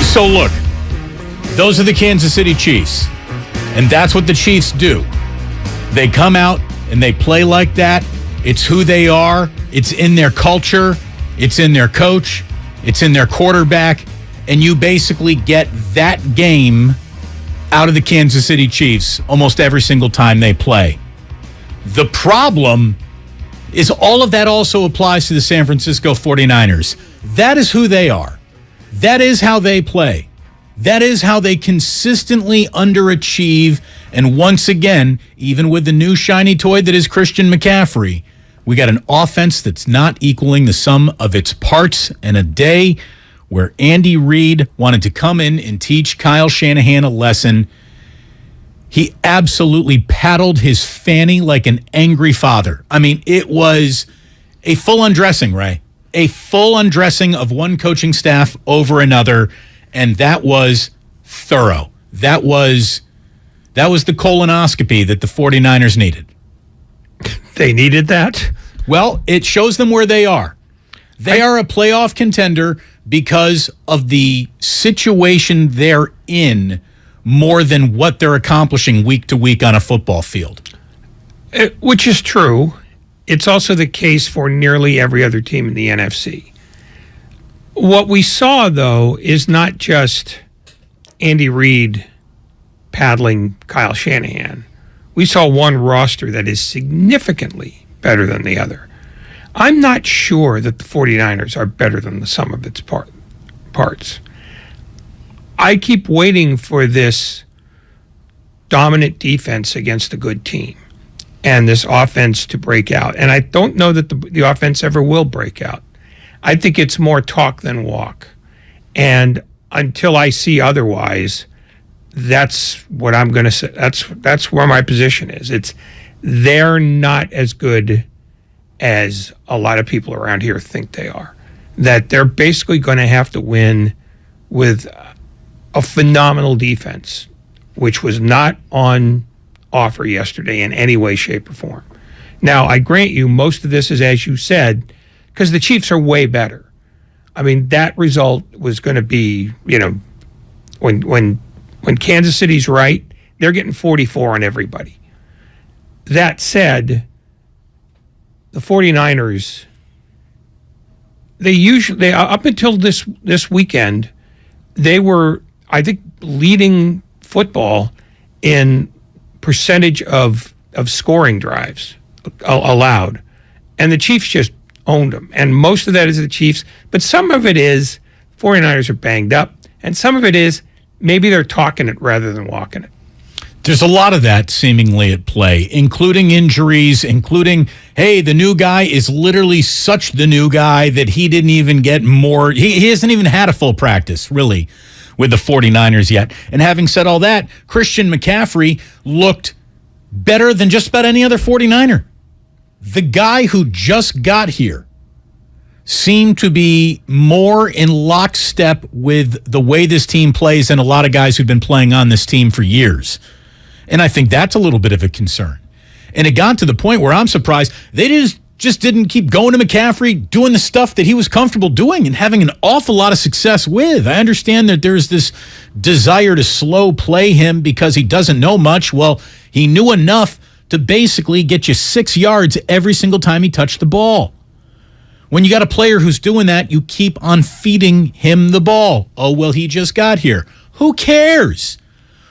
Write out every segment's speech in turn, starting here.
So look, those are the Kansas City Chiefs, and that's what the Chiefs do. They come out and they play like that. It's who they are. It's in their culture. It's in their coach. It's in their quarterback. And you basically get that game out of the Kansas City Chiefs almost every single time they play. The problem is all of that also applies to the San Francisco 49ers. That is who they are. That is how they play. That is how they consistently underachieve. And once again, even with the new shiny toy that is Christian McCaffrey, we got an offense that's not equaling the sum of its parts. And a day where Andy Reid wanted to come in and teach Kyle Shanahan a lesson, he absolutely paddled his fanny like an angry father. I mean, it was a full undressing, Ray. A full undressing of one coaching staff over another, and that was thorough. That was the colonoscopy that the 49ers needed. They needed that? Well, it shows them where they are. They are a playoff contender because of the situation they're in more than what they're accomplishing week to week on a football field. Which is true. It's also the case for nearly every other team in the NFC. What we saw, though, is not just Andy Reid paddling Kyle Shanahan. We saw one roster that is significantly better than the other. I'm not sure that the 49ers are better than the sum of its parts. I keep waiting for this dominant defense against a good team and this offense to break out. And I don't know that the offense ever will break out. I think it's more talk than walk. And until I see otherwise, that's what I'm going to say. That's where my position is. They're not as good as a lot of people around here think they are. That they're basically going to have to win with a phenomenal defense, which was not on offer yesterday in any way, shape, or form. Now, I grant you, most of this is, as you said, because the Chiefs are way better. I mean, that result was going to be, when Kansas City's right, they're getting 44 on everybody. That said, the 49ers, they up until this weekend, they were, I think, leading football in percentage of scoring drives allowed. And the Chiefs just owned them. And most of that is the Chiefs, but some of it is 49ers are banged up, and some of it is maybe they're talking it rather than walking it. There's a lot of that seemingly at play, including injuries, including, hey, the new guy is literally such the new guy that he didn't even get more. He hasn't even had a full practice, really, with the 49ers yet. And having said all that, Christian McCaffrey looked better than just about any other 49er. The guy who just got here seemed to be more in lockstep with the way this team plays than a lot of guys who've been playing on this team for years. And I think that's a little bit of a concern. And it got to the point where I'm surprised they just didn't keep going to McCaffrey, doing the stuff that he was comfortable doing and having an awful lot of success with. I understand that there's this desire to slow play him because he doesn't know much. Well, he knew enough to basically get you 6 yards every single time he touched the ball. When you got a player who's doing that, you keep on feeding him the ball. Oh, well, he just got here. Who cares?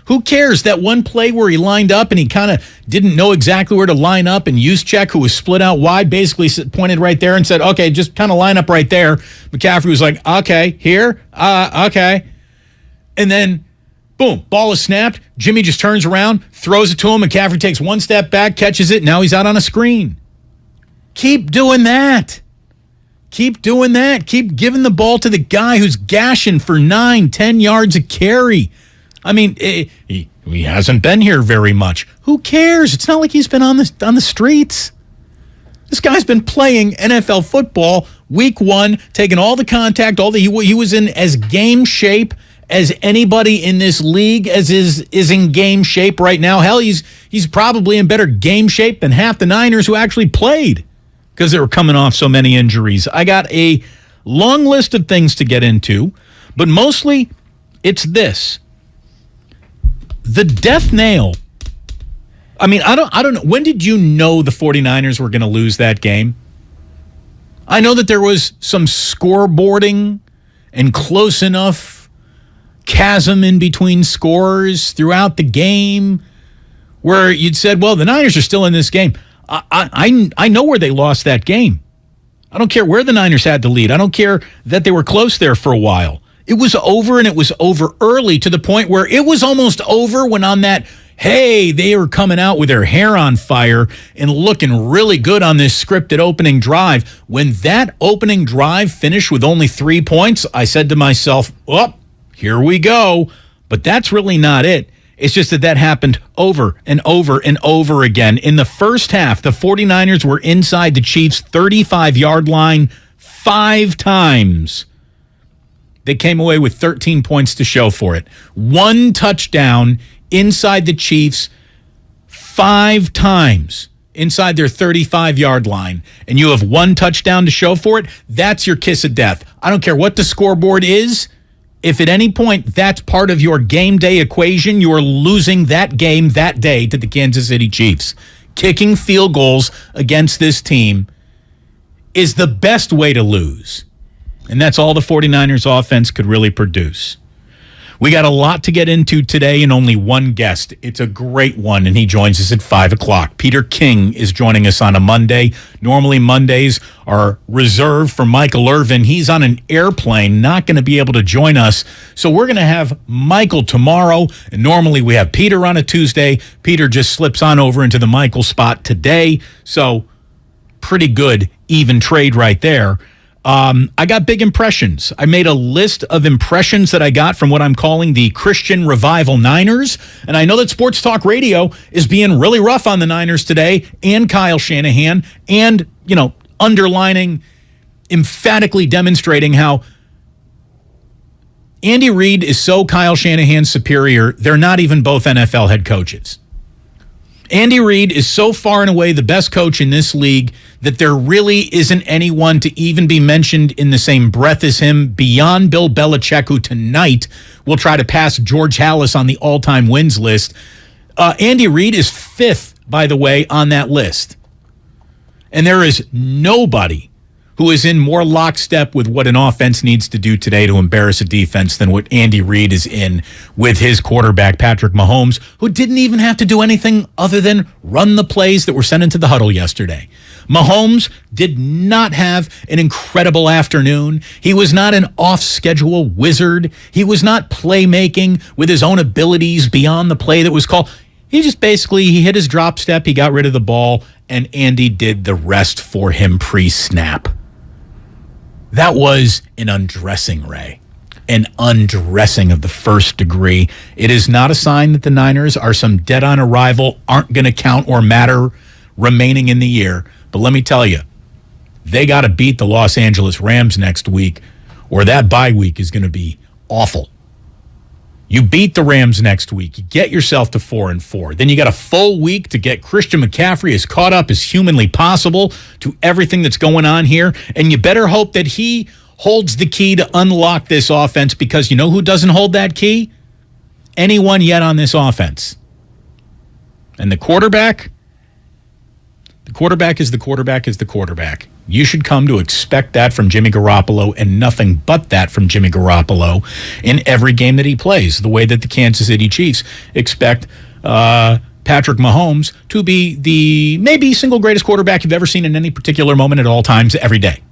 Who cares? That one play where he lined up and he kind of didn't know exactly where to line up, and Juszczyk, who was split out wide, basically pointed right there and said, okay, just kind of line up right there. McCaffrey was like, okay, here, okay. And then, boom, ball is snapped. Jimmy just turns around, throws it to him. McCaffrey takes one step back, catches it. Now he's out on a screen. Keep doing that. Keep doing that. Keep giving the ball to the guy who's gashing for 9-10 yards a carry. I mean, he hasn't been here very much. Who cares? It's not like he's been on the streets. This guy's been playing NFL football week one, taking all the contact, he was in as game shape as anybody in this league is in game shape right now. Hell, he's probably in better game shape than half the Niners who actually played because they were coming off so many injuries. I got a long list of things to get into, but mostly It's this. The death nail. I mean, I don't know. When did you know the 49ers were going to lose that game? I know that there was some scoreboarding and close enough chasm in between scores throughout the game where you'd said, well, the Niners are still in this game. I know where they lost that game. I don't care where the Niners had the lead. I don't care that they were close there for a while. It was over, and it was over early to the point where it was almost over when on that, hey, they were coming out with their hair on fire and looking really good on this scripted opening drive. When that opening drive finished with only 3 points, I said to myself, oh, here we go. But that's really not it. It's just that happened over and over and over again. In the first half, the 49ers were inside the Chiefs' 35-yard line 5 times. They came away with 13 points to show for it. 1 touchdown inside the Chiefs 5 times inside their 35-yard line, and you have 1 touchdown to show for it. That's your kiss of death. I don't care what the scoreboard is. If at any point that's part of your game day equation, you are losing that game that day to the Kansas City Chiefs. Kicking field goals against this team is the best way to lose. And that's all the 49ers offense could really produce. We got a lot to get into today and only one guest. It's a great one, and he joins us at 5 o'clock. Peter King is joining us on a Monday. Normally Mondays are reserved for Michael Irvin. He's on an airplane, not going to be able to join us. So we're going to have Michael tomorrow, and normally we have Peter on a Tuesday. Peter just slips on over into the Michael spot today. So pretty good even trade right there. I got big impressions. I made a list of impressions that I got from what I'm calling the Christian Revival Niners. And I know that Sports Talk Radio is being really rough on the Niners today and Kyle Shanahan and, underlining, emphatically demonstrating how Andy Reid is so Kyle Shanahan's superior, they're not even both NFL head coaches. Andy Reid is so far and away the best coach in this league that there really isn't anyone to even be mentioned in the same breath as him beyond Bill Belichick, who tonight will try to pass George Halas on the all-time wins list. Andy Reid is 5th, by the way, on that list. And there is nobody who is in more lockstep with what an offense needs to do today to embarrass a defense than what Andy Reid is in with his quarterback, Patrick Mahomes, who didn't even have to do anything other than run the plays that were sent into the huddle yesterday. Mahomes did not have an incredible afternoon. He was not an off-schedule wizard. He was not playmaking with his own abilities beyond the play that was called. He just he hit his drop step, he got rid of the ball, and Andy did the rest for him pre-snap. That was an undressing, Ray. An undressing of the first degree. It is not a sign that the Niners are some dead-on arrival, aren't going to count or matter remaining in the year. But let me tell you, they got to beat the Los Angeles Rams next week, or that bye week is going to be awful. You beat the Rams next week. You get yourself to 4-4. Then you got a full week to get Christian McCaffrey as caught up as humanly possible to everything that's going on here. And you better hope that he holds the key to unlock this offense, because you know who doesn't hold that key? Anyone yet on this offense. And the quarterback is the quarterback. You should come to expect that from Jimmy Garoppolo and nothing but that from Jimmy Garoppolo in every game that he plays, the way that the Kansas City Chiefs expect Patrick Mahomes to be the maybe single greatest quarterback you've ever seen in any particular moment at all times every day.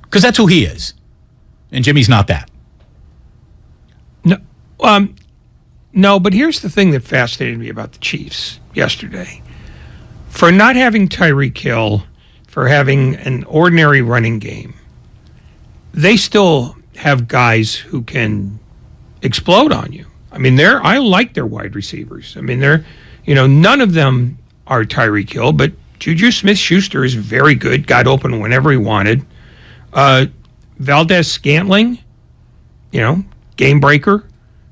Because that's who he is. And Jimmy's not that. No, but here's the thing that fascinated me about the Chiefs yesterday. For not having Tyreek Hill, for having an ordinary running game, they still have guys who can explode on you. I mean, I like their wide receivers. I mean, none of them are Tyreek Hill, but Juju Smith-Schuster is very good, got open whenever he wanted. Valdez-Scantling, game breaker,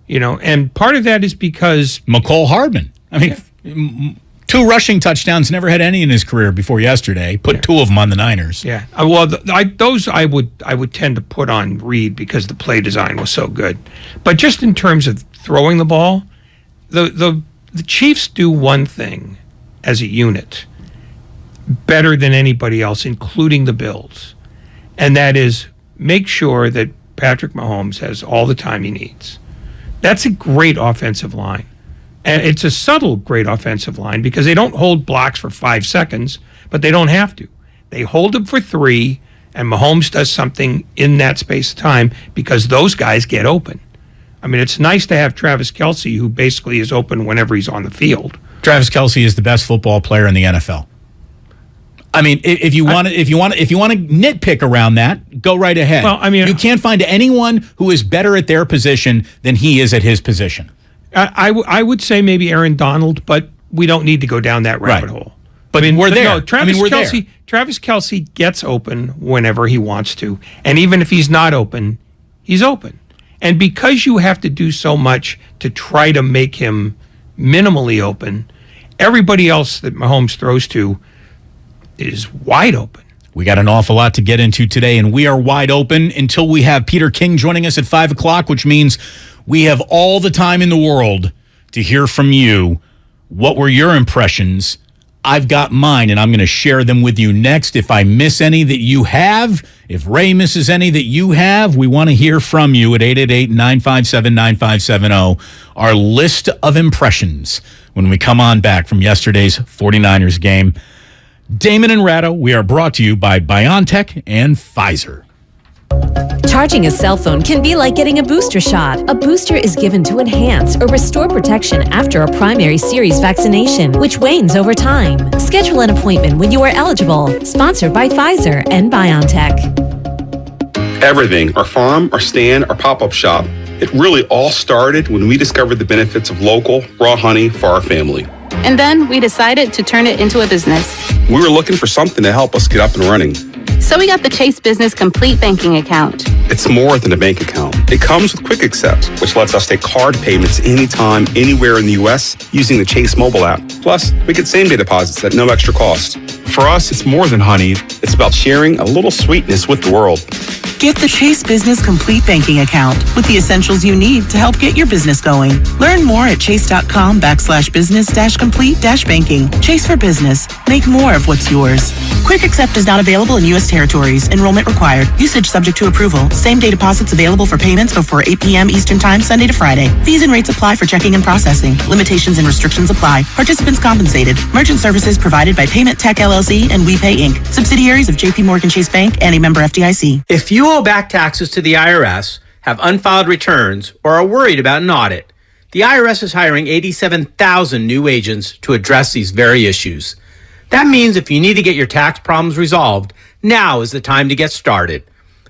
and part of that is because McCole Hardman. I mean, 2 rushing touchdowns, never had any in his career before yesterday. Put 2 of them on the Niners. Yeah. Well, those I would tend to put on Reed because the play design was so good. But just in terms of throwing the ball, the Chiefs do one thing as a unit better than anybody else, including the Bills, and that is make sure that Patrick Mahomes has all the time he needs. That's a great offensive line. And it's a subtle, great offensive line because they don't hold blocks for 5 seconds, but they don't have to. They hold them for 3, and Mahomes does something in that space of time because those guys get open. I mean, it's nice to have Travis Kelce, who basically is open whenever he's on the field. Travis Kelce is the best football player in the NFL. I mean, if you want to nitpick around that, go right ahead. Well, I mean, you can't find anyone who is better at their position than he is at his position. I would say maybe Aaron Donald, but we don't need to go down that rabbit hole. But we're there. No, Travis Kelce gets open whenever he wants to, and even if he's not open, he's open. And because you have to do so much to try to make him minimally open, everybody else that Mahomes throws to is wide open. We got an awful lot to get into today, and we are wide open until we have Peter King joining us at 5 o'clock, which means we have all the time in the world to hear from you. What were your impressions? I've got mine, and I'm going to share them with you next. If I miss any that you have, if Ray misses any that you have, we want to hear from you at 888-957-9570. Our list of impressions when we come on back from yesterday's 49ers game. Damon and Ratto, we are brought to you by BioNTech and Pfizer. Charging a cell phone can be like getting a booster shot. A booster is given to enhance or restore protection after a primary series vaccination, which wanes over time. Schedule an appointment when you are eligible. Sponsored by Pfizer and BioNTech. Everything, our farm, our stand, our pop-up shop, it really all started when we discovered the benefits of local, raw honey for our family. And then we decided to turn it into a business. We were looking for something to help us get up and running. So we got the Chase Business Complete Banking Account. It's more than a bank account. It comes with Quick Accept, which lets us take card payments anytime, anywhere in the U.S. using the Chase mobile app. Plus, we get same-day deposits at no extra cost. For us, it's more than honey. It's about sharing a little sweetness with the world. Get the Chase Business Complete Banking Account with the essentials you need to help get your business going. Learn more at chase.com/business-complete-banking. Chase for business. Make more of what's yours. Quick Accept is not available in U.S. territories. Enrollment required. Usage subject to approval. Same-day deposits available for payments before 8 p.m. Eastern Time, Sunday to Friday. Fees and rates apply for checking and processing. Limitations and restrictions apply. Participants compensated. Merchant services provided by Payment Tech LLC and WePay Inc. Subsidiaries of J.P. Morgan Chase Bank and a member FDIC. If you owe back taxes to the IRS, have unfiled returns, or are worried about an audit, the IRS is hiring 87,000 new agents to address these very issues. That means if you need to get your tax problems resolved, now is the time to get started.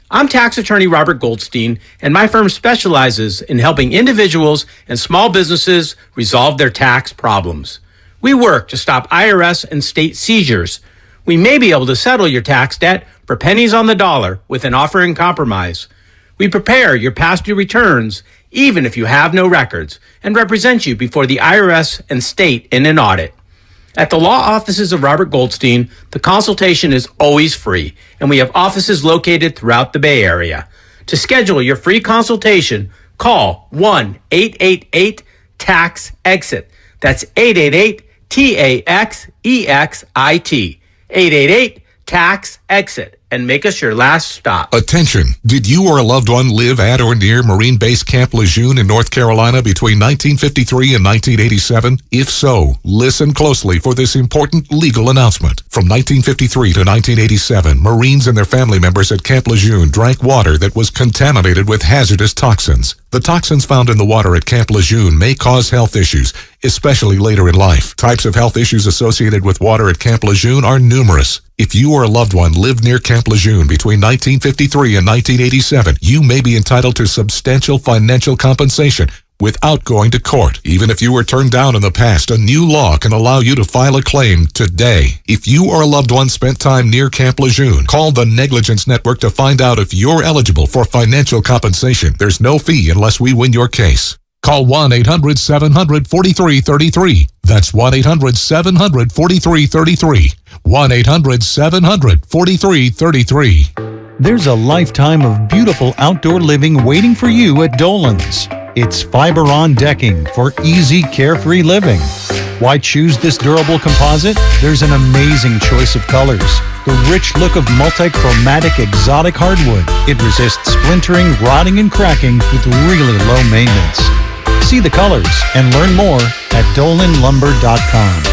I'm tax attorney Robert Goldstein, and my firm specializes in helping individuals and small businesses resolve their tax problems. We work to stop IRS and state seizures. We may be able to settle your tax debt for pennies on the dollar with an offer in compromise. We prepare your past due returns, even if you have no records, and represent you before the IRS and state in an audit. At the law offices of Robert Goldstein, the consultation is always free, and we have offices located throughout the Bay Area. To schedule your free consultation, call 1-888-TAX-EXIT. That's 888-TAXEXIT. 888-TAX-EXIT. And make us your last stop. Attention! Did you or a loved one live at or near Marine Base Camp Lejeune in North Carolina between 1953 and 1987? If so, listen closely for this important legal announcement. From 1953 to 1987, Marines and their family members at Camp Lejeune drank water that was contaminated with hazardous toxins. The toxins found in the water at Camp Lejeune may cause health issues, especially later in life. Types of health issues associated with water at Camp Lejeune are numerous. If you or a loved one lived near Camp Lejeune between 1953 and 1987, you may be entitled to substantial financial compensation without going to court. Even if you were turned down in the past, a new law can allow you to file a claim today. If you or a loved one spent time near Camp Lejeune, call the Negligence Network to find out if you're eligible for financial compensation. There's no fee unless we win your case. Call 1-800-700-4333. That's 1-800-700-4333. 1-800-700-4333. There's a lifetime of beautiful outdoor living waiting for you at Dolan's. It's fiber-on decking for easy, carefree living. Why choose this durable composite? There's an amazing choice of colors. The rich look of multi-chromatic exotic hardwood. It resists splintering, rotting, and cracking with really low maintenance. See the colors and learn more at dolanlumber.com.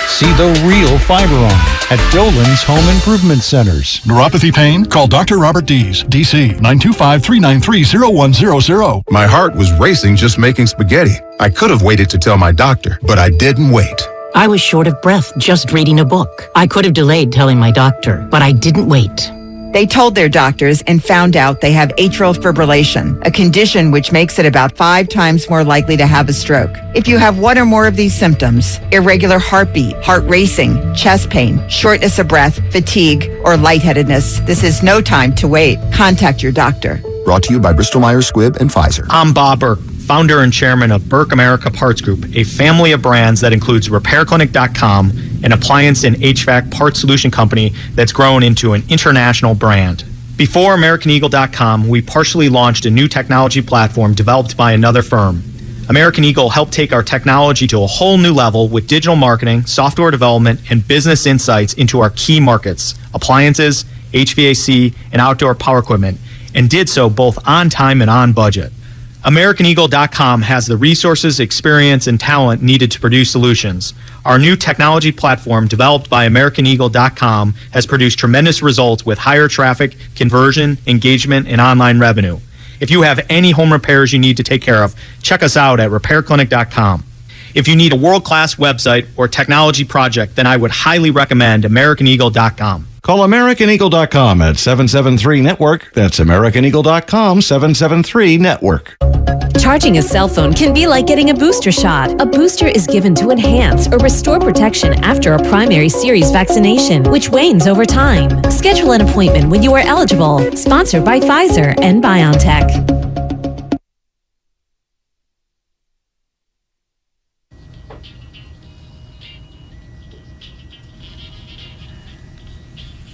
See the real Fiberon at Dolan's Home Improvement Centers. Neuropathy pain? Call Dr. Robert Dees, DC, 925-393-0100. My heart was racing just making spaghetti. I could have waited to tell my doctor, but I didn't wait. I was short of breath just reading a book. I could have delayed telling my doctor, but I didn't wait. They told their doctors and found out they have atrial fibrillation, a condition which makes it about 5 times more likely to have a stroke. If you have one or more of these symptoms, irregular heartbeat, heart racing, chest pain, shortness of breath, fatigue, or lightheadedness, this is no time to wait. Contact your doctor. Brought to you by Bristol-Myers Squibb and Pfizer. I'm Bob Burke, founder and chairman of Burke America Parts Group, a family of brands that includes RepairClinic.com, an appliance and HVAC parts solution company that's grown into an international brand. Before AmericanEagle.com, we partially launched a new technology platform developed by another firm. American Eagle helped take our technology to a whole new level with digital marketing, software development, and business insights into our key markets, appliances, HVAC, and outdoor power equipment, and did so both on time and on budget. AmericanEagle.com has the resources, experience, and talent needed to produce solutions. Our new technology platform, developed by AmericanEagle.com, has produced tremendous results with higher traffic, conversion, engagement, and online revenue. If you have any home repairs you need to take care of, check us out at RepairClinic.com. If you need a world-class website or technology project, then I would highly recommend AmericanEagle.com. Call AmericanEagle.com at 773-NETWORK. That's AmericanEagle.com, 773-NETWORK. Charging a cell phone can be like getting a booster shot. A booster is given to enhance or restore protection after a primary series vaccination, which wanes over time. Schedule an appointment when you are eligible. Sponsored by Pfizer and BioNTech.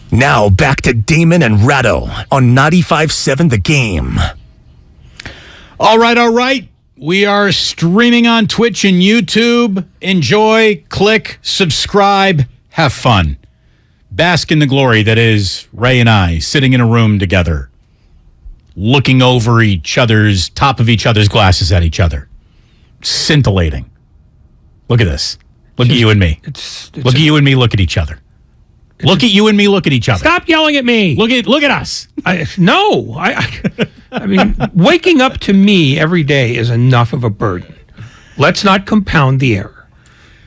Now back to Damon and Ratto on 95.7 The Game. All right. We are streaming on Twitch and YouTube. Enjoy, click, subscribe, have fun. Bask in the glory that is Ray and I sitting in a room together, looking over top of each other's glasses at each other. Scintillating. Look at this. Look at you and me. Look at you and me look at each other. Look at you and me look at each other. Stop yelling at me. Look at us. I mean, waking up to me every day is enough of a burden. Let's not compound the error.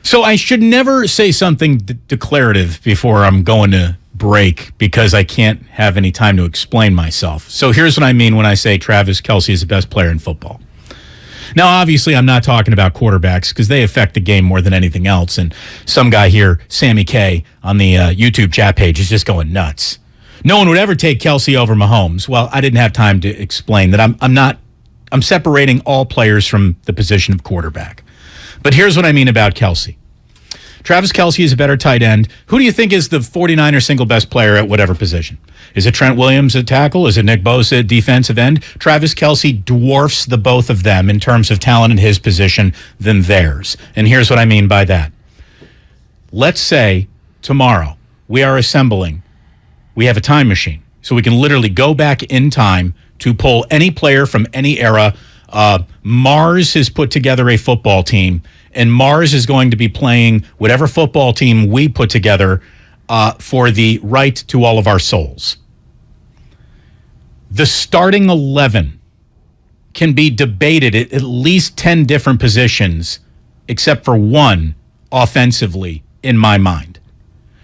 So I should never say something declarative before I'm going to break because I can't have any time to explain myself. So here's what I mean when I say Travis Kelce is the best player in football. Now, obviously, I'm not talking about quarterbacks because they affect the game more than anything else. And some guy here, Sammy K, on the YouTube chat page is just going nuts. No one would ever take Kelce over Mahomes. Well, I didn't have time to explain that I'm separating all players from the position of quarterback. But here's what I mean about Kelce. Travis Kelce is a better tight end. Who do you think is the 49er single best player at whatever position? Is it Trent Williams at tackle? Is it Nick Bosa at defensive end? Travis Kelce dwarfs the both of them in terms of talent in his position than theirs. And here's what I mean by that. Let's say tomorrow we are assembling. We have a time machine. So we can literally go back in time to pull any player from any era. Mars has put together a football team, and Mars is going to be playing whatever football team we put together for the right to all of our souls. The starting 11 can be debated at least 10 different positions, except for one offensively, in my mind.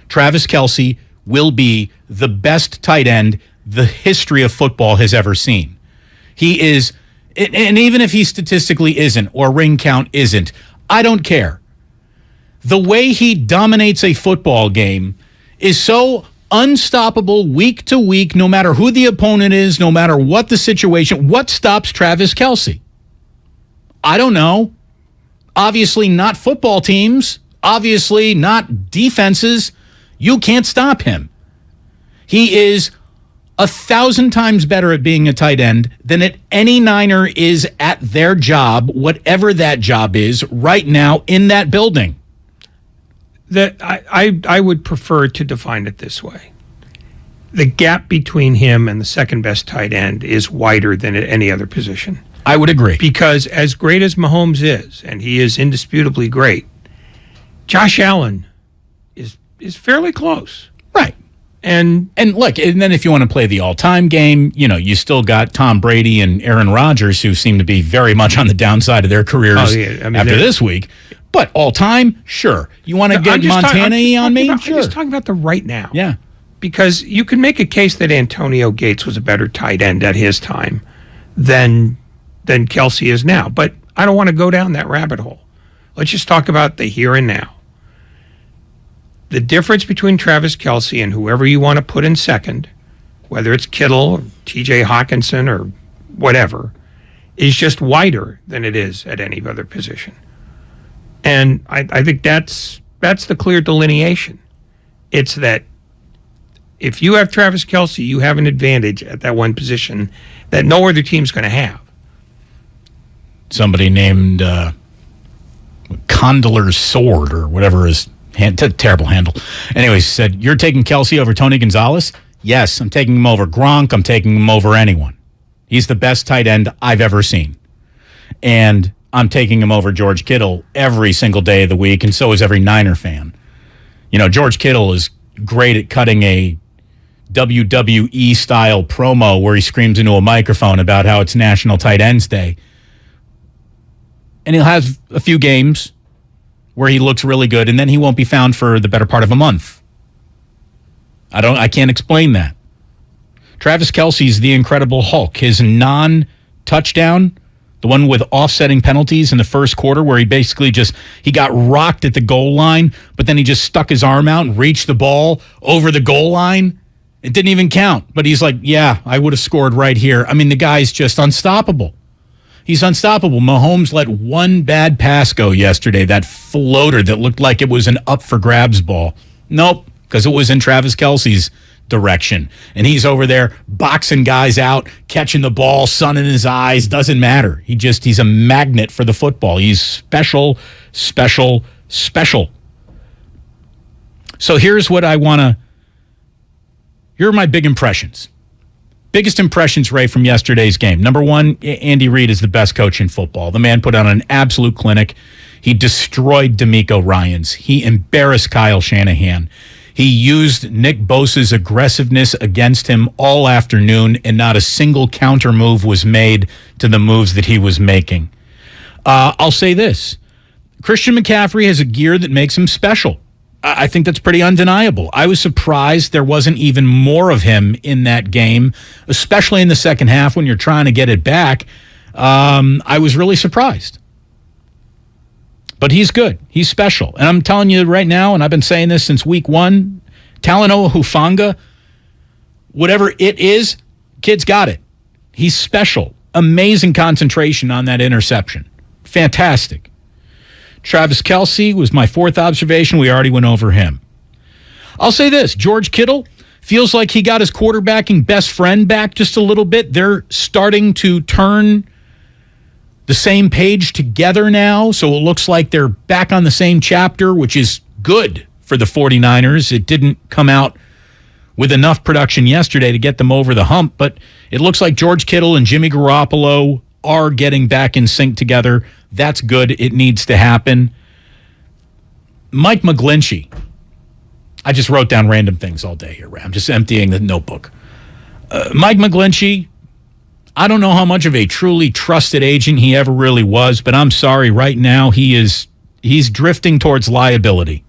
Travis Kelce will be the best tight end the history of football has ever seen. He is, and even if he statistically isn't, or ring count isn't, I don't care. The way he dominates a football game is so unstoppable week to week, no matter who the opponent is, no matter what the situation. What stops Travis Kelce? I don't know. Obviously not football teams. Obviously not defenses. You can't stop him. He is 1,000 times better at being a tight end than any Niner is at their job, whatever that job is, right now in that building. I would prefer to define it this way. The gap between him and the second best tight end is wider than at any other position. I would agree. Because as great as Mahomes is, and he is indisputably great, Josh Allen is fairly close. Right. And look, and then if you want to play the all-time game, you still got Tom Brady and Aaron Rodgers, who seem to be very much on the downside of their careers after this week. But all-time, sure. You want to get Montana on me? Sure. I'm just talking about the right now. Yeah. Because you can make a case that Antonio Gates was a better tight end at his time than Kelsey is now. But I don't want to go down that rabbit hole. Let's just talk about the here and now. The difference between Travis Kelce and whoever you want to put in second, whether it's Kittle or TJ Hawkinson or whatever, is just wider than it is at any other position. And I think that's the clear delineation. It's that if you have Travis Kelce, you have an advantage at that one position that no other team's going to have. Somebody named Condor's Sword or whatever his terrible handle. Anyways, said, you're taking Kelce over Tony Gonzalez? Yes, I'm taking him over Gronk. I'm taking him over anyone. He's the best tight end I've ever seen. And I'm taking him over George Kittle every single day of the week, and so is every Niner fan. George Kittle is great at cutting a WWE-style promo where he screams into a microphone about how it's National Tight Ends Day. And he'll have a few games where he looks really good, and then he won't be found for the better part of a month. I can't explain that. Travis Kelce's the Incredible Hulk. His non-touchdown, the one with offsetting penalties in the first quarter where he basically he got rocked at the goal line, but then he just stuck his arm out and reached the ball over the goal line. It didn't even count, but he's like, yeah, I would have scored right here. I mean, the guy's just unstoppable. He's unstoppable. Mahomes let one bad pass go yesterday, that floater that looked like it was an up-for-grabs ball. Nope, because it was in Travis Kelce's direction. And he's over there boxing guys out, catching the ball, sun in his eyes, doesn't matter. He's a magnet for the football. He's special, special, special. So here's what here are my big impressions. Biggest impressions, Ray, from yesterday's game. Number one, Andy Reid is the best coach in football. The man put on an absolute clinic. He destroyed DeMeco Ryans. He embarrassed Kyle Shanahan. He used Nick Bosa's aggressiveness against him all afternoon, and not a single counter move was made to the moves that he was making. I'll say this. Christian McCaffrey has a gear that makes him special. I think that's pretty undeniable. I was surprised there wasn't even more of him in that game, especially in the second half when you're trying to get it back. I was really surprised. But he's good. He's special. And I'm telling you right now, and I've been saying this since week one, Talanoa Hufanga, whatever it is, kid's got it. He's special. Amazing concentration on that interception. Fantastic. Travis Kelce was my fourth observation. We already went over him. I'll say this. George Kittle feels like he got his quarterbacking best friend back just a little bit. They're starting to turn the same page together now, so it looks like they're back on the same chapter, which is good for the 49ers. It didn't come out with enough production yesterday to get them over the hump, but it looks like George Kittle and Jimmy Garoppolo are getting back in sync together. That's good. It needs to happen. Mike McGlinchey. I just wrote down random things all day here. I'm just emptying the notebook. Mike McGlinchey, I don't know how much of a truly trusted agent he ever really was, but I'm sorry, right now he's drifting towards liability.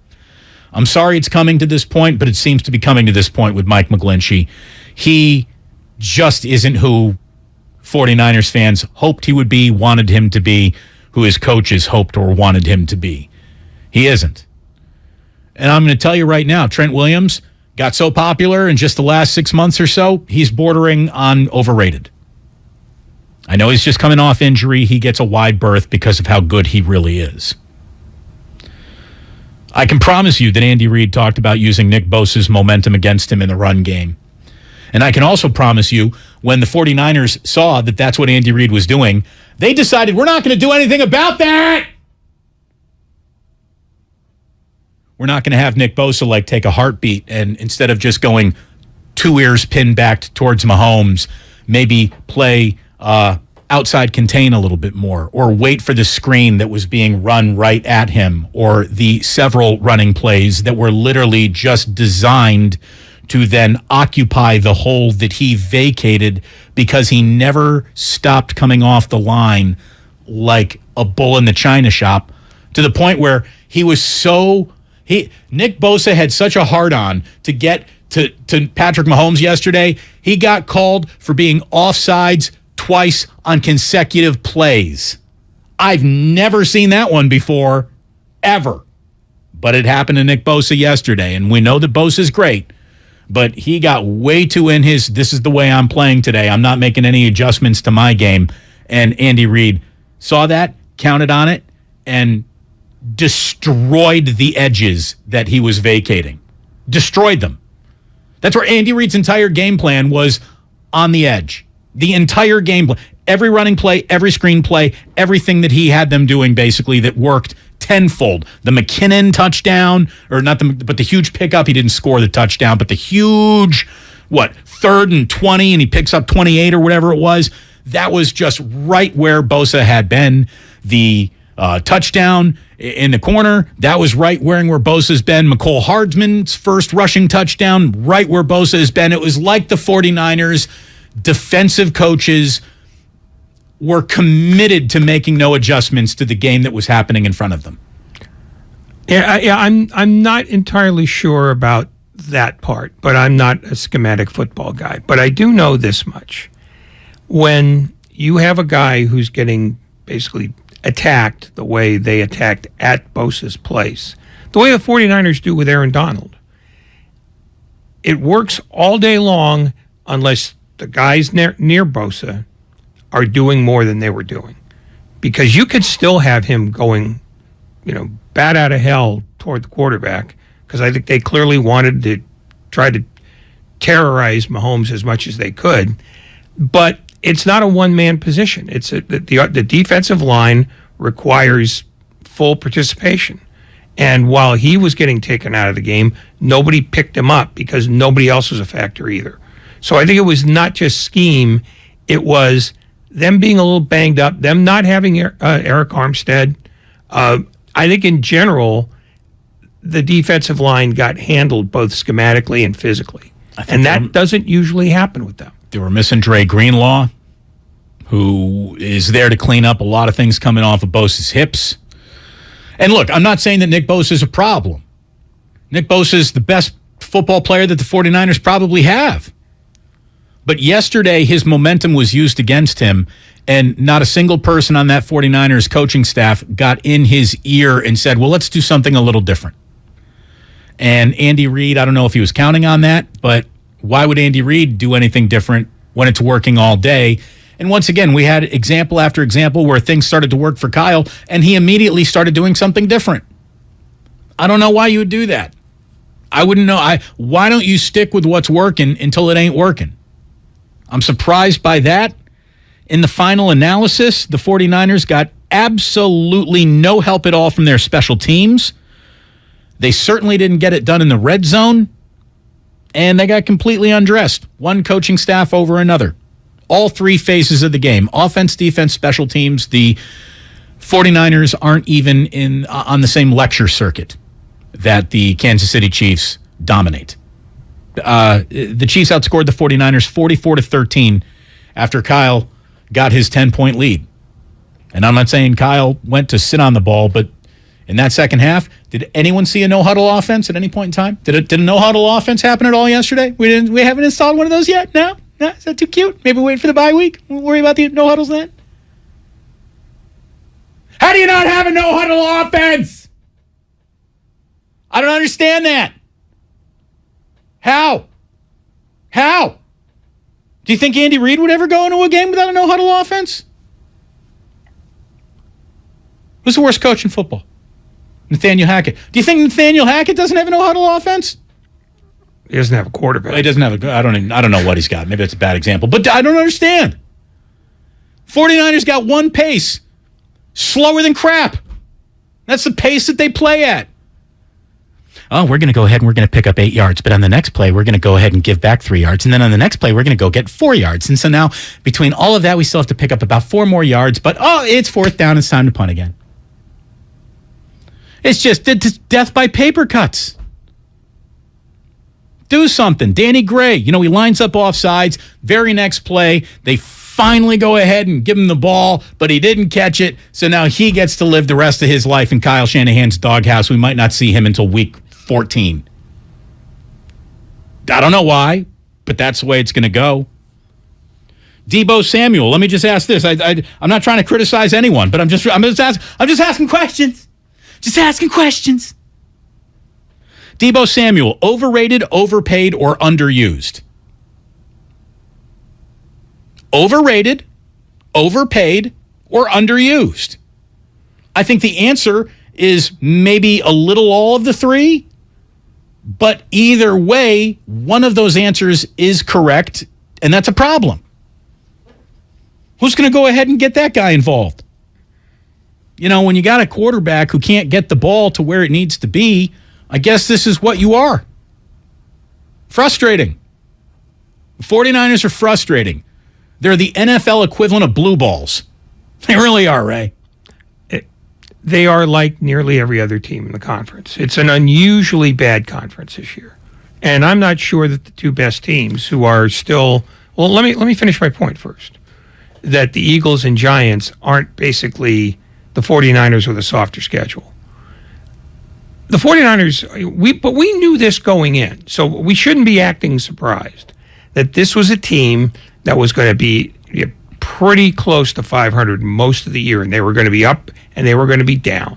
I'm sorry it's coming to this point, but it seems to be coming to this point with Mike McGlinchey. He just isn't who 49ers fans hoped he would be, wanted him to be, who his coaches hoped or wanted him to be. He isn't. And I'm going to tell you right now, Trent Williams got so popular in just the last 6 months or so, he's bordering on overrated. I know he's just coming off injury. He gets a wide berth because of how good he really is. I can promise you that Andy Reid talked about using Nick Bosa's momentum against him in the run game. And I can also promise you, when the 49ers saw that that's what Andy Reid was doing, they decided, we're not going to do anything about that. We're not going to have Nick Bosa take a heartbeat and instead of just going 2 ears pinned back towards Mahomes, maybe play outside contain a little bit more, or wait for the screen that was being run right at him, or the several running plays that were literally just designed to then occupy the hole that he vacated because he never stopped coming off the line like a bull in the china shop, to the point where he was Nick Bosa had such a hard-on to get to Patrick Mahomes yesterday. He got called for being offsides twice on consecutive plays. I've never seen that one before, ever. But it happened to Nick Bosa yesterday, and we know that Bosa's great, but he got way too in his, this is the way I'm playing today. I'm not making any adjustments to my game. And Andy Reid saw that, counted on it, and destroyed the edges that he was vacating. Destroyed them. That's where Andy Reid's entire game plan was, on the edge. The entire game plan. Every running play, every screen play, everything that he had them doing basically that worked tenfold. The McKinnon touchdown, or not but the huge pickup, he didn't score the touchdown, but the huge, 3rd and 20, and he picks up 28 or whatever it was. That was just right where Bosa had been. The touchdown in the corner, that was right where Bosa's been. McCole Hardman's first rushing touchdown, right where Bosa has been. It was like the 49ers defensive coaches were committed to making no adjustments to the game that was happening in front of them. I'm not entirely sure about that part, but I'm not a schematic football guy. But I do know this much. When you have a guy who's getting basically attacked the way they attacked at Bosa's place, the way the 49ers do with Aaron Donald, it works all day long unless the guys near Bosa are doing more than they were doing. Because you could still have him going, bat out of hell toward the quarterback, because I think they clearly wanted to try to terrorize Mahomes as much as they could. But it's not a one-man position. It's the defensive line requires full participation. And while he was getting taken out of the game, nobody picked him up because nobody else was a factor either. So I think it was not just scheme. It was them being a little banged up, them not having Eric Armstead. I think in general, the defensive line got handled both schematically and physically. And that doesn't usually happen with them. They were missing Dre Greenlaw, who is there to clean up a lot of things coming off of Bosa's hips. And look, I'm not saying that Nick Bosa is a problem. Nick Bosa is the best football player that the 49ers probably have. But yesterday, his momentum was used against him, and not a single person on that 49ers coaching staff got in his ear and said, well, let's do something a little different. And Andy Reid, I don't know if he was counting on that, but why would Andy Reid do anything different when it's working all day? And once again, we had example after example where things started to work for Kyle, and he immediately started doing something different. I don't know why you would do that. I wouldn't know. Why don't you stick with what's working until it ain't working? I'm surprised by that. In the final analysis, the 49ers got absolutely no help at all from their special teams. They certainly didn't get it done in the red zone, and they got completely undressed, one coaching staff over another. All three phases of the game, offense, defense, special teams. The 49ers aren't even on the same lecture circuit that the Kansas City Chiefs dominate. The Chiefs outscored the 49ers 44-13 after Kyle got his 10-point lead. And I'm not saying Kyle went to sit on the ball, but in that second half, did anyone see a no-huddle offense at any point in time? Did a no-huddle offense happen at all yesterday? We haven't installed one of those yet? No? Is that too cute? Maybe wait for the bye week? We'll worry about the no-huddles then? How do you not have a no-huddle offense? I don't understand that. How? Do you think Andy Reid would ever go into a game without a no-huddle offense? Who's the worst coach in football? Nathaniel Hackett. Do you think Nathaniel Hackett doesn't have a no-huddle offense? He doesn't have a quarterback. He doesn't have I don't know what he's got. Maybe that's a bad example. But I don't understand. 49ers got one pace. Slower than crap. That's the pace that they play at. Oh, we're going to go ahead and we're going to pick up 8 yards. But on the next play, we're going to go ahead and give back 3 yards. And then on the next play, we're going to go get 4 yards. And so now, between all of that, we still have to pick up about 4 more yards. But, it's 4th down. It's time to punt again. It's just death by paper cuts. Do something. Danny Gray, he lines up offsides. Very next play, they finally go ahead and give him the ball, but he didn't catch it. So now he gets to live the rest of his life in Kyle Shanahan's doghouse. We might not see him until week 14. I don't know why, but that's the way it's going to go. Deebo Samuel, let me just ask this. I'm not trying to criticize anyone, but I'm just asking questions. Just asking questions. Deebo Samuel, overrated, overpaid, or underused? Overrated, overpaid, or underused? I think the answer is maybe a little all of the three, but either way, one of those answers is correct, and that's a problem. Who's going to go ahead and get that guy involved? When you got a quarterback who can't get the ball to where it needs to be, I guess this is what you are. Frustrating. The 49ers are frustrating. They're the NFL equivalent of blue balls. They really are, Ray. They are like nearly every other team in the conference. It's an unusually bad conference this year. And I'm not sure that the two best teams who are still... Well, let me finish my point first. That the Eagles and Giants aren't basically the 49ers with a softer schedule. The 49ers, but we knew this going in, so we shouldn't be acting surprised that this was a team that was going to be pretty close to 500 most of the year, and they were going to be up and they were going to be down.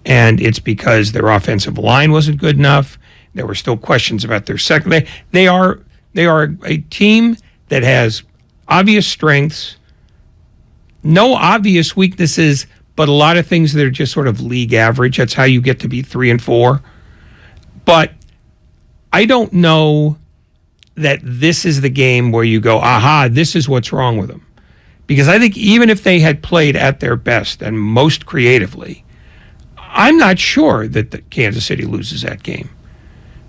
And it's because their offensive line wasn't good enough. There were still questions about their second. They are a team that has obvious strengths, no obvious weaknesses, but a lot of things that are just sort of league average. That's how you get to be 3-4. But I don't know that this is the game where you go, aha, this is what's wrong with them. Because I think even if they had played at their best and most creatively, I'm not sure that Kansas City loses that game.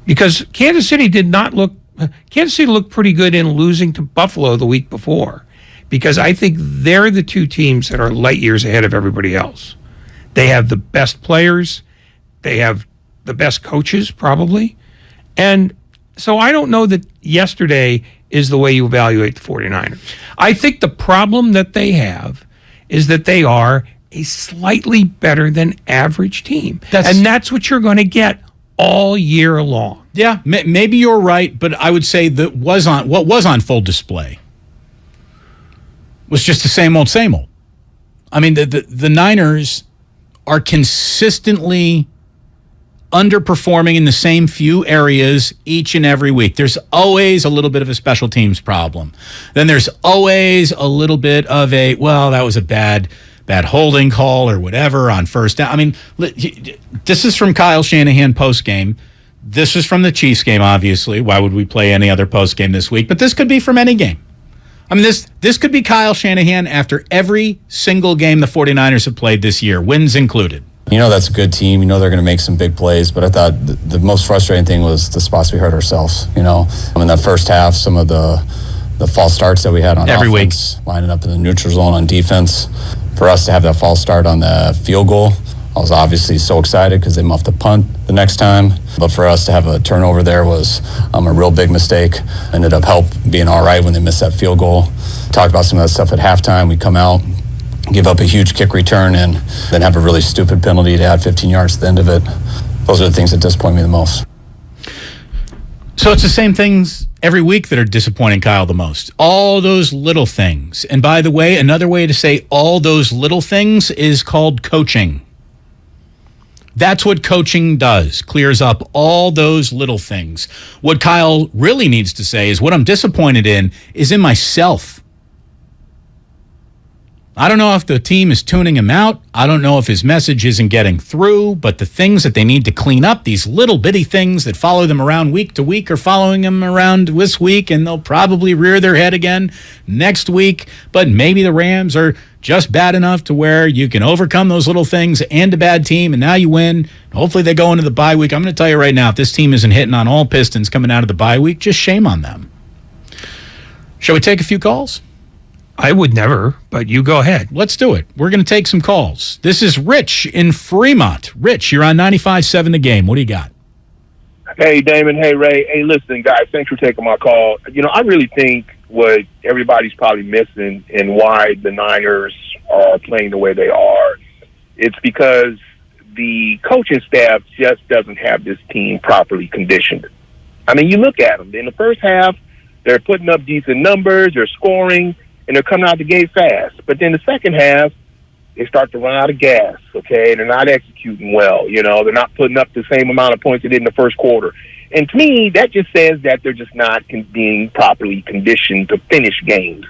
Because Kansas City looked pretty good in losing to Buffalo the week before. Because I think they're the two teams that are light years ahead of everybody else. They have the best players. They have the best coaches, probably. And so I don't know that yesterday is the way you evaluate the 49ers. I think the problem that they have is that they are a slightly better than average team. And that's what you're going to get all year long. Yeah, maybe you're right, but I would say that what was on full display was just the same old, same old. I mean, the Niners are consistently underperforming in the same few areas each and every week. There's always a little bit of a special teams problem. Then there's always a little bit of that was a bad holding call or whatever on first down. I mean, this is from Kyle Shanahan postgame. This is from the Chiefs game, obviously. Why would we play any other postgame this week? But this could be from any game. I mean, this could be Kyle Shanahan after every single game the 49ers have played this year, wins included. That's a good team. They're going to make some big plays. But I thought the most frustrating thing was the spots we hurt ourselves. In that first half, some of the false starts that we had on every offense, lining up in the neutral zone on defense. For us to have that false start on the field goal, I was obviously so excited because they muffed the punt the next time. But for us to have a turnover there was a real big mistake. Ended up being all right when they missed that field goal. Talked about some of that stuff at halftime. We come out, give up a huge kick return, and then have a really stupid penalty to add 15 yards at the end of it. Those are the things that disappoint me the most. So it's the same things every week that are disappointing Kyle the most. All those little things. And by the way, another way to say all those little things is called coaching. That's what coaching does, clears up all those little things. What Kyle really needs to say is what I'm disappointed in is in myself. I don't know if the team is tuning him out. I don't know if his message isn't getting through, but the things that they need to clean up, these little bitty things that follow them around week to week, are following them around this week, and they'll probably rear their head again next week. But maybe the Rams are just bad enough to where you can overcome those little things and a bad team, and now you win. Hopefully they go into the bye week. I'm going to tell you right now, if this team isn't hitting on all pistons coming out of the bye week, just shame on them. Shall we take a few calls? I would never, but you go ahead. Let's do it. We're going to take some calls. This is Rich in Fremont. Rich, you're on 95.7 The Game. What do you got? Hey, Damon. Hey, Ray. Hey, listen, guys, thanks for taking my call. You know, I really think what everybody's probably missing and why the Niners are playing the way they are, it's because the coaching staff just doesn't have this team properly conditioned. I mean, you look at them. In the first half, they're putting up decent numbers, they're scoring, and they're coming out the gate fast. But then the second half, they start to run out of gas, okay? They're not executing well, you know. They're not putting up the same amount of points they did in the first quarter. And to me, that just says that they're just not being properly conditioned to finish games.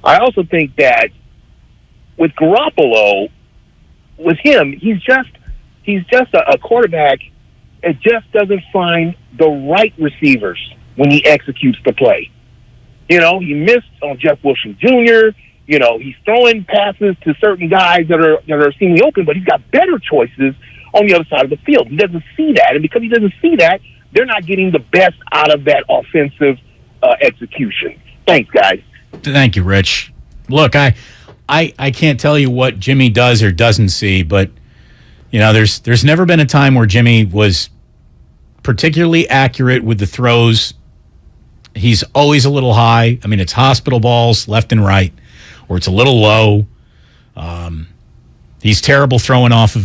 I also think that with Garoppolo, with him, he's just a quarterback that just doesn't find the right receivers when he executes the play. You know, he missed on Jeff Wilson Jr. You know, he's throwing passes to certain guys that are seemingly open, but he's got better choices on the other side of the field. He doesn't see that, and because he doesn't see that, they're not getting the best out of that offensive execution. Thanks, guys. Thank you, Rich. Look, I can't tell you what Jimmy does or doesn't see, but you know, there's never been a time where Jimmy was particularly accurate with the throws. He's always a little high. I mean, it's hospital balls left and right, or it's a little low. He's terrible throwing off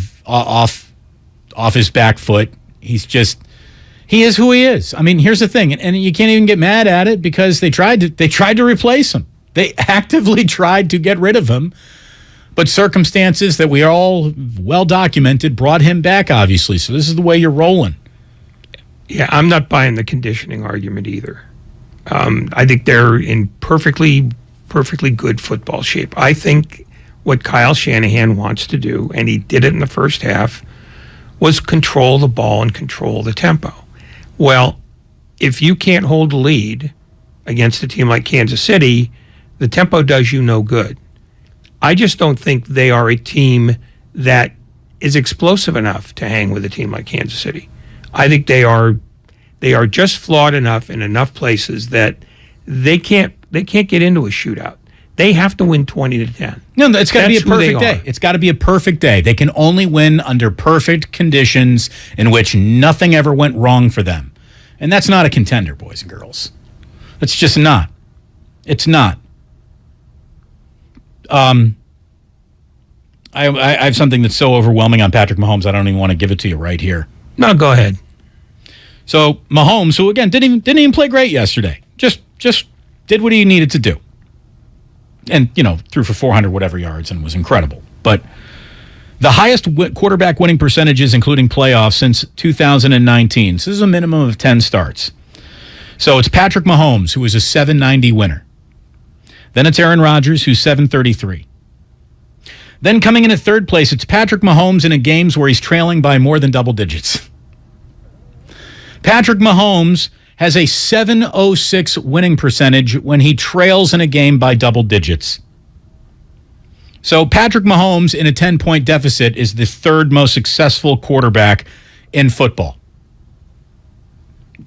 his back foot. He is who he is. I mean, here's the thing, and you can't even get mad at it because they tried to replace him. They actively tried to get rid of him, but circumstances that we are all well documented brought him back, obviously. So this is the way you're rolling. Yeah, I'm not buying the conditioning argument either. I think they're in perfectly good football shape. I think what Kyle Shanahan wants to do, and he did it in the first half, was control the ball and control the tempo. Well, if you can't hold the lead against a team like Kansas City, the tempo does you no good. I just don't think they are a team that is explosive enough to hang with a team like Kansas City. I think they are just flawed enough in enough places that they can't get into a shootout. They have to win 20-10. No, it's got to be a perfect day. It's got to be a perfect day. They can only win under perfect conditions in which nothing ever went wrong for them. And that's not a contender, boys and girls. It's just not. It's not. I have something that's so overwhelming on Patrick Mahomes, I don't even want to give it to you right here. No, go ahead. So Mahomes, who again didn't even play great yesterday, just did what he needed to do, and you know, threw for 400 whatever yards and was incredible. But the highest quarterback winning percentages, including playoffs, since 2019. So this is a minimum of 10 starts. So it's Patrick Mahomes, who is a 790 winner. Then it's Aaron Rodgers, who's 733. Then coming in at third place, it's Patrick Mahomes in games where he's trailing by more than double digits. Patrick Mahomes has a 706 winning percentage when he trails in a game by double digits. So Patrick Mahomes in a 10-point deficit is the third most successful quarterback in football.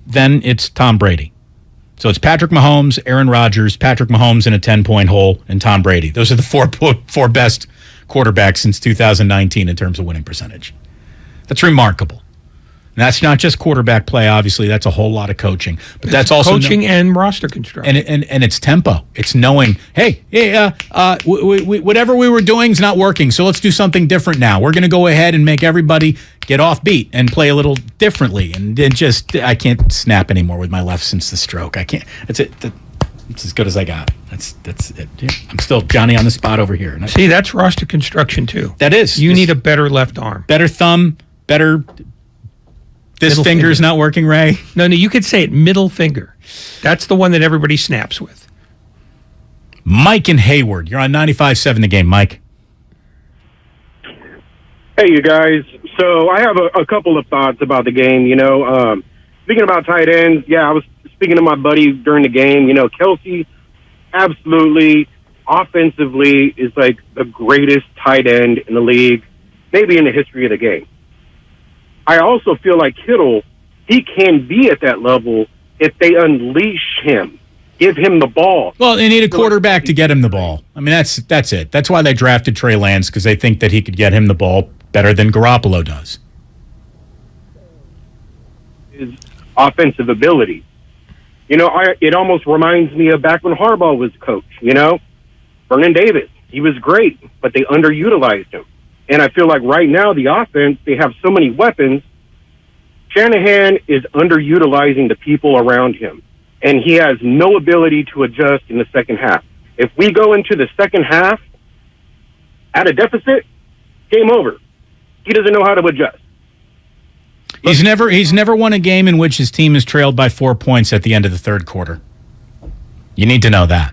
Then it's Tom Brady. So it's Patrick Mahomes, Aaron Rodgers, Patrick Mahomes in a 10-point hole, and Tom Brady. Those are the four best quarterbacks since 2019 in terms of winning percentage. That's remarkable. And that's not just quarterback play, obviously. That's a whole lot of coaching. But that's also coaching and roster construction. And it's tempo. It's knowing, hey, whatever we were doing is not working, so let's do something different now. We're going to go ahead and make everybody get off beat and play a little differently. And then I can't snap anymore with my left since the stroke. I can't. That's it. It's as good as I got. That's it. Yeah. I'm still Johnny on the spot over here. See, that's roster construction too. That is. You need a better left arm. Better thumb. better. This Middle finger's finger. not working, Ray? No, you could say it middle finger. That's the one that everybody snaps with. Mike in Hayward. You're on 95.7 The Game, Mike. Hey, you guys. So I have a couple of thoughts about the game. Speaking about tight ends, I was speaking to my buddy during the game. Kelsey absolutely, offensively, is like the greatest tight end in the league, maybe in the history of the game. I also feel like Kittle, he can be at that level if they unleash him, give him the ball. Well, they need a quarterback to get him the ball. I mean, that's it. That's why they drafted Trey Lance, because they think that he could get him the ball better than Garoppolo does. His offensive ability. It almost reminds me of back when Harbaugh was coach, Vernon Davis. He was great, but they underutilized him. And I feel like right now the offense, they have so many weapons. Shanahan is underutilizing the people around him, and he has no ability to adjust in the second half. If we go into the second half at a deficit, game over. He doesn't know how to adjust. He's never won a game in which his team is trailed by 4 points at the end of the third quarter. You need to know that.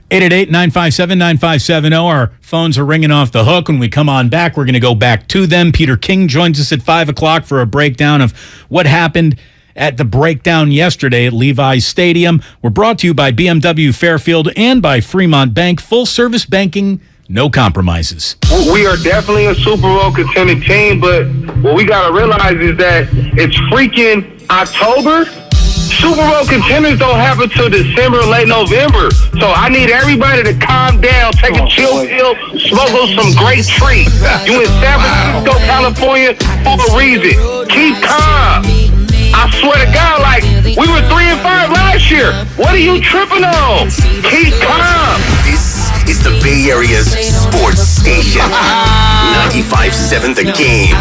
888-957-9570. Our phones are ringing off the hook. When we come on back, we're going to go back to them. Peter King joins us at 5 o'clock for a breakdown of what happened at the breakdown yesterday at Levi's Stadium. We're brought to you by BMW Fairfield and by Fremont Bank. Full service banking, no compromises. We are definitely a Super Bowl contending team, but what we got to realize is that it's freaking October. Super Bowl contenders don't happen till December, late November. So I need everybody to calm down, take a chill pill, smoke on some great trees. You in San Francisco, California for a reason. Keep calm. I swear to God, like, we were 3-5 last year. What are you tripping on? Keep calm. This is the Bay Area's sports station. 95.7 The Game.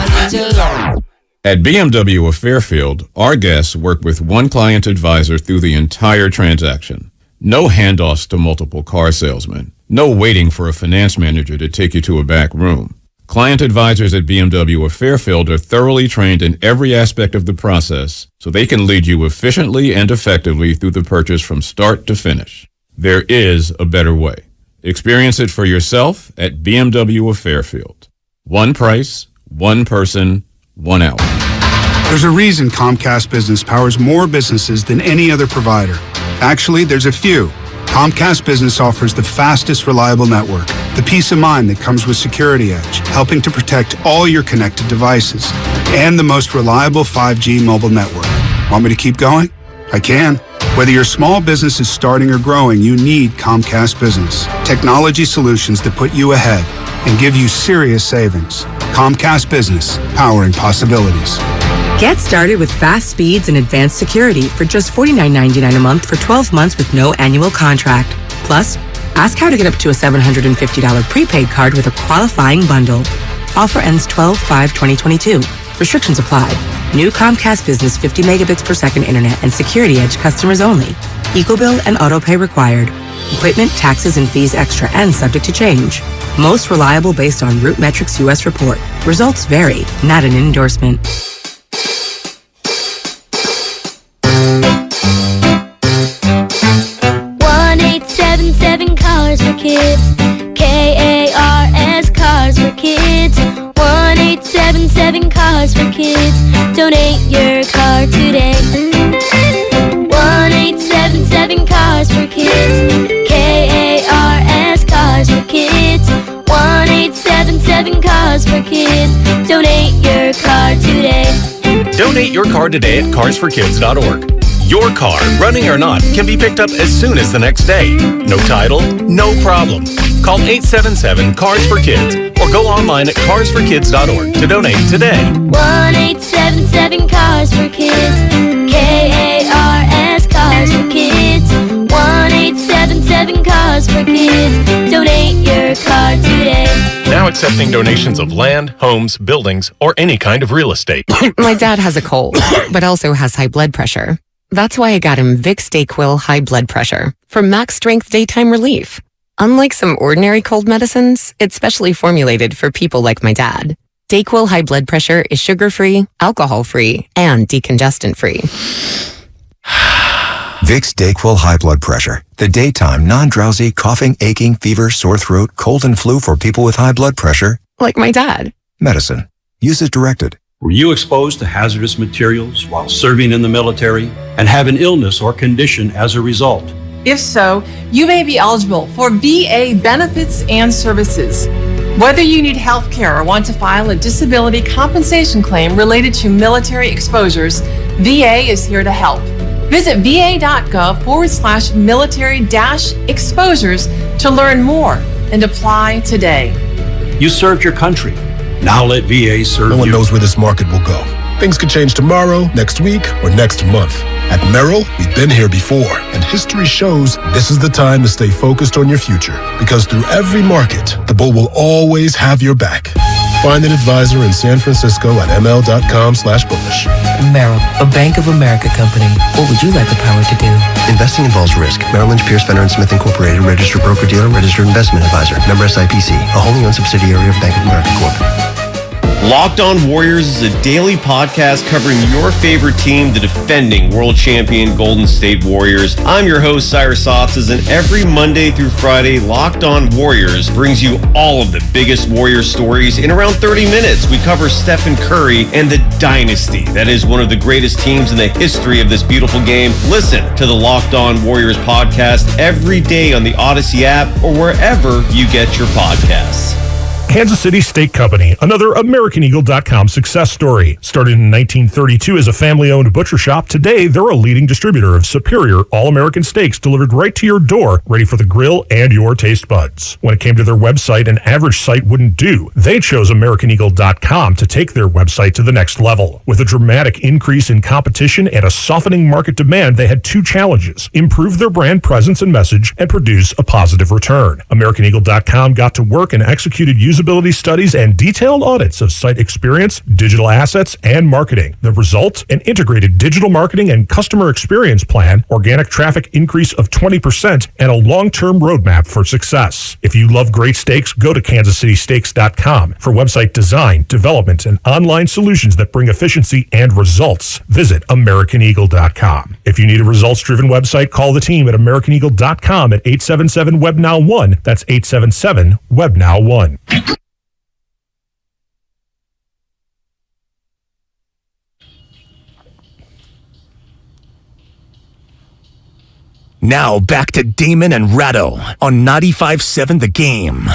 At BMW of Fairfield, our guests work with one client advisor through the entire transaction. No handoffs to multiple car salesmen. No waiting for a finance manager to take you to a back room. Client advisors at BMW of Fairfield are thoroughly trained in every aspect of the process, so they can lead you efficiently and effectively through the purchase from start to finish. There is a better way. Experience it for yourself at BMW of Fairfield. One price, one person, 1 hour. There's a reason Comcast Business powers more businesses than any other provider. Actually, there's a few. Comcast Business offers the fastest, reliable network, the peace of mind that comes with Security Edge, helping to protect all your connected devices, and the most reliable 5G mobile network. Want me to keep going? I can. Whether your small business is starting or growing, you need Comcast Business. Technology solutions that put you ahead and give you serious savings. Comcast Business, powering possibilities. Get started with fast speeds and advanced security for just $49.99 a month for 12 months with no annual contract. Plus, ask how to get up to a $750 prepaid card with a qualifying bundle. Offer ends 12/5/2022. Restrictions apply. New Comcast Business 50 megabits per second internet and Security Edge customers only. EcoBill and autopay required. Equipment, taxes, and fees extra and subject to change. Most reliable based on Root Metrics US report. Results vary, not an endorsement. Cars for Kids. KARS Cars for Kids. 1-877 Cars for Kids. Donate your car today. 1-877 Cars for Kids. KARS Cars for Kids. 1-877 Cars for Kids. Donate your car today. Donate your car today at carsforkids.org. Your car, running or not, can be picked up as soon as the next day. No title? No problem. Call 877-CARS-FOR-KIDS or go online at carsforkids.org to donate today. 1-877 Cars for Kids. KARS Cars for Kids. 1-877 Cars for Kids. Donate your car today. Now accepting donations of land, homes, buildings, or any kind of real estate. My dad has a cold, but also has high blood pressure. That's why I got him Vicks DayQuil High Blood Pressure for max strength daytime relief. Unlike some ordinary cold medicines, it's specially formulated for people like my dad. DayQuil High Blood Pressure is sugar-free, alcohol-free, and decongestant-free. Vicks DayQuil High Blood Pressure. The daytime, non-drowsy, coughing, aching, fever, sore throat, cold and flu for people with high blood pressure. Like my dad. Medicine. Use as directed. Were you exposed to hazardous materials while serving in the military and have an illness or condition as a result? If so, you may be eligible for VA benefits and services. Whether you need health care or want to file a disability compensation claim related to military exposures, VA is here to help. Visit va.gov/military-exposures to learn more and apply today. You served your country. Now let VA serve you. No one knows where this market will go. Things could change tomorrow, next week, or next month. At Merrill, we've been here before, and history shows this is the time to stay focused on your future. Because through every market, the bull will always have your back. Find an advisor in San Francisco at ml.com/bullish. Merrill, a Bank of America company. What would you like the power to do? Investing involves risk. Merrill Lynch, Pierce, Fenner & Smith Incorporated, registered broker-dealer, registered investment advisor. Member SIPC, a wholly owned subsidiary of Bank of America Corp. Locked On Warriors is a daily podcast covering your favorite team, the defending world champion Golden State Warriors. I'm your host, Cyrus Softas, and every Monday through Friday, Locked On Warriors brings you all of the biggest Warriors stories in around 30 minutes. We cover Stephen Curry and the dynasty that is one of the greatest teams in the history of this beautiful game. Listen to the Locked On Warriors podcast every day on the Odyssey app or wherever you get your podcasts. Kansas City Steak Company, another AmericanEagle.com success story. Started in 1932 as a family-owned butcher shop, today they're a leading distributor of superior all-American steaks delivered right to your door, ready for the grill and your taste buds. When it came to their website, an average site wouldn't do. They chose AmericanEagle.com to take their website to the next level. With a dramatic increase in competition and a softening market demand, they had two challenges: improve their brand presence and message, and produce a positive return. AmericanEagle.com got to work and executed usability studies and detailed audits of site experience, digital assets, and marketing. The result? An integrated digital marketing and customer experience plan, organic traffic increase of 20%, and a long-term roadmap for success. If you love great steaks, go to kansascitysteaks.com for website design, development, and online solutions that bring efficiency and results. Visit AmericanEagle.com. If you need a results-driven website, call the team at AmericanEagle.com at 877-WEBNOW1. That's 877-WEBNOW1. Now back to Damon and Ratto on 95.7 The Game.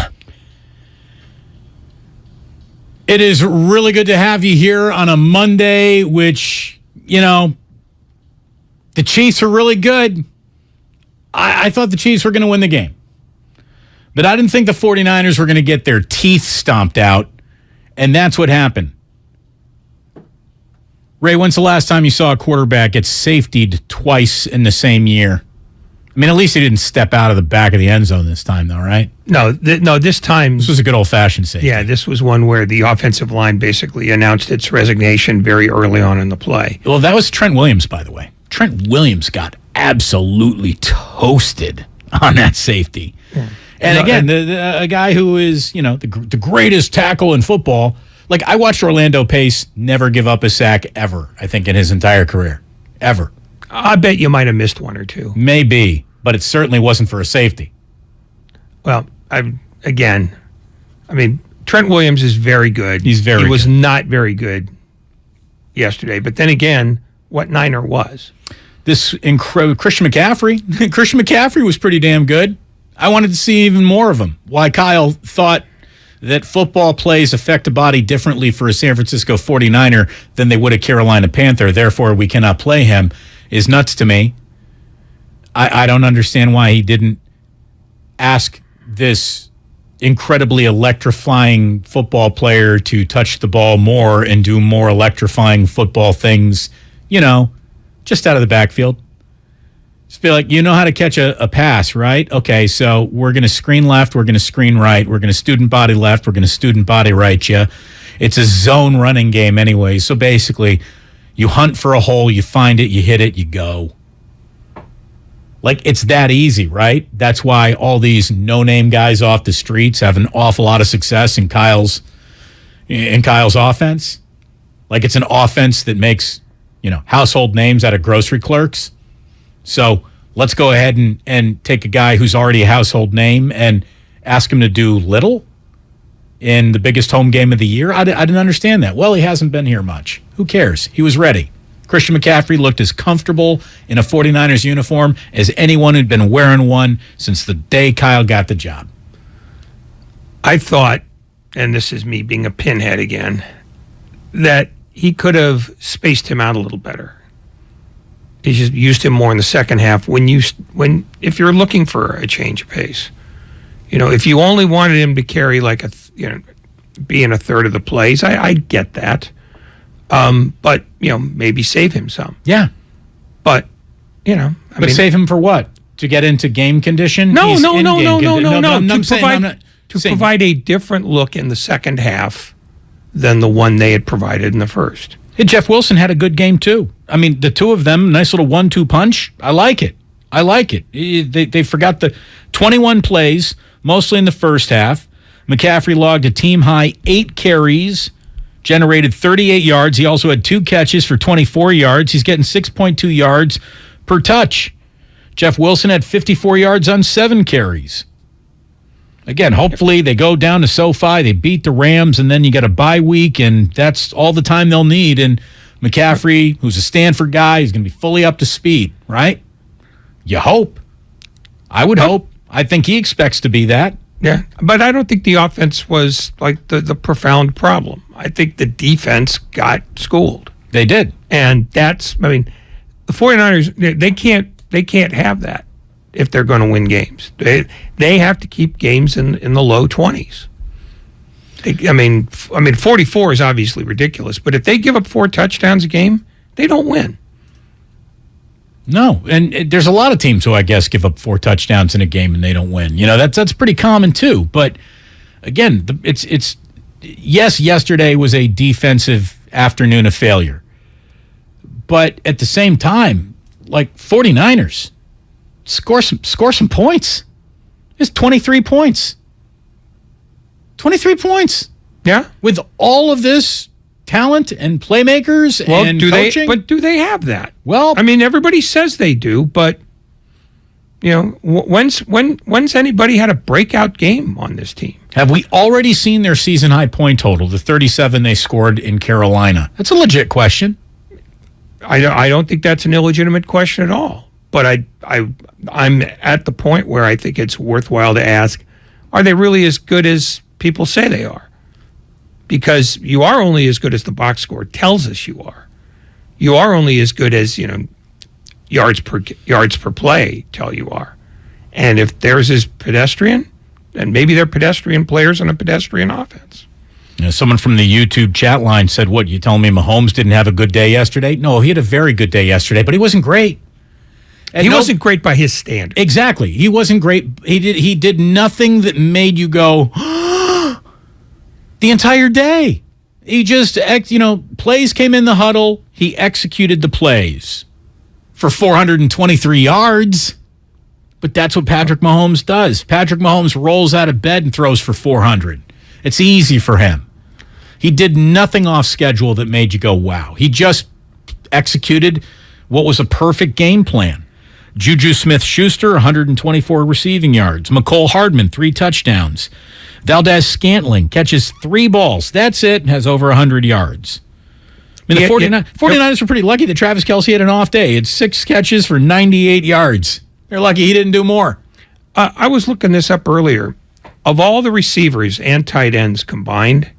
It is really good to have you here on a Monday, which, you know, the Chiefs are really good. I thought the Chiefs were going to win the game. But I didn't think the 49ers were going to get their teeth stomped out, and that's what happened. Ray, when's the last time you saw a quarterback get safetied twice in the same year? I mean, at least he didn't step out of the back of the end zone this time, though, right? No, this time... This was a good old-fashioned safety. Yeah, this was one where the offensive line basically announced its resignation very early on in the play. Well, that was Trent Williams, by the way. Trent Williams got absolutely toasted on that safety. Yeah. And again, a guy who is, you know, the greatest tackle in football. Like, I watched Orlando Pace never give up a sack ever, I think, in his entire career. Ever. I bet you might have missed one or two. Maybe, but it certainly wasn't for a safety. Well, Trent Williams is very good. He's very good. He was not very good yesterday. But then again, what Niner was? This incredible Christian McCaffrey. Christian McCaffrey was pretty damn good. I wanted to see even more of him. Why Kyle thought that football plays affect a body differently for a San Francisco 49er than they would a Carolina Panther, therefore we cannot play him, is nuts to me. I don't understand why he didn't ask this incredibly electrifying football player to touch the ball more and do more electrifying football things, you know, just out of the backfield. Just be like, you know how to catch a pass, right? Okay, so we're going to screen left, we're going to screen right, we're going to student body left, we're going to student body right you. It's a zone running game anyway, so basically you hunt for a hole, you find it, you hit it, you go. Like, it's that easy, right? That's why all these no-name guys off the streets have an awful lot of success, and Kyle's in Kyle's offense. Like it's an offense that makes, household names out of grocery clerks. So let's go ahead and take a guy who's already a household name and ask him to do little in the biggest home game of the year. I didn't understand that. Well, he hasn't been here much. Who cares? He was ready. Christian McCaffrey looked as comfortable in a 49ers uniform as anyone who'd been wearing one since the day Kyle got the job. I thought, and this is me being a pinhead again, that he could have spaced him out a little better. He just used him more in the second half if you're looking for a change of pace. If you only wanted him to carry be in a third of the plays, I get that. But maybe save him some. Yeah. But save him for what? To get into game condition? No. He's To in provide a different look in the second half than the one they had provided in the first. Hey, Jeff Wilson had a good game too. I mean, the two of them, nice little 1-2 punch. I like it. They forgot the 21 plays, mostly in the first half. McCaffrey logged a team-high 8 carries, generated 38 yards. He also had 2 catches for 24 yards. He's getting 6.2 yards per touch. Jeff Wilson had 54 yards on 7 carries. Again, hopefully they go down to SoFi, they beat the Rams, and then you get a bye week, and that's all the time they'll need. And McCaffrey, who's a Stanford guy, is going to be fully up to speed, right? You hope. I would hope. I think he expects to be that. Yeah, but I don't think the offense was like the profound problem. I think the defense got schooled. They did. And the 49ers, they can't have that if they're going to win games. They have to keep games in the low 20s. 44 is obviously ridiculous, but if they give up 4 touchdowns a game, they don't win. No, and there's a lot of teams who I guess give up 4 touchdowns in a game and they don't win. That's pretty common too. But again, yes, yesterday was a defensive afternoon of failure. But at the same time, 49ers score some points. It's 23 points. 23 points. Yeah. With all of this talent and playmakers and coaching. Do they have that? Well, everybody says they do, but when's anybody had a breakout game on this team? Have we already seen their season high point total, the 37 they scored in Carolina? That's a legit question. I don't think that's an illegitimate question at all. But I'm at the point where I think it's worthwhile to ask, are they really as good as people say they are? Because you are only as good as the box score tells us you are. You are only as good as, yards per play tell you are. And if theirs is pedestrian, then maybe they're pedestrian players on a pedestrian offense. Someone from the YouTube chat line said, what, you telling me Mahomes didn't have a good day yesterday? No, he had a very good day yesterday, but he wasn't great. He wasn't great by his standards. Exactly. He wasn't great. He did nothing that made you go, the entire day. He just, plays came in the huddle. He executed the plays for 423 yards. But that's what Patrick Mahomes does. Patrick Mahomes rolls out of bed and throws for 400. It's easy for him. He did nothing off schedule that made you go, wow. He just executed what was a perfect game plan. Juju Smith-Schuster, 124 receiving yards. McCole Hardman, 3 touchdowns. Valdez-Scantling catches 3 balls. That's it. Has over 100 yards. The 49ers were pretty lucky that Travis Kelce had an off day. It's 6 catches for 98 yards. They're lucky he didn't do more. I was looking this up earlier. Of all the receivers and tight ends combined,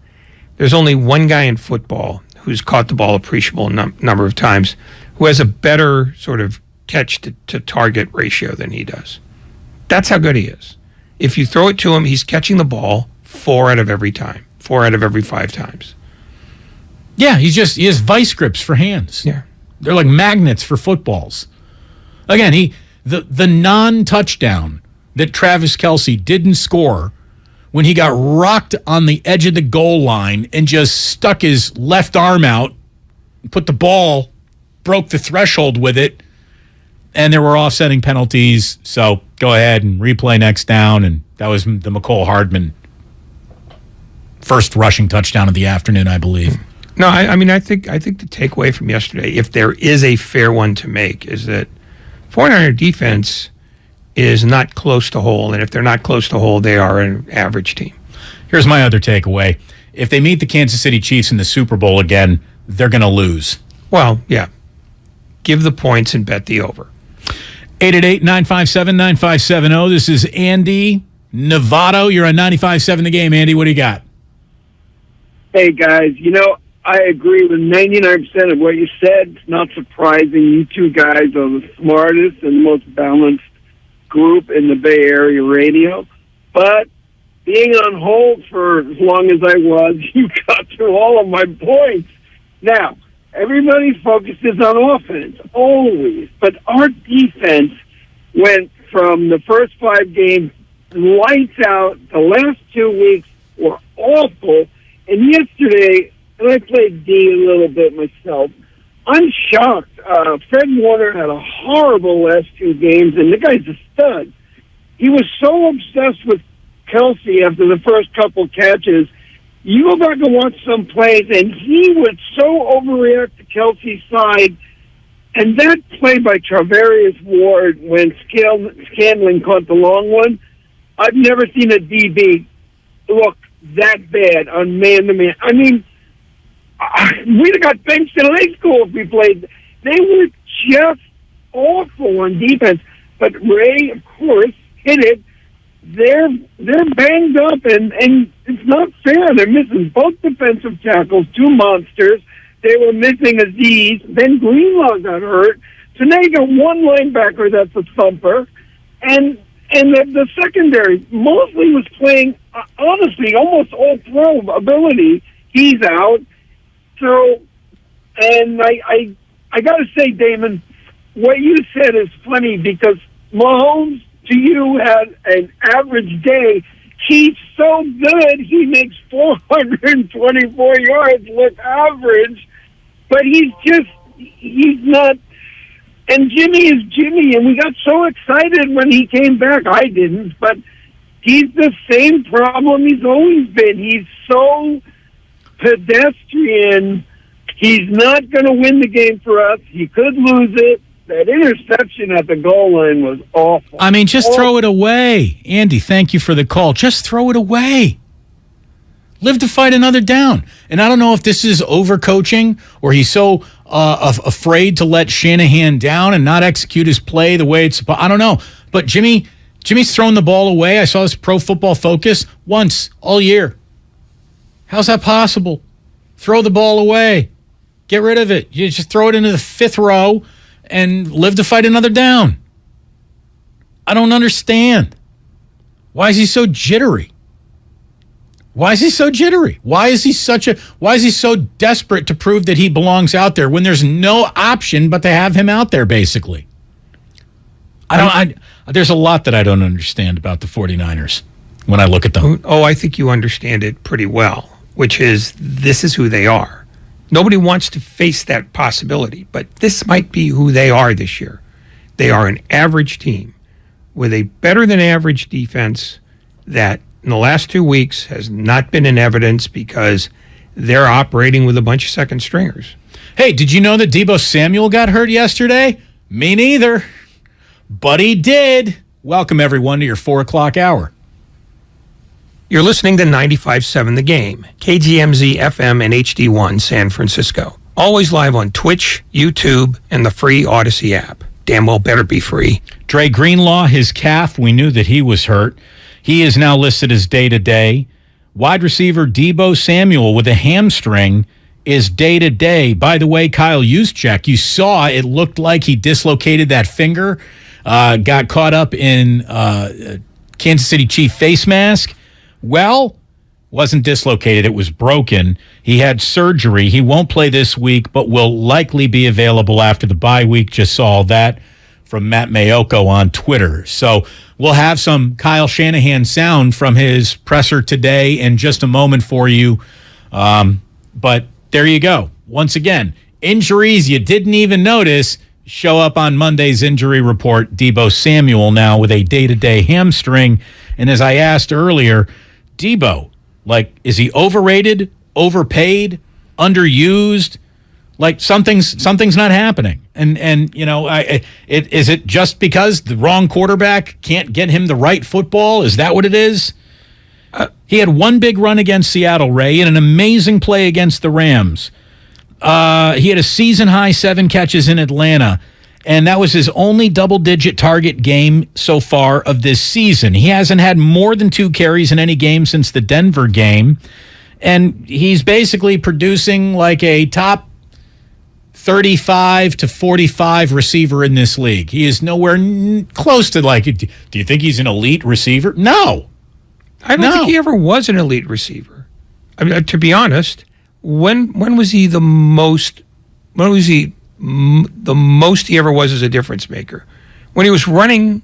there's only one guy in football who's caught the ball appreciable number of times who has a better sort of catch to target ratio than he does. That's how good he is. If you throw it to him, he's catching the ball 4 out of every 5 times. Yeah, he has vice grips for hands. Yeah. They're like magnets for footballs. Again, the non-touchdown that Travis Kelce didn't score when he got rocked on the edge of the goal line and just stuck his left arm out, put the ball, broke the threshold with it, and there were offsetting penalties. So go ahead and replay next down, and that was the McCole Hardman first rushing touchdown of the afternoon, I believe. No, I mean, I think the takeaway from yesterday, if there is a fair one to make, is that 49er defense is not close to whole, and if they're not close to whole, they are an average team. Here's my other takeaway. If they meet the Kansas City Chiefs in the Super Bowl again, they're going to lose. Well, yeah. Give the points and bet the over. 888-957-9570. This is Andy Novato. You're on 95.7 The Game. Andy, what do you got? Hey, guys. I agree with 99% of what you said. It's not surprising. You two guys are the smartest and most balanced group in the Bay Area radio. But being on hold for as long as I was, you got through all of my points. Now, everybody focuses on offense, always. But our defense went from the first 5 games lights out. The last 2 weeks were awful. And yesterday, and I played D a little bit myself, I'm shocked. Fred Warner had a horrible last 2 games, and the guy's a stud. He was so obsessed with Kelsey after the first couple catches. You go back and watch some plays, and he would so overreact to Kelsey's side. And that play by Travarius Ward when Scanlon caught the long one, I've never seen a DB look that bad on man-to-man. I mean, we'd have got benched in high school if we played. They were just awful on defense. But Ray, of course, hit it. They're banged up, and it's not fair. They're missing both defensive tackles, 2 monsters. They were missing Aziz. Then Greenlaw got hurt. So now you got one linebacker that's a thumper. And the secondary mostly was playing, honestly, almost all throw ability. He's out. So, and I got to say, Damon, what you said is funny because Mahomes, to you, had an average day. He's so good, he makes 424 yards look average, but he's not. And Jimmy is Jimmy, and we got so excited when he came back. I didn't, but he's the same problem he's always been. He's so pedestrian. He's not going to win the game for us. He could lose it. That interception at the goal line was awful. I mean, just throw it away. Andy, thank you for the call. Just throw it away. Live to fight another down. And I don't know if this is overcoaching or he's so afraid to let Shanahan down and not execute his play the way it's supposed. I don't know. But Jimmy's thrown the ball away. I saw this Pro Football Focus once all year. How's that possible? Throw the ball away. Get rid of it. You just throw it into the 5th row and live to fight another down. I don't understand. Why is he so jittery? Why is he so jittery? Why is he so desperate to prove that he belongs out there when there's no option but to have him out there, basically? There's a lot that I don't understand about the 49ers when I look at them. Oh, I think you understand it pretty well, which is this is who they are. Nobody wants to face that possibility, but this might be who they are this year. They are an average team with a better-than-average defense that in the last 2 weeks has not been in evidence because they're operating with a bunch of second stringers. Hey, did you know that Deebo Samuel got hurt yesterday? Me neither. But he did. Welcome, everyone, to your 4 o'clock hour. You're listening to 95.7 The Game, KGMZ FM and HD1 San Francisco. Always live on Twitch, YouTube, and the free Odyssey app. Damn well better be free. Dre Greenlaw, his calf, we knew that he was hurt. He is now listed as day-to-day. Wide receiver Deebo Samuel with a hamstring is day-to-day. By the way, Kyle Juszczyk, you saw it looked like he dislocated that finger, got caught up in Kansas City Chief face mask. Well, wasn't dislocated. It was broken. He had surgery. He won't play this week, but will likely be available after the bye week. Just saw that from Matt Mayoko on Twitter. So we'll have some Kyle Shanahan sound from his presser today in just a moment for you. But there you go. Once again, injuries you didn't even notice show up on Monday's injury report. Deebo Samuel now with a day-to-day hamstring. And as I asked earlier, Deebo, Like, is he overrated, overpaid, underused? Like, something's not happening. And you know, is it just because the wrong quarterback can't get him the right football? Is that what it is? He had one big run against Seattle, Ray, and an amazing play against the Rams. He had a season-high 7 catches in Atlanta, and that was his only double-digit target game so far of this season. He hasn't had more than 2 carries in any game since the Denver game, and he's basically producing like a top 35 to 45 receiver in this league. He is nowhere close to, like, do you think he's an elite receiver? No. I don't think he ever was an elite receiver. I mean, to be honest, when was he the most? When was he the most he ever was as a difference maker? When he was running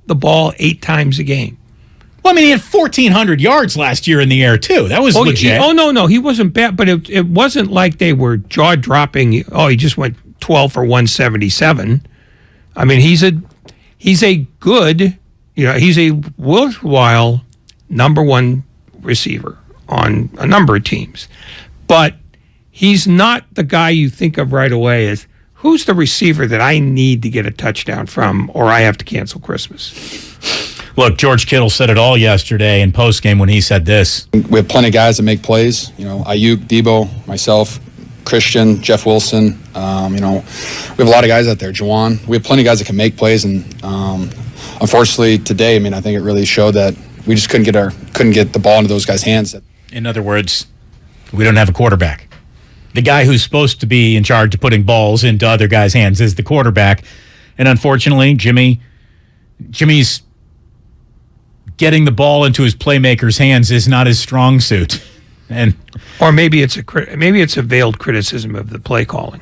the ball 8 times a game. Well, I mean, he had 1,400 yards last year in the air too. That was legit. No, he wasn't bad, but it wasn't like they were jaw dropping. Oh, he just went 12 for 177. I mean, he's a good, he's a worthwhile number 1 receiver on a number of teams. But he's not the guy you think of right away as, who's the receiver that I need to get a touchdown from or I have to cancel Christmas? Look, George Kittle said it all yesterday in postgame when he said this. We have plenty of guys that make plays. Ayuk, Debo, myself, Christian, Jeff Wilson. We have a lot of guys out there. Juwan. We have plenty of guys that can make plays, and unfortunately today, I think it really showed that we just couldn't get the ball into those guys' hands. In other words, we don't have a quarterback. The guy who's supposed to be in charge of putting balls into other guys' hands is the quarterback. And unfortunately, Jimmy's getting the ball into his playmaker's hands is not his strong suit. Or maybe it's a veiled criticism of the play calling.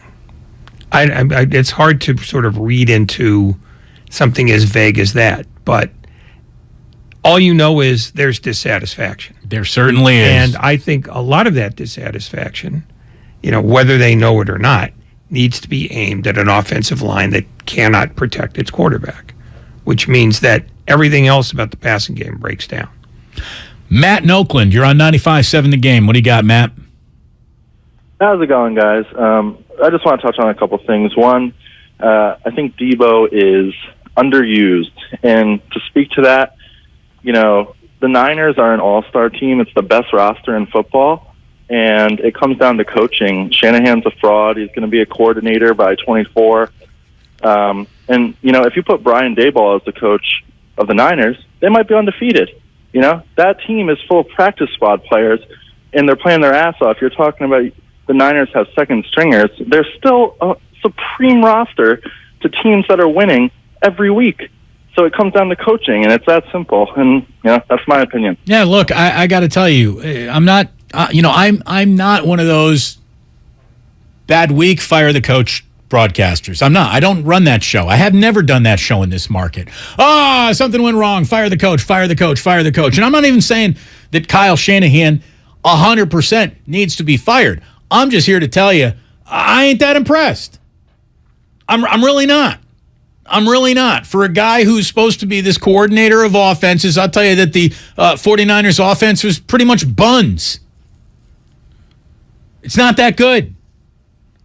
It's hard to sort of read into something as vague as that, but all you know is there's dissatisfaction. There certainly is. And I think a lot of that dissatisfaction, whether they know it or not, needs to be aimed at an offensive line that cannot protect its quarterback, which means that everything else about the passing game breaks down. Matt in Oakland, you're on 95.7 The Game. What do you got, Matt? How's it going, guys? I just want to touch on a couple things. One, I think Debo is underused. And to speak to that, the Niners are an all-star team. It's the best roster in football, and it comes down to coaching. Shanahan's a fraud. He's going to be a coordinator by 24. And, if you put Brian Daboll as the coach of the Niners, they might be undefeated. That team is full of practice squad players, and they're playing their ass off. You're talking about the Niners have second stringers. They're still a supreme roster to teams that are winning every week. So it comes down to coaching, and it's that simple. And that's my opinion. Yeah, look, I got to tell you, I'm not. I'm not one of those bad week fire the coach broadcasters. I'm not. I don't run that show. I have never done that show in this market. Something went wrong. Fire the coach. Fire the coach. Fire the coach. And I'm not even saying that Kyle Shanahan 100% needs to be fired. I'm just here to tell you, I ain't that impressed. I'm really not. I'm really not. For a guy who's supposed to be this coordinator of offenses, I'll tell you that the 49ers offense was pretty much buns. It's not that good.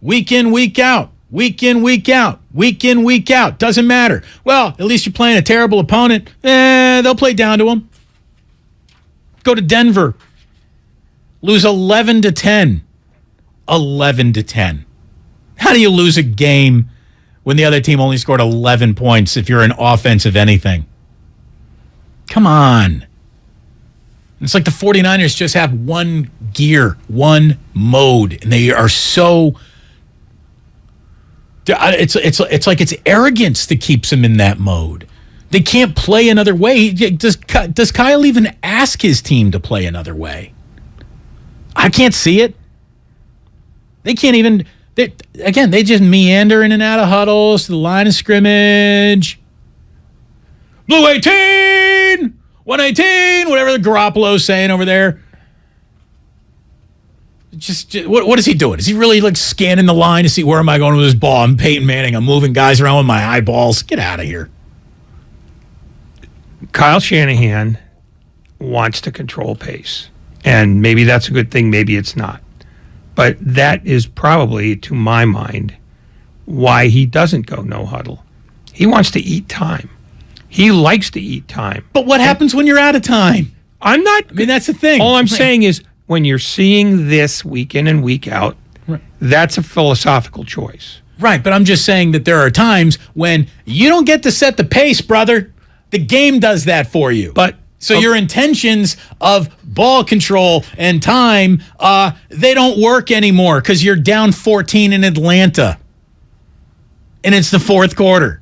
Week in, week out. Week in, week out. Week in, week out. Doesn't matter. Well, at least you're playing a terrible opponent. They'll play down to them. Go to Denver. Lose 11-10. 11-10. How do you lose a game when the other team only scored 11 points if you're an offensive anything? Come on. It's like the 49ers just have one gear, one mode, and they are so... It's like it's arrogance that keeps them in that mode. They can't play another way. Does Kyle even ask his team to play another way? I can't see it. They can't even... They just meander in and out of huddles to the line of scrimmage. Blue 18! 118! Whatever the Garoppolo's saying over there. Just what is he doing? Is he really like scanning the line to see where am I going with this ball? I'm Peyton Manning. I'm moving guys around with my eyeballs. Get out of here. Kyle Shanahan wants to control pace. And maybe that's a good thing, maybe it's not. But that is probably, to my mind, why he doesn't go no huddle. He wants to eat time. He likes to eat time. But what happens when you're out of time? I'm not. I mean, that's the thing. All I'm saying is when you're seeing this week in and week out, that's a philosophical choice. Right, but I'm just saying that there are times when you don't get to set the pace, brother. The game does that for you. So your intentions of ball control and time, they don't work anymore because you're down 14 in Atlanta. And it's the fourth quarter.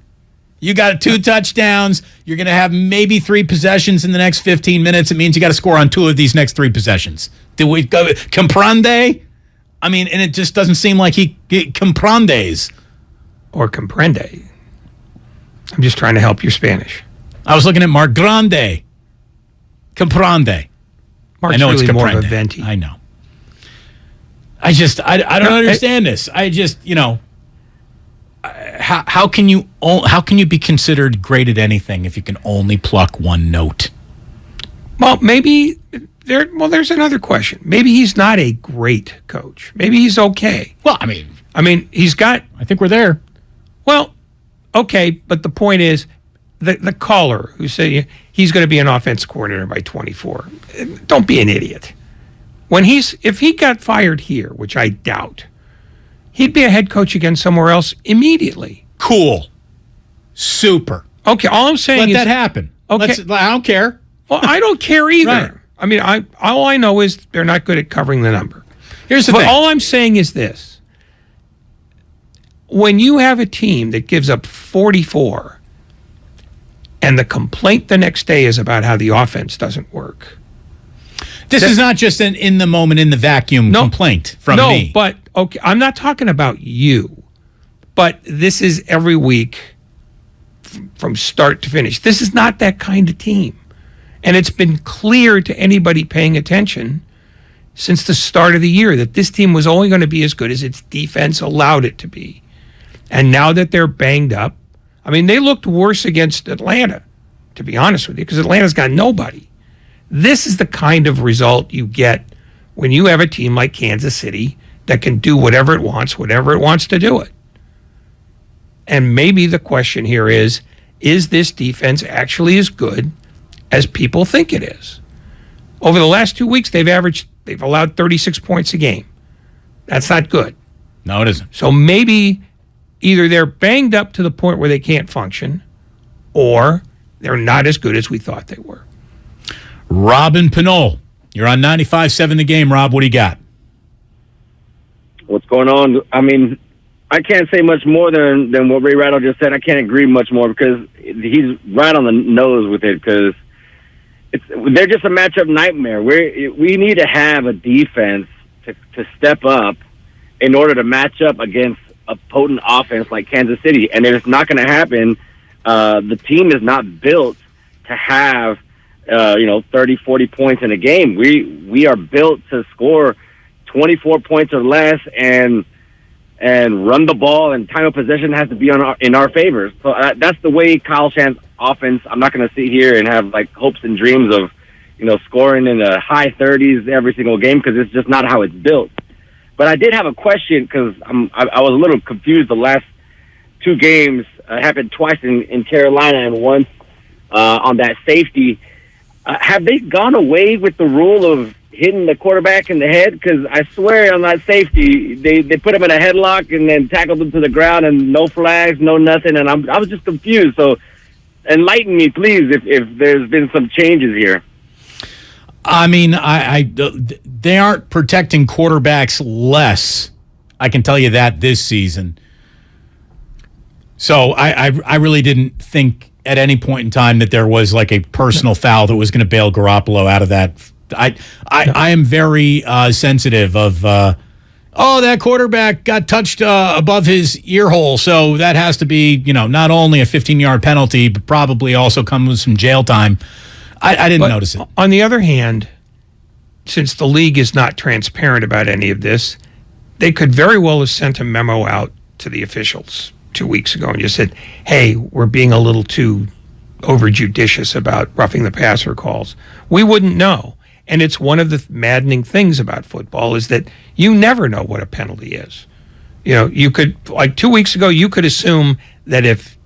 You got 2 touchdowns. You're going to have maybe 3 possessions in the next 15 minutes. It means you got to score on 2 of these next 3 possessions. Do we go comprende? I mean, and it just doesn't seem like he comprendes. Or comprende. I'm just trying to help your Spanish. I was looking at Mark Grande. Comprende. Mark's I know really it's more of a comprende. venti. I know. I don't understand this. I just, how can you be considered great at anything if you can only pluck one note? Well, maybe there's another question. Maybe he's not a great coach. Maybe he's okay. Well, I mean, he's got. I think we're there. Well, okay, but the point is, the caller who said he's going to be an offense coordinator by 24. Don't be an idiot. If he got fired here, which I doubt, he'd be a head coach again somewhere else immediately. Cool. Super. Okay, all I'm saying Let is that happen. Okay, I don't care. Well, I don't care either. Right. I mean, all I know is they're not good at covering the number. Here's the thing. All I'm saying is this. When you have a team that gives up 44 and the complaint the next day is about how the offense doesn't work. This is not just an in the moment, in the vacuum complaint from me. No, but okay, I'm not talking about you. But this is every week from start to finish. This is not that kind of team. And it's been clear to anybody paying attention since the start of the year that this team was only going to be as good as its defense allowed it to be. And now that they're banged up, I mean, they looked worse against Atlanta, to be honest with you, because Atlanta's got nobody. This is the kind of result you get when you have a team like Kansas City that can do whatever it wants to do it. And maybe the question here is this defense actually as good as people think it is? Over the last 2 weeks, they've allowed 36 points a game. That's not good. No, it isn't. So maybe either they're banged up to the point where they can't function, or they're not as good as we thought they were. Robin Pinole, you're on 95.7 The Game. Rob, what do you got? What's going on? I mean, I can't say much more than what Ray Ratto just said. I can't agree much more because he's right on the nose with it because they're just a matchup nightmare. We need to have a defense to step up in order to match up against a potent offense like Kansas City. And if it's not going to happen, the team is not built to have 30, 40 points in a game. We are built to score 24 points or less and run the ball, and time of possession has to be in our favor. So that's the way Kyle Shanahan's offense. I'm not going to sit here and have like hopes and dreams of scoring in the high 30s every single game because it's just not how it's built. But I did have a question because I was a little confused. The last 2 games happened twice in Carolina and once on that safety. Have they gone away with the rule of hitting the quarterback in the head? Because I swear on that safety, they put him in a headlock and then tackled him to the ground and no flags, no nothing. And I was just confused. So enlighten me, please, if there's been some changes here. I mean, they aren't protecting quarterbacks less. I can tell you that this season. So I really didn't think at any point in time that there was like a personal foul that was going to bail Garoppolo out of that. I am very sensitive of, that quarterback got touched above his ear hole, so that has to be, not only a 15-yard penalty, but probably also comes with some jail time. I didn't notice it. On the other hand, since the league is not transparent about any of this, they could very well have sent a memo out to the officials 2 weeks ago and just said, hey, we're being a little too overjudicious about roughing the passer calls. We wouldn't know. And it's one of the maddening things about football is that you never know what a penalty is. You know, you could, like 2 weeks ago, you could assume that if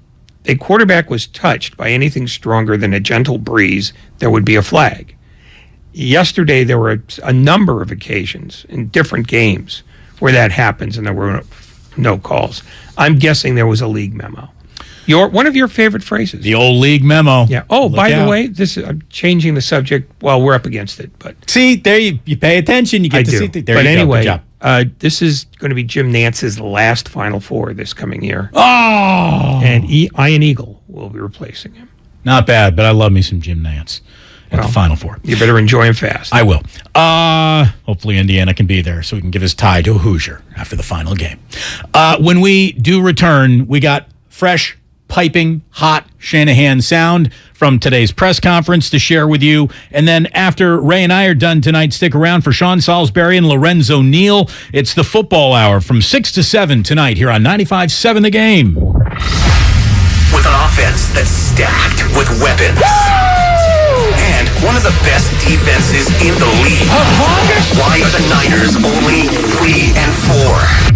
a quarterback was touched by anything stronger than a gentle breeze, there would be a flag. Yesterday, there were a number of occasions in different games where that happens and there were no calls. I'm guessing there was a league memo. One of your favorite phrases. The old league memo. Yeah. Oh, Look by out. the way, I'm changing the subject. Well, we're up against it, but see, there you pay attention. You get to see. There but you anyway, go. Good job. This is going to be Jim Nance's last Final Four this coming year. Oh, and Ian Eagle will be replacing him. Not bad, but I love me some Jim Nance at the Final Four. You better enjoy him fast. I will. Hopefully Indiana can be there so we can give his tie to a Hoosier after the final game. When we do return, we got fresh, piping hot Shanahan sound from today's press conference to share with you. And then after Ray and I are done tonight, stick around for Sean Salisbury and Lorenzo Neal. It's the Football Hour from 6 to 7 tonight here on 95.7 The Game. With an offense that's stacked with weapons. And one of the best defenses in the league. Why are the Niners only 3-4?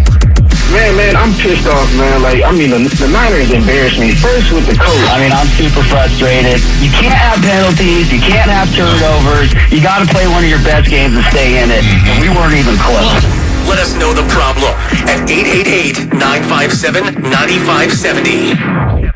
Man, I'm pissed off, man. The Niners embarrassed me. First with the coach. I'm super frustrated. You can't have penalties. You can't have turnovers. You got to play one of your best games and stay in it. And we weren't even close. Let us know the problem at 888-957-9570.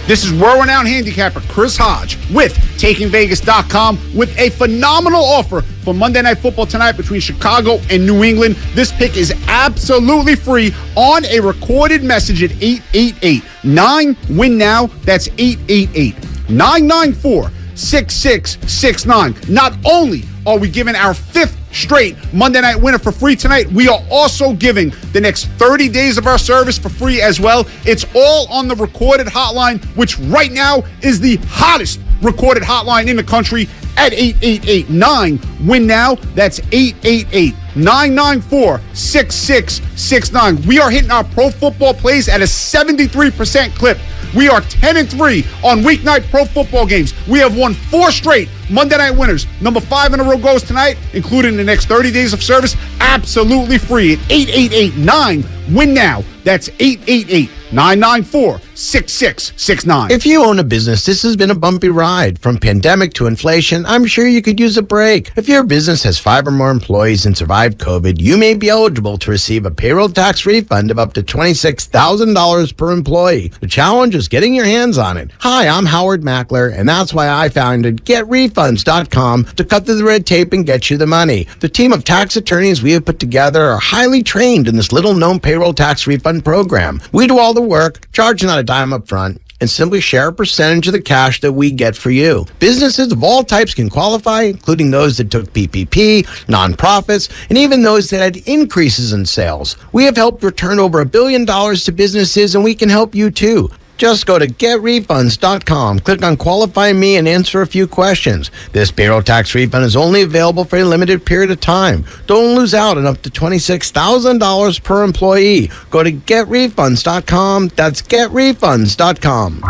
This is world-renowned handicapper Chris Hodge with TakingVegas.com with a phenomenal offer for Monday Night Football tonight between Chicago and New England. This pick is absolutely free on a recorded message at 888-9-WIN-NOW. That's 888-994-6669. Not only are we giving our fifth straight Monday Night Winner for free tonight, we are also giving the next 30 days of our service for free as well. It's all on the recorded hotline, which right now is the hottest recorded hotline in the country at 888-9-WIN-NOW. That's 888-994-6669. We are hitting our pro football plays at a 73% clip. We are 10-3 on weeknight pro football games. We have won 4 straight Monday Night Winners. Number 5 in a row goes tonight, including the next 30 days of service, absolutely free at 888-9-WIN-NOW. That's 888-994-6669. If you own a business, this has been a bumpy ride. From pandemic to inflation, I'm sure you could use a break. If your business has 5 or more employees and survived COVID, you may be eligible to receive a payroll tax refund of up to $26,000 per employee. The challenge is getting your hands on it. Hi, I'm Howard Mackler, and that's why I founded GetRefunds.com to cut through the red tape and get you the money. The team of tax attorneys we have put together are highly trained in this little-known payroll tax refund program. We do all the work, charge not a dime up front, and simply share a percentage of the cash that we get for you. Businesses of all types can qualify, including those that took PPP, nonprofits, and even those that had increases in sales. We have helped return over $1 billion to businesses, and we can help you too. Just go to GetRefunds.com, click on Qualify Me, and answer a few questions. This payroll tax refund is only available for a limited period of time. Don't lose out on up to $26,000 per employee. Go to GetRefunds.com. That's GetRefunds.com.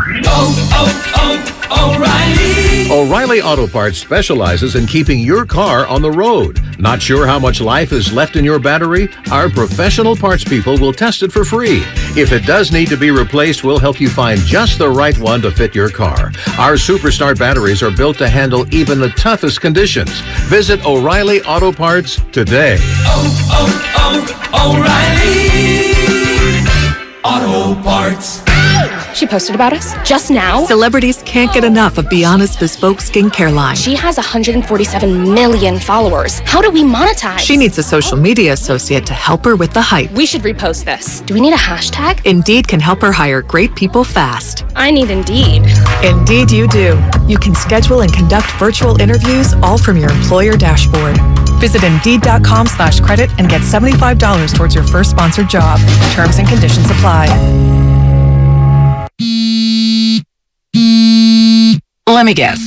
O'Reilly Auto Parts specializes in keeping your car on the road. Not sure how much life is left in your battery? Our professional parts people will test it for free. If it does need to be replaced, we'll help you find just the right one to fit your car. Our Superstar batteries are built to handle even the toughest conditions. Visit O'Reilly Auto Parts today. O'Reilly Auto Parts. She posted about us just now. Celebrities can't get enough of Beyonce's bespoke skincare line. She has 147 million followers. How do we monetize? She needs a social media associate to help her with the hype. We should repost this. Do we need a hashtag? Indeed can help her hire great people fast. I need Indeed. Indeed you do. You can schedule and conduct virtual interviews all from your employer dashboard. Visit Indeed.com/credit and get $75 towards your first sponsored job. Terms and conditions apply. Let me guess.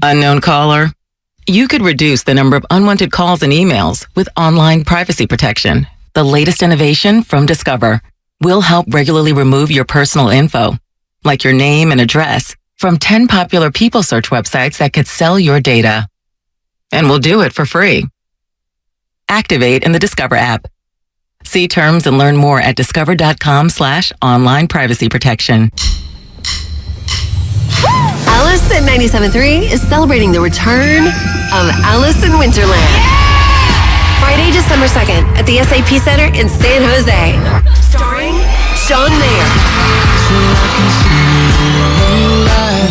Unknown caller? You could reduce the number of unwanted calls and emails with online privacy protection. The latest innovation from Discover will help regularly remove your personal info, like your name and address, from 10 popular people search websites that could sell your data. And we'll do it for free. Activate in the Discover app. See terms and learn more at discover.com/online privacy protection. Alice at 97.3 is celebrating the return of Alice in Winterland. Friday, December 2nd at the SAP Center in San Jose. Starring John Mayer,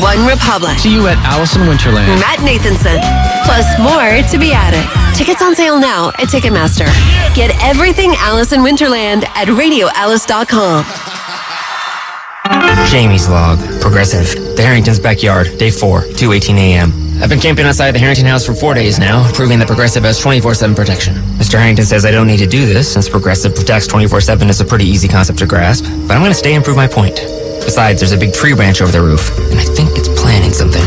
One Republic. See you at Alice in Winterland. Matt Nathanson. Plus more to be added. Tickets on sale now at Ticketmaster. Get everything Alice in Winterland at radioalice.com. Jamie's Log. Progressive. The Harrington's Backyard. Day 4, 2:18 a.m. I've been camping outside the Harrington house for 4 days now, proving that Progressive has 24/7 protection. Mr. Harrington says I don't need to do this, since Progressive protects 24/7 is a pretty easy concept to grasp, but I'm going to stay and prove my point. Besides, there's a big tree branch over the roof, and I think it's planning something.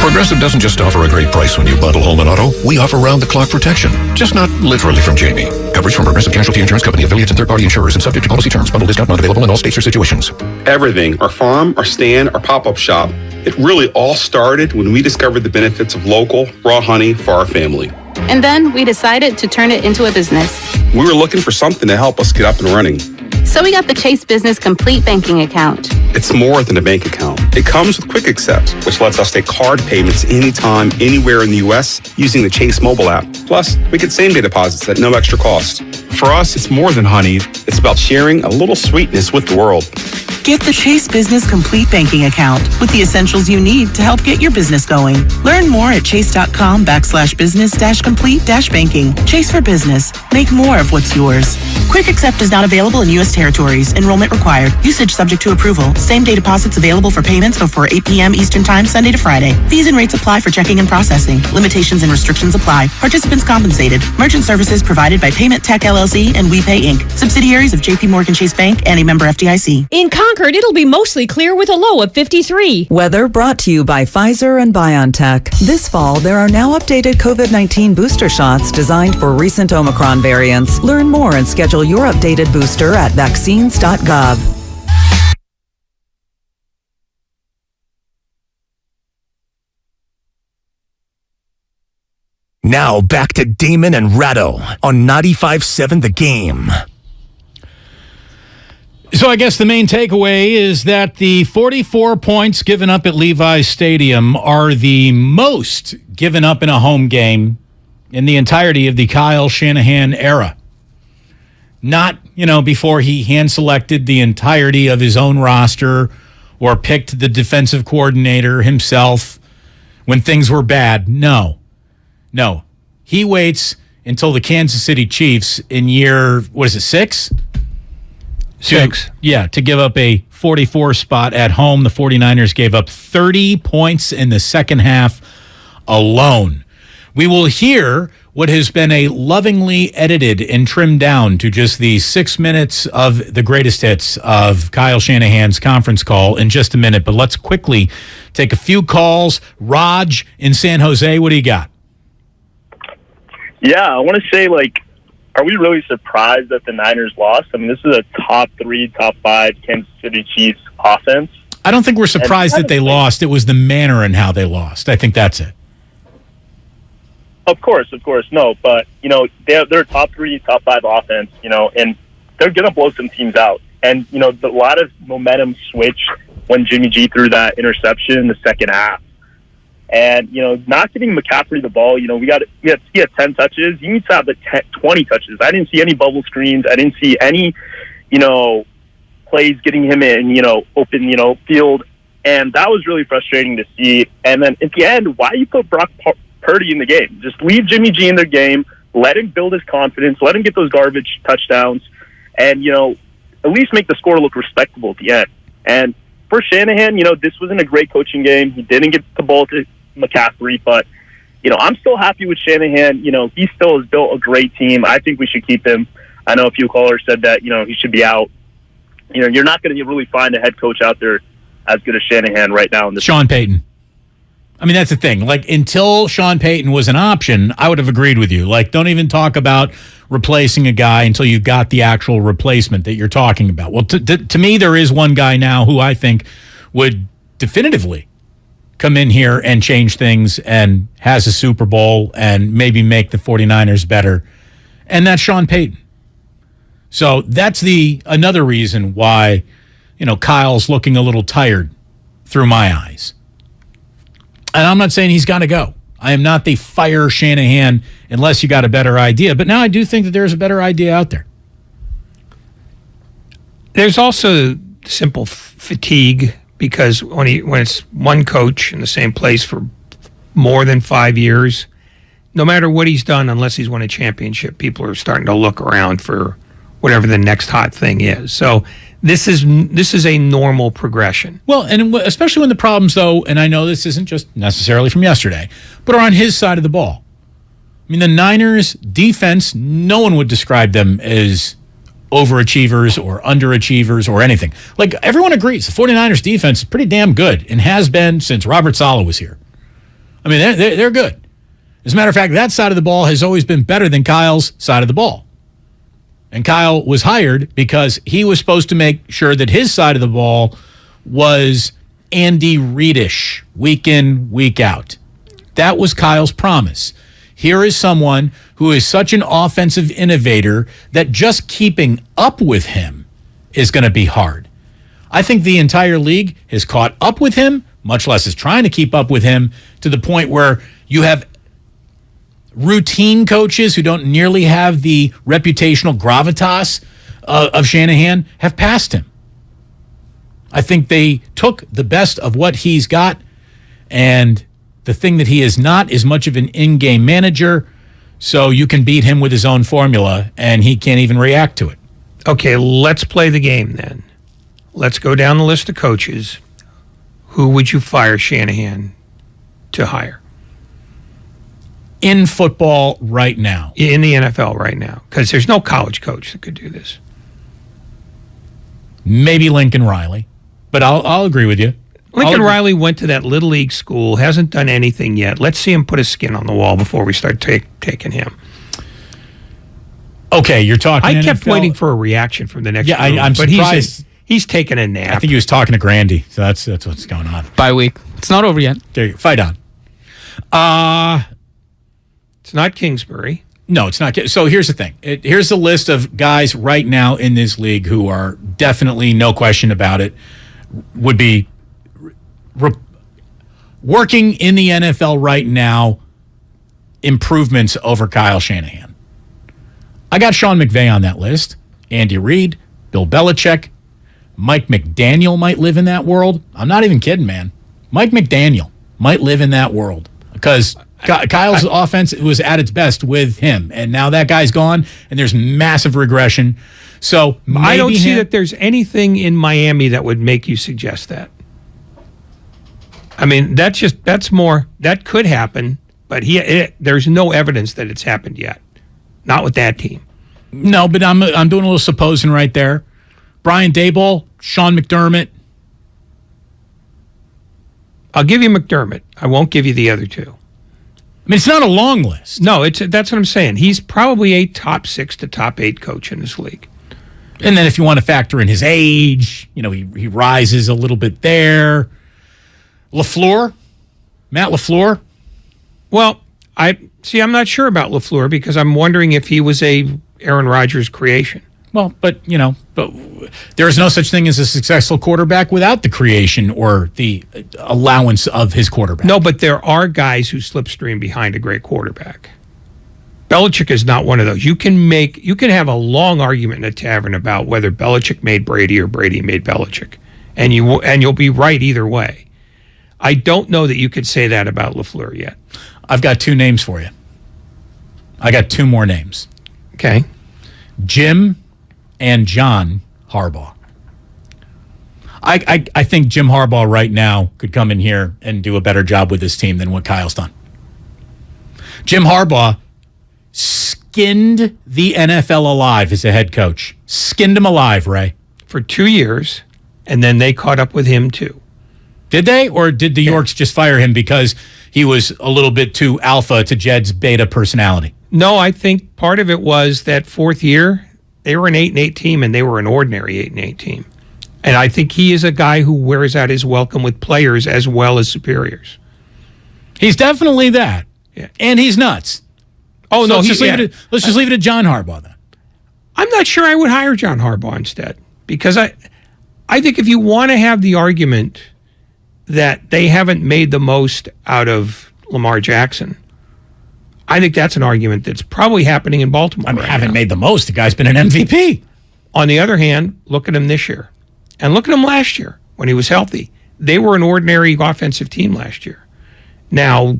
Progressive doesn't just offer a great price when you bundle home and auto. We offer round-the-clock protection, just not literally from Jamie. Coverage from Progressive Casualty Insurance Company, affiliates, and third-party insurers, and subject to policy terms. Bundle discount not available in all states or situations. Everything, our farm, our stand, our pop-up shop, it really all started when we discovered the benefits of local, raw honey for our family. And then we decided to turn it into a business. We were looking for something to help us get up and running. So we got the Chase Business Complete Banking Account. It's more than a bank account. It comes with quick accepts, which lets us take card payments anytime, anywhere in the U.S. using the Chase mobile app. Plus, we get same-day deposits at no extra cost. For us, it's more than honey. It's about sharing a little sweetness with the world. Get the Chase Business Complete Banking Account with the essentials you need to help get your business going. Learn more at chase.com/business-complete-banking. Chase for business. Make more of what's yours. Quick Accept is not available in U.S. territories. Enrollment required. Usage subject to approval. Same-day deposits available for payments before 8 p.m. Eastern Time, Sunday to Friday. Fees and rates apply for checking and processing. Limitations and restrictions apply. Participants compensated. Merchant services provided by Payment Tech LLC and WePay Inc. Subsidiaries of J.P. Morgan Chase Bank and a member FDIC. In Concord, it'll be mostly clear with a low of 53. Weather brought to you by Pfizer and BioNTech. This fall, there are now updated COVID-19 booster shots designed for recent Omicron variants. Learn more and schedule your updated booster at vaccines.gov. Now back to Damon and Ratto on 95.7 The Game. So I guess the main takeaway is that the 44 points given up at Levi's Stadium are the most given up in a home game in the entirety of the Kyle Shanahan era. Not, before he hand-selected the entirety of his own roster or picked the defensive coordinator himself when things were bad. No. He waits until the Kansas City Chiefs in year, 6? 6. To give up a 44 spot at home. The 49ers gave up 30 points in the second half alone. We will hear what has been a lovingly edited and trimmed down to just the 6 minutes of the greatest hits of Kyle Shanahan's conference call in just a minute. But let's quickly take a few calls. Raj in San Jose, what do you got? Yeah, I want to say, are we really surprised that the Niners lost? I mean, this is a top 3, top 5 Kansas City Chiefs offense. I don't think we're surprised that they lost. It was the manner in how they lost. I think that's it. Of course, no. But, they're top 3, top 5 offense, and they're going to blow some teams out. And, a lot of momentum switched when Jimmy G threw that interception in the second half. And, not giving McCaffrey the ball, he had 10 touches. You need to have 20 touches. I didn't see any bubble screens. I didn't see any, plays getting him in, open, field. And that was really frustrating to see. And then at the end, why you put Brock Purdy in the game? Just leave Jimmy G in the game. Let him build his confidence. Let him get those garbage touchdowns. And, at least make the score look respectable at the end. And for Shanahan, this wasn't a great coaching game. He didn't get the ball to McCaffrey, but I'm still happy with Shanahan. He still has built a great team. I think we should keep him. I know a few callers said that he should be out. You're not going to really find a head coach out there as good as Shanahan right now. Sean Payton. I mean, that's the thing. Until Sean Payton was an option, I would have agreed with you. Don't even talk about replacing a guy until you got the actual replacement that you're talking about. Well, to me, there is one guy now who I think would definitively come in here and change things and has a Super Bowl and maybe make the 49ers better. And that's Sean Payton. So that's another reason why, Kyle's looking a little tired through my eyes. And I'm not saying he's got to go. I am not the fire Shanahan unless you got a better idea. But now I do think that there's a better idea out there. There's also simple fatigue because when it's one coach in the same place for more than 5 years, no matter what he's done, unless he's won a championship, people are starting to look around for whatever the next hot thing is. So this is a normal progression. Well, and especially when the problems, though, and I know this isn't just necessarily from yesterday, but are on his side of the ball. I mean, the Niners' defense, no one would describe them as overachievers or underachievers or anything. Like, everyone agrees, the 49ers' defense is pretty damn good and has been since Robert Saleh was here. I mean, they're good. As a matter of fact, that side of the ball has always been better than Kyle's side of the ball. And Kyle was hired because he was supposed to make sure that his side of the ball was Andy Reid-ish, week in, week out. That was Kyle's promise. Here is someone who is such an offensive innovator that just keeping up with him is going to be hard. I think the entire league has caught up with him, much less is trying to keep up with him, to the point where you have routine coaches who don't nearly have the reputational gravitas of Shanahan have passed him. I think they took the best of what he's got, and the thing that he is not is much of an in-game manager, so you can beat him with his own formula, and he can't even react to it. Okay, let's play the game then. Let's go down the list of coaches. Who would you fire Shanahan to hire? In football right now. In the NFL right now. Because there's no college coach that could do this. Maybe Lincoln Riley. But I'll agree with you. Lincoln Riley went to that Little League school, hasn't done anything yet. Let's see him put his skin on the wall before we start taking him. Okay, you're talking I kept NFL? waiting for a reaction from the next Yeah, room, I'm but surprised. He's taking a nap. I think he was talking to Grandy, so that's what's going on. Bye week. It's not over yet. There you go. Fight on. It's not Kingsbury. No, it's not. So here's the thing. Here's the list of guys right now in this league who are definitely, no question about it, would be working in the NFL right now, improvements over Kyle Shanahan. I got Sean McVay on that list. Andy Reid, Bill Belichick, Mike McDaniel might live in that world. I'm not even kidding, man. Mike McDaniel might live in that world because Kyle's offense was at its best with him, and now that guy's gone, and there's massive regression. So I don't see that there's anything in Miami that would make you suggest that. I mean, that's more that could happen, but there's no evidence that it's happened yet. Not with that team. No, but I'm doing a little supposing right there. Brian Daboll, Sean McDermott. I'll give you McDermott. I won't give you the other two. I mean, it's not a long list. No, that's what I'm saying. He's probably a top 6 to top 8 coach in this league. And then if you want to factor in his age, he rises a little bit there. LaFleur? Matt LaFleur? Well, I'm not sure about LaFleur because I'm wondering if he was a Aaron Rodgers creation. Well, but there is no such thing as a successful quarterback without the creation or the allowance of his quarterback. No, but there are guys who slipstream behind a great quarterback. Belichick is not one of those. You can have a long argument in a tavern about whether Belichick made Brady or Brady made Belichick, and you'll be right either way. I don't know that you could say that about LaFleur yet. I've got 2 names for you. I got 2 more names. Okay. Jim and John Harbaugh. I think Jim Harbaugh right now could come in here and do a better job with this team than what Kyle's done. Jim Harbaugh skinned the NFL alive as a head coach. Skinned him alive, Ray. For 2 years, and then they caught up with him too. Did they? Or did the Yorks just fire him because he was a little bit too alpha to Jed's beta personality? No, I think part of it was that 4th year, they were an 8-8 team, and they were an ordinary 8-8 team. And I think he is a guy who wears out his welcome with players as well as superiors. He's definitely that. Yeah. And he's nuts. Oh, So no, let's just leave it at John Harbaugh then. I'm not sure I would hire John Harbaugh instead, because I think if you want to have the argument that they haven't made the most out of Lamar Jackson, I think that's an argument that's probably happening in Baltimore. Haven't made the most. The guy's been an MVP. On the other hand, look at him this year. And look at him last year when he was healthy. They were an ordinary offensive team last year. Now,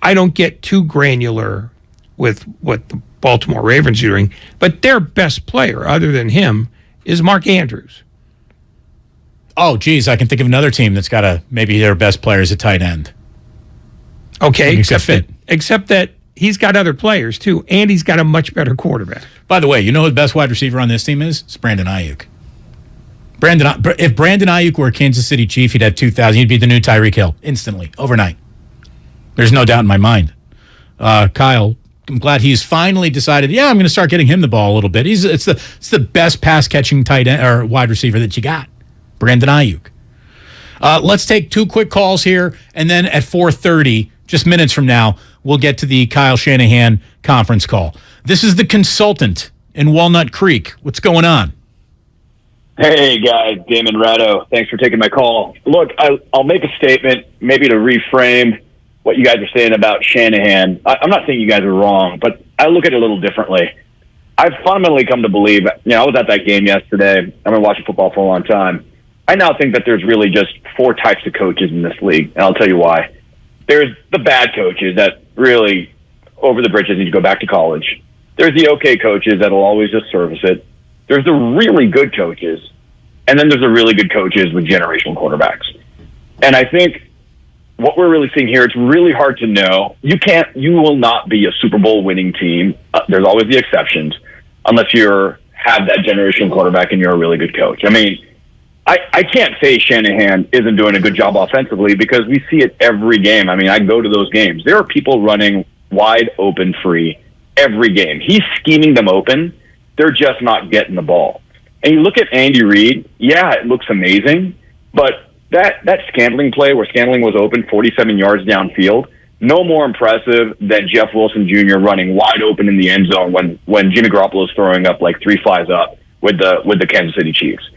I don't get too granular with what the Baltimore Ravens are doing, but their best player, other than him, is Mark Andrews. Oh, geez, I can think of another team that's got maybe their best player is a tight end. Okay, except that he's got other players too, and he's got a much better quarterback. By the way, you know who the best wide receiver on this team is? It's Brandon Ayuk. If Brandon Ayuk were a Kansas City Chief, he'd have 2,000. He'd be the new Tyreek Hill instantly, overnight. There's no doubt in my mind. Kyle, I'm glad he's finally decided, I'm going to start getting him the ball a little bit. It's the best pass-catching tight end or wide receiver that you got, Brandon Ayuk. Let's take 2 quick calls here, and then at 4:30, just minutes from now, we'll get to the Kyle Shanahan conference call. This is the consultant in Walnut Creek. What's going on? Hey, guys. Damon Ratto. Thanks for taking my call. Look, I'll make a statement, maybe to reframe what you guys are saying about Shanahan. I'm not saying you guys are wrong, but I look at it a little differently. I've fundamentally come to believe, I was at that game yesterday. I've been watching football for a long time. I now think that there's really just 4 types of coaches in this league, and I'll tell you why. There's the bad coaches that really, over the bridges, need to go back to college. There's the okay coaches that'll always just service it. There's the really good coaches, and then there's the really good coaches with generational quarterbacks. And I think what we're really seeing here, it's really hard to know. You will not be a Super Bowl winning team. There's always the exceptions, unless you have that generational quarterback and you're a really good coach. I mean, I can't say Shanahan isn't doing a good job offensively because we see it every game. I mean, I go to those games. There are people running wide open free every game. He's scheming them open. They're just not getting the ball. And you look at Andy Reid, it looks amazing, but that Scantling play where Scantling was open 47 yards downfield, no more impressive than Jeff Wilson Jr. running wide open in the end zone when Jimmy Garoppolo is throwing up like 3 flies up with the Kansas City Chiefs.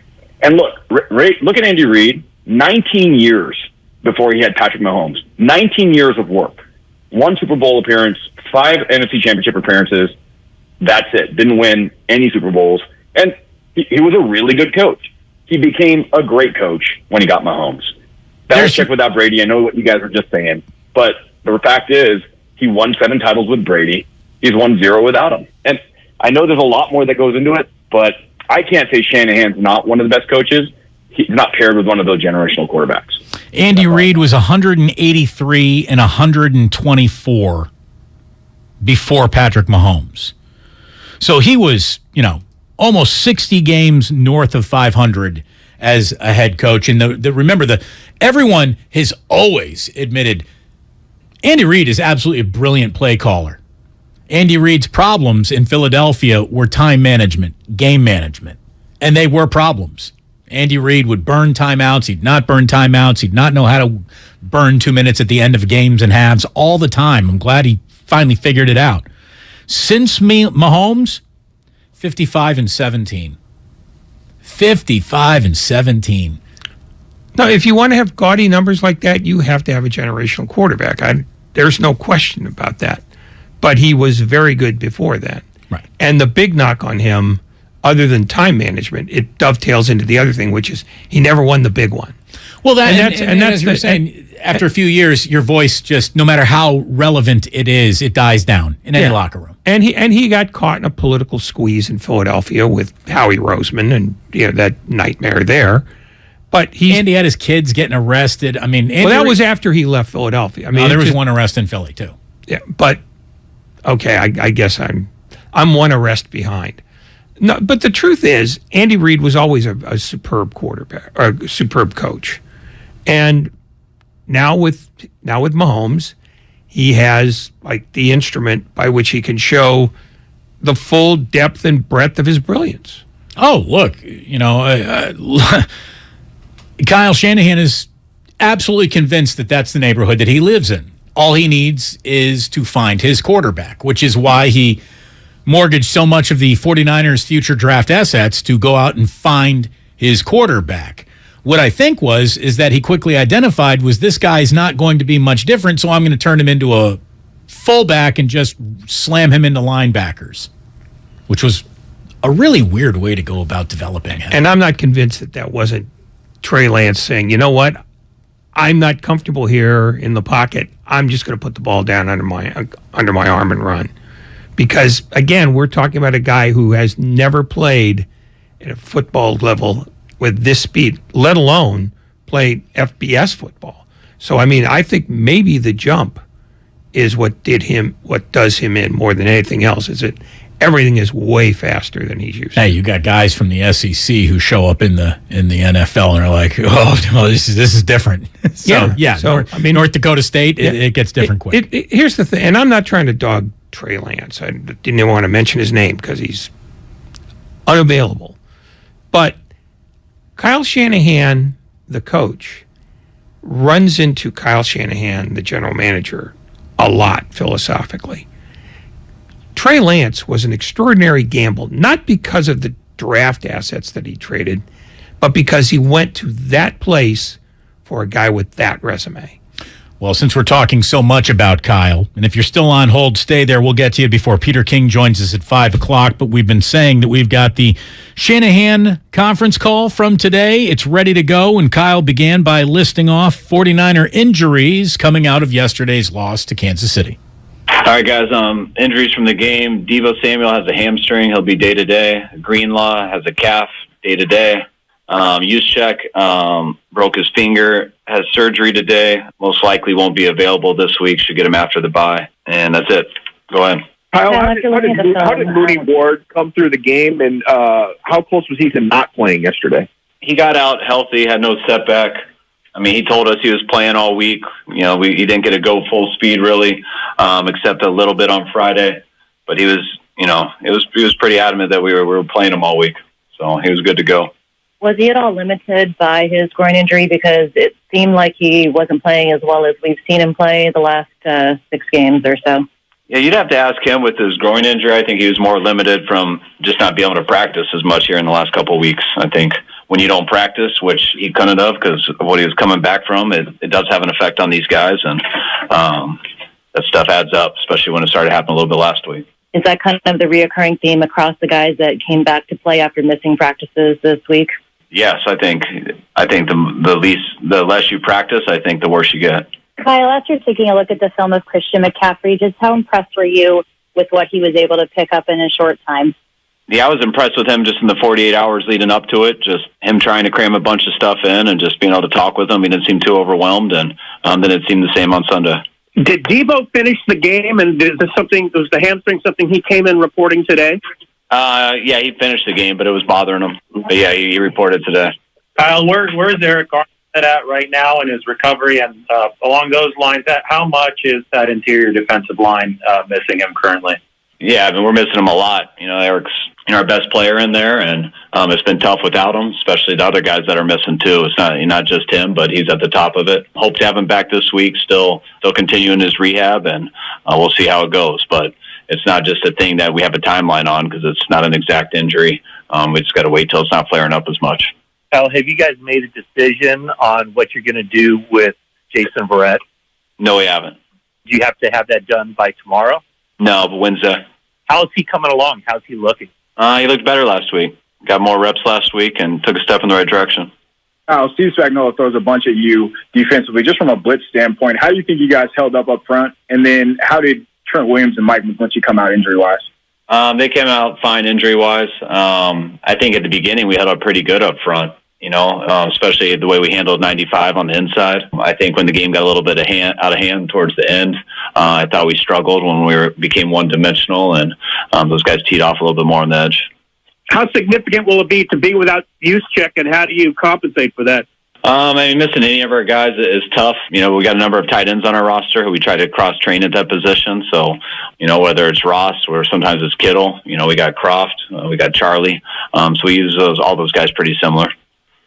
And look at Andy Reid, 19 years before he had Patrick Mahomes. 19 years of work. 1 Super Bowl appearance, 5 NFC Championship appearances. That's it. Didn't win any Super Bowls. And he was a really good coach. He became a great coach when he got Mahomes. Belichick without Brady, I know what you guys were just saying. But the fact is, he won 7 titles with Brady. He's won 0 without him. And I know there's a lot more that goes into it, but I can't say Shanahan's not one of the best coaches. He's not paired with one of those generational quarterbacks. Andy Reid was 183 and 124 before Patrick Mahomes. So he was, almost 60 games north of 500 as a head coach. And remember, everyone has always admitted Andy Reid is absolutely a brilliant play caller. Andy Reid's problems in Philadelphia were time management, game management, and they were problems. Andy Reid would burn timeouts. He'd not burn timeouts. He'd not know how to burn 2 minutes at the end of games and halves all the time. I'm glad he finally figured it out. Since Mahomes, 55 and 17. 55 and 17. Now, if you want to have gaudy numbers like that, you have to have a generational quarterback. There's no question about that. But he was very good before that. Right. And the big knock on him, other than time management, it dovetails into the other thing, which is he never won the big one. Well, that's as you're saying, after a few years, your voice just, no matter how relevant it is, it dies down in any locker room. And he got caught in a political squeeze in Philadelphia with Howie Roseman and that nightmare there. But Andy had his kids getting arrested. I mean, that was after he left Philadelphia. I mean, there was one arrest in Philly too. Yeah, but okay, I guess I'm one arrest behind. No, but the truth is, Andy Reid was always a superb quarterback or a superb coach, and now with Mahomes, he has like the instrument by which he can show the full depth and breadth of his brilliance. Oh, look, Kyle Shanahan is absolutely convinced that that's the neighborhood that he lives in. All he needs is to find his quarterback, which is why he mortgaged so much of the 49ers' future draft assets to go out and find his quarterback. What I think is that he quickly identified was this guy's not going to be much different, so I'm going to turn him into a fullback and just slam him into linebackers, which was a really weird way to go about developing him. And I'm not convinced that wasn't Trey Lance saying, you know what, I'm not comfortable here in the pocket. I'm just going to put the ball down under my arm and run. Because, again, we're talking about a guy who has never played at a football level with this speed, let alone play FBS football. So, I mean, I think maybe the jump is what does him in more than anything else, is that everything is way faster than he's used to. Hey, you got guys from the SEC who show up in the NFL and are like, oh, this is different. So North Dakota State, it gets different quick. Here's the thing, and I'm not trying to dog Trey Lance. I didn't even want to mention his name because he's unavailable. But Kyle Shanahan, the coach, runs into Kyle Shanahan, the general manager, a lot philosophically. Trey Lance was an extraordinary gamble, not because of the draft assets that he traded, but because he went to that place for a guy with that resume. Well, since we're talking so much about Kyle, and if you're still on hold, stay there. We'll get to you before Peter King joins us at 5 o'clock. But we've been saying that we've got the Shanahan conference call from today. It's ready to go, and Kyle began by listing off 49er injuries coming out of yesterday's loss to Kansas City. All right, guys. Injuries from the game. Deebo Samuel has a hamstring. He'll be day-to-day. Greenlaw has a calf, day-to-day. Juszczyk broke his finger, has surgery today. Most likely won't be available this week. Should get him after the bye. And that's it. Go ahead. Kyle, how did Mooney Ward come through the game, and how close was he to not playing yesterday? He got out healthy, had no setback. I mean, he told us he was playing all week. He didn't get to go full speed really, except a little bit on Friday. But he was, he was pretty adamant that we were playing him all week. So he was good to go. Was he at all limited by his groin injury? Because it seemed like he wasn't playing as well as we've seen him play the last 6 games or so. Yeah, you'd have to ask him with his groin injury. I think he was more limited from just not being able to practice as much here in the last couple of weeks. I think when you don't practice, which he couldn't have because of what he was coming back from, it does have an effect on these guys. And that stuff adds up, especially when it started happening a little bit last week. Is that kind of the reoccurring theme across the guys that came back to play after missing practices this week? Yes, I think the less you practice, I think the worse you get. Kyle, after taking a look at the film of Christian McCaffrey, just how impressed were you with what he was able to pick up in a short time? Yeah, I was impressed with him just in the 48 hours leading up to it, just him trying to cram a bunch of stuff in and just being able to talk with him. He didn't seem too overwhelmed, and then it seemed the same on Sunday. Did Deebo finish the game, and was the hamstring something he came in reporting today? Yeah, he finished the game, but it was bothering him. But yeah, he reported today. Kyle, where's Eric Armstead at right now in his recovery? And along those lines, how much is that interior defensive line missing him currently? Yeah, I mean, we're missing him a lot. Eric's our best player in there, and it's been tough without him, especially the other guys that are missing too. It's not just him, but he's at the top of it. Hope to have him back this week, still continuing his rehab, and we'll see how it goes. But it's not just a thing that we have a timeline on because it's not an exact injury. We just got to wait till it's not flaring up as much. Kyle, have you guys made a decision on what you're going to do with Jason Verrett? No, we haven't. Do you have to have that done by tomorrow? No, but Wednesday. How's he coming along? How's he looking? He looked better last week. Got more reps last week and took a step in the right direction. Steve Spagnuolo throws a bunch at you defensively. Just from a blitz standpoint, how do you think you guys held up front? And then how did Trent Williams and Mike McGlinchey come out injury-wise? They came out fine injury-wise. I think at the beginning we held up pretty good up front, especially the way we handled 95 on the inside. I think when the game got a little bit out of hand towards the end, I thought we struggled when we became one-dimensional, and those guys teed off a little bit more on the edge. How significant will it be to be without Juszczyk, and how do you compensate for that? Missing any of our guys is tough. We got a number of tight ends on our roster who we try to cross-train at that position. So, whether it's Ross or sometimes it's Kittle, we got Croft, we got Charlie. So he uses all those guys pretty similar.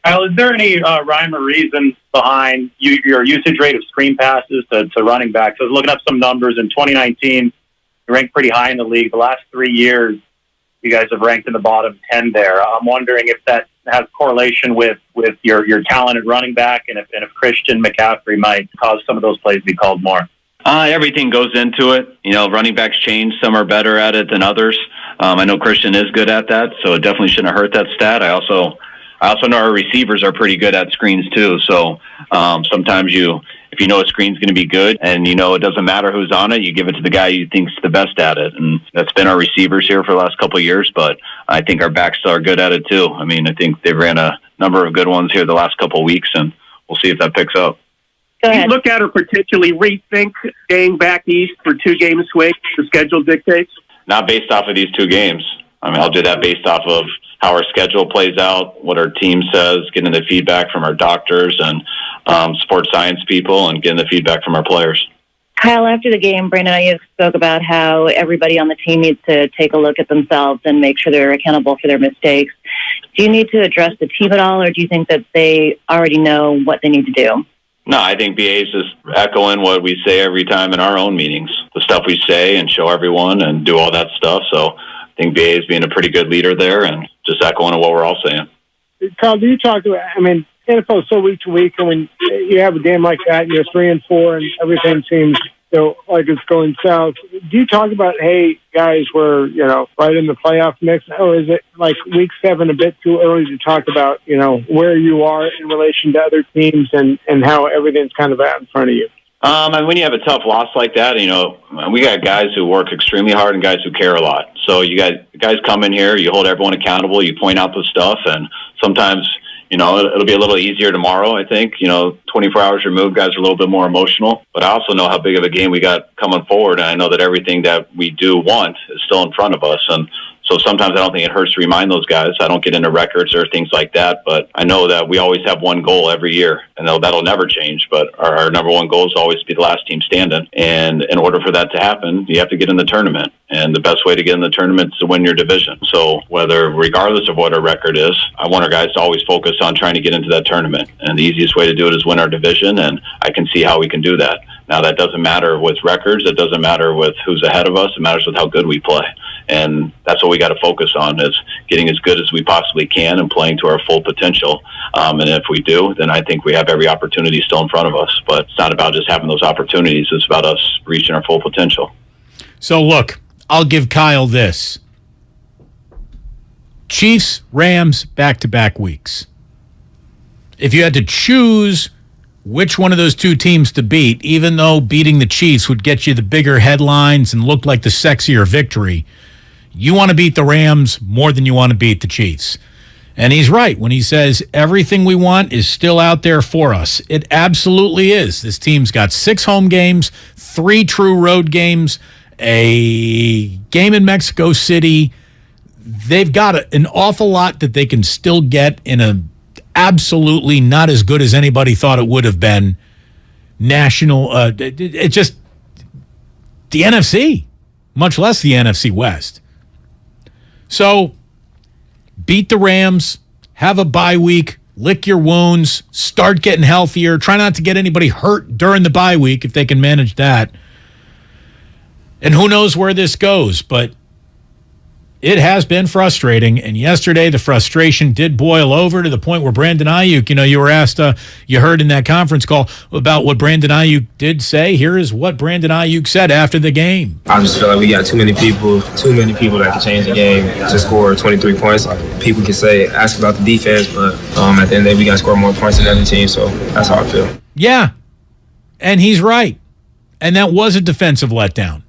Kyle, is there any rhyme or reason behind your usage rate of screen passes to running backs? I was looking up some numbers. In 2019, you ranked pretty high in the league. The last 3 years, you guys have ranked in the bottom 10 there. I'm wondering if that has correlation with your talented running back, and if Christian McCaffrey might cause some of those plays to be called more. Everything goes into it. Running backs change. Some are better at it than others. I know Christian is good at that, so it definitely shouldn't hurt that stat. I also know our receivers are pretty good at screens too. So sometimes if you know a screen's going to be good and it doesn't matter who's on it, you give it to the guy you think's the best at it. And that's been our receivers here for the last couple of years, but I think our backs are good at it too. I think they've ran a number of good ones here the last couple of weeks, and we'll see if that picks up. Do you look at or particularly rethink staying back east for 2-game swing the schedule dictates? Not based off of these 2 games. I'll do that based off of how our schedule plays out, what our team says, getting the feedback from our doctors and sports science people, and getting the feedback from our players. Kyle, after the game, Brandon Ayuk spoke about how everybody on the team needs to take a look at themselves and make sure they're accountable for their mistakes. Do you need to address the team at all, or do you think that they already know what they need to do? No, I think BA is just echoing what we say every time in our own meetings, the stuff we say and show everyone and do all that stuff. So I think BA is being a pretty good leader there and just echoing what we're all saying. Carl, do you talk to, NFL is so week to week, and when you have a game like that and you're 3-4 and everything seems like it's going south, do you talk about, hey, guys, we're, right in the playoff mix, or is it like week 7 a bit too early to talk about, where you are in relation to other teams and how everything's kind of out in front of you? And when you have a tough loss like that, we got guys who work extremely hard and guys who care a lot. So you guys come in here, you hold everyone accountable, you point out the stuff, and sometimes it'll be a little easier tomorrow, I think. 24 hours removed, guys are a little bit more emotional. But I also know how big of a game we got coming forward, and I know that everything that we do want is still in front of us. And so sometimes I don't think it hurts to remind those guys. I don't get into records or things like that, but I know that we always have one goal every year, and that'll never change. But our number one goal is always to be the last team standing. And in order for that to happen, you have to get in the tournament. And the best way to get in the tournament is to win your division. So regardless of what our record is, I want our guys to always focus on trying to get into that tournament. And the easiest way to do it is win our division, and I can see how we can do that. Now, that doesn't matter with records. It doesn't matter with who's ahead of us. It matters with how good we play. And that's what we got to focus on, is getting as good as we possibly can and playing to our full potential. And if we do, then I think we have every opportunity still in front of us. But it's not about just having those opportunities. It's about us reaching our full potential. So, look, I'll give Kyle this. Chiefs, Rams, back-to-back weeks. If you had to choose which one of those 2 teams to beat, even though beating the Chiefs would get you the bigger headlines and look like the sexier victory, you want to beat the Rams more than you want to beat the Chiefs. And he's right when he says everything we want is still out there for us. It absolutely is. This team's got 6 home games, 3 true road games, a game in Mexico City. They've got an awful lot that they can still get in a absolutely not as good as anybody thought it would have been national. It just the NFC, much less the NFC West. So beat the Rams, have a bye week, lick your wounds, start getting healthier. Try not to get anybody hurt during the bye week if they can manage that. And who knows where this goes, but it has been frustrating, and yesterday the frustration did boil over to the point where Brandon Ayuk, you were asked, you heard in that conference call about what Brandon Ayuk did say. Here is what Brandon Ayuk said after the game. I just feel like we got too many people that can change the game to score 23 points. Like, people can ask about the defense, but at the end of the day, we got to score more points than the other team, so that's how I feel. Yeah, and he's right, and that was a defensive letdown.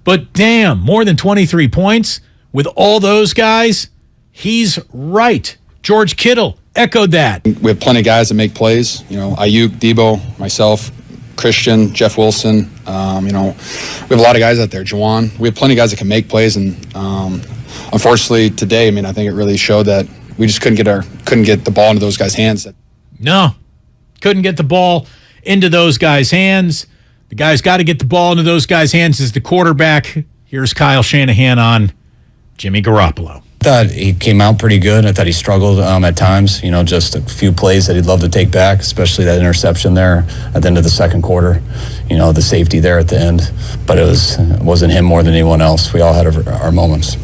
But damn, more than 23 points with all those guys, he's right. George Kittle echoed that. We have plenty of guys that make plays. Ayuk, Debo, myself, Christian, Jeff Wilson. We have a lot of guys out there. Juwan. We have plenty of guys that can make plays, and unfortunately today, I think it really showed that we just couldn't get the ball into those guys' hands. No, couldn't get the ball into those guys' hands. The guy's got to get the ball into those guys' hands as the quarterback. Here's Kyle Shanahan on Jimmy Garoppolo. thought he came out pretty good. I thought he struggled at times, just a few plays that he'd love to take back, especially that interception there at the end of the second quarter, the safety there at the end. But it wasn't him more than anyone else. We all had our moments.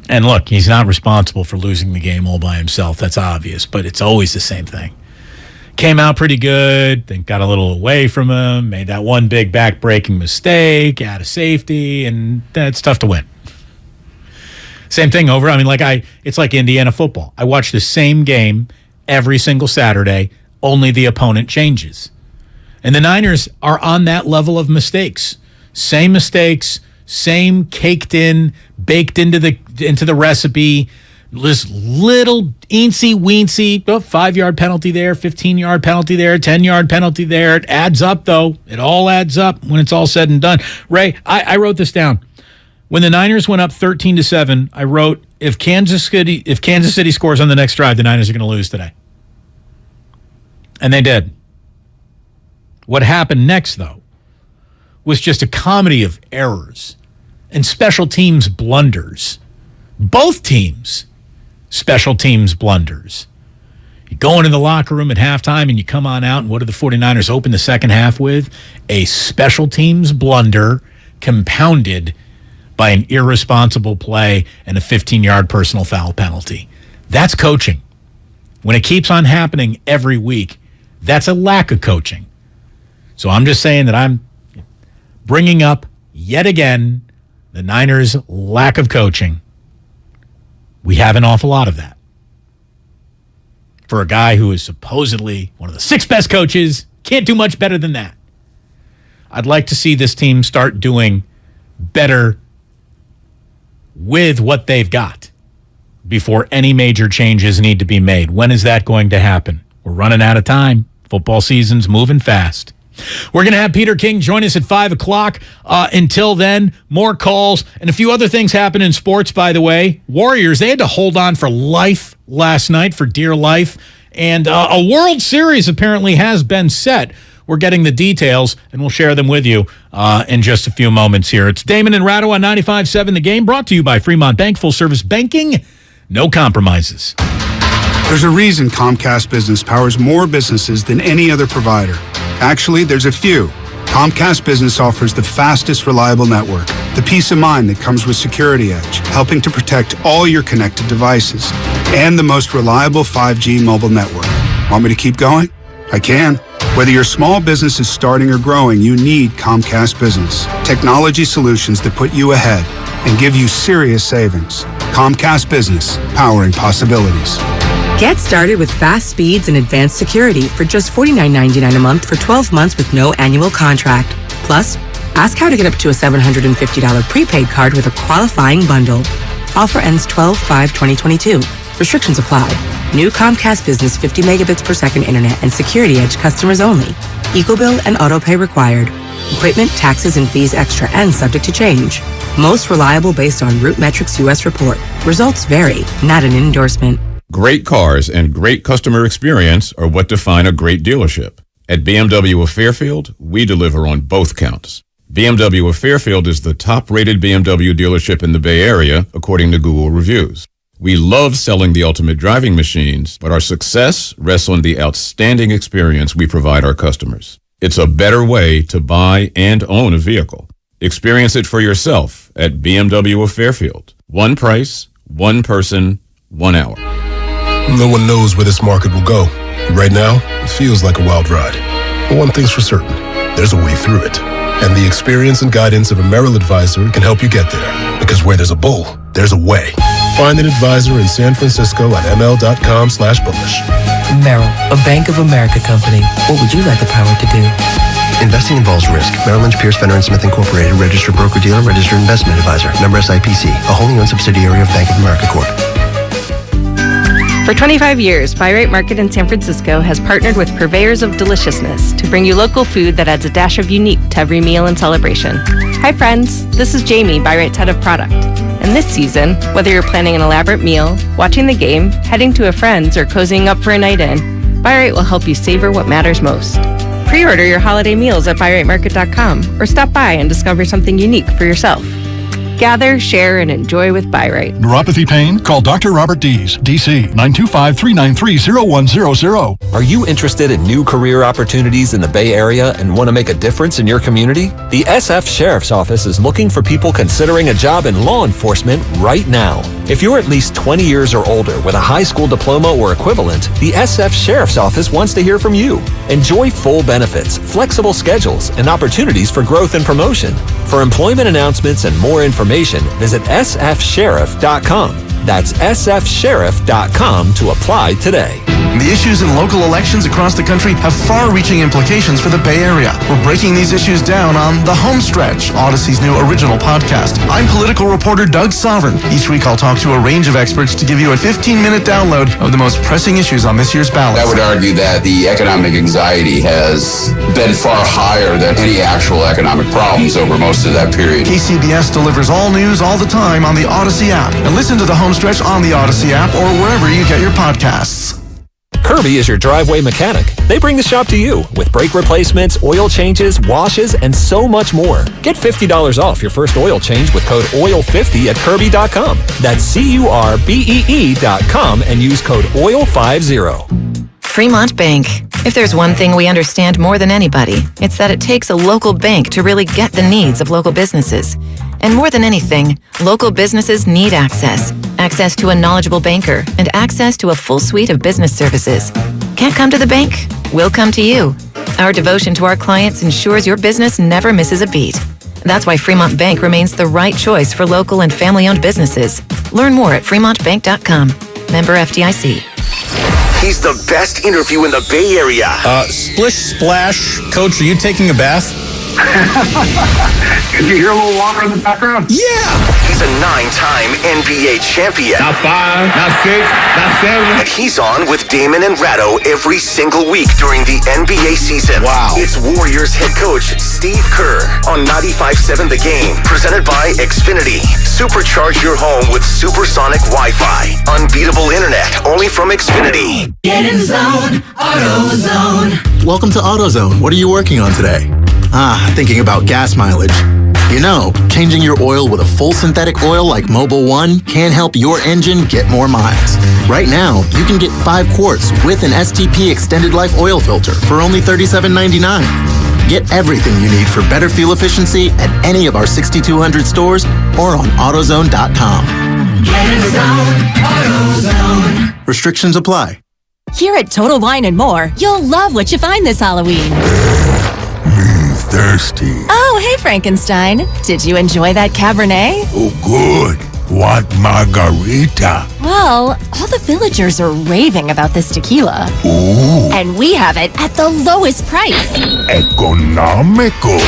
And look, he's not responsible for losing the game all by himself. That's obvious, but it's always the same thing. Came out pretty good, then got a little away from him, made that one big back-breaking mistake, out of safety, and that's tough to win. Same thing over. It's like Indiana football. I watch the same game every single Saturday, only the opponent changes. And the Niners are on that level of mistakes. Same mistakes, same caked in, baked into the recipe. This little eensy-weensy, 5-yard penalty there, 15-yard penalty there, 10-yard penalty there. It adds up, though. It all adds up when it's all said and done. Ray, I wrote this down. When the Niners went up 13-7, I wrote, if Kansas City scores on the next drive, the Niners are going to lose today. And they did. What happened next, though, was just a comedy of errors and special teams blunders. Both teams, special teams blunders. You go into the locker room at halftime and you come on out, and what do the 49ers open the second half with? A special teams blunder compounded by an irresponsible play and a 15-yard personal foul penalty. That's coaching. When it keeps on happening every week, that's a lack of coaching. So I'm just saying that I'm bringing up yet again the Niners' lack of coaching. We have an awful lot of that. For a guy who is supposedly one of the 6 best coaches, can't do much better than that. I'd like to see this team start doing better with what they've got before any major changes need to be made. When is that going to happen? We're running out of time. Football season's moving fast. We're going to have Peter King join us at 5 o'clock. Until then, more calls and a few other things happen in sports, by the way. Warriors, they had to hold on for life last night, for dear life. And a World Series apparently has been set. We're getting the details, and we'll share them with you in just a few moments here. It's Damon and Ratto on 95.7 The Game, brought to you by Fremont Bank, full-service banking, no compromises. There's a reason Comcast Business powers more businesses than any other provider. Actually, there's a few. Comcast Business offers the fastest, reliable network, the peace of mind that comes with Security Edge, helping to protect all your connected devices, and the most reliable 5G mobile network. Want me to keep going? I can. Whether your small business is starting or growing, you need Comcast Business. Technology solutions that put you ahead and give you serious savings. Comcast Business, powering possibilities. Get started with fast speeds and advanced security for just $49.99 a month for 12 months with no annual contract. Plus, ask how to get up to a $750 prepaid card with a qualifying bundle. Offer ends 12/5/2022. Restrictions apply. New Comcast Business 50 megabits per second internet and Security Edge customers only. EcoBill and autopay required. Equipment, taxes, and fees extra and subject to change. Most reliable based on Root Metrics US report. Results vary, not an endorsement. Great cars and great customer experience are what define a great dealership. At BMW of Fairfield, we deliver on both counts. BMW of Fairfield is the top-rated BMW dealership in the Bay Area, according to Google reviews. We love selling the ultimate driving machines, but our success rests on the outstanding experience we provide our customers. It's a better way to buy and own a vehicle. Experience it for yourself at BMW of Fairfield. One price, one person, 1 hour. No one knows where this market will go. Right now, it feels like a wild ride. But one thing's for certain, there's a way through it. And the experience and guidance of a Merrill advisor can help you get there. Because where there's a bull, there's a way. Find an advisor in San Francisco at ml.com/bullish. Merrill, a Bank of America company. What would you like the power to do? Investing involves risk. Merrill Lynch, Pierce, Fenner & Smith Incorporated, registered broker-dealer, registered investment advisor. Member SIPC, a wholly owned subsidiary of Bank of America Corp. For 25 years, Buy Right Market in San Francisco has partnered with purveyors of deliciousness to bring you local food that adds a dash of unique to every meal and celebration. Hi friends, this is Jamie, Buy Right's head of product. And this season, whether you're planning an elaborate meal, watching the game, heading to a friend's, or cozying up for a night in, Buy Right will help you savor what matters most. Pre-order your holiday meals at buyrightmarket.com or stop by and discover something unique for yourself. Gather, share, and enjoy with Byright. Neuropathy pain? Call Dr. Robert Dees, DC, 925-393-0100. Are you interested in new career opportunities in the Bay Area and want to make a difference in your community? The SF Sheriff's Office is looking for people considering a job in law enforcement right now. If you're at least 20 years or older with a high school diploma or equivalent, the SF Sheriff's Office wants to hear from you. Enjoy full benefits, flexible schedules, and opportunities for growth and promotion. For employment announcements and more information, visit sfsheriff.com. That's sfsheriff.com to apply today. The issues in local elections across the country have far-reaching implications for the Bay Area. We're breaking these issues down on The Home Stretch, Odyssey's new original podcast. I'm political reporter Doug Sovereign. Each week I'll talk to a range of experts to give you a 15-minute download of the most pressing issues on this year's ballot. I would argue that the economic anxiety has been far higher than any actual economic problems over most of that period. KCBS delivers all news all the time on the Odyssey app. And listen to The Home Stretch on the Odyssey app or wherever you get your podcasts. Kirby is your driveway mechanic. They bring the shop to you with brake replacements, oil changes, washes, and so much more. Get $50 off your first oil change with code OIL50 at Kirby.com. That's CURBEE.com and use code OIL50. Fremont Bank. If there's one thing we understand more than anybody, it's that it takes a local bank to really get the needs of local businesses. And more than anything, local businesses need access. Access to a knowledgeable banker and access to a full suite of business services. Can't come to the bank? We'll come to you. Our devotion to our clients ensures your business never misses a beat. That's why Fremont Bank remains the right choice for local and family-owned businesses. Learn more at fremontbank.com. Member FDIC. He's the best interview in the Bay Area. Splish Splash. Coach, are you taking a bath? Can you hear a little water in the background? Yeah! He's a 9-time NBA champion. Not 5, not 6, not 7. And he's on with Damon and Ratto every single week during the NBA season. Wow. It's Warriors head coach Steve Kerr on 95.7 The Game. Presented by Xfinity. Supercharge your home with supersonic Wi-Fi. Unbeatable internet only from Xfinity. Get in zone, AutoZone. Welcome to AutoZone. What are you working on today? Thinking about gas mileage. You know, changing your oil with a full synthetic oil like Mobil 1 can help your engine get more miles. Right now, you can get 5 quarts with an STP extended life oil filter for only $37.99. Get everything you need for better fuel efficiency at any of our 6,200 stores or on AutoZone.com. Get in zone, AutoZone. Restrictions apply. Here at Total Wine & More, you'll love what you find this Halloween. Thirsty. Oh, hey, Frankenstein. Did you enjoy that Cabernet? Oh, good. Want margarita? Well, all the villagers are raving about this tequila. Ooh. And we have it at the lowest price. Economical.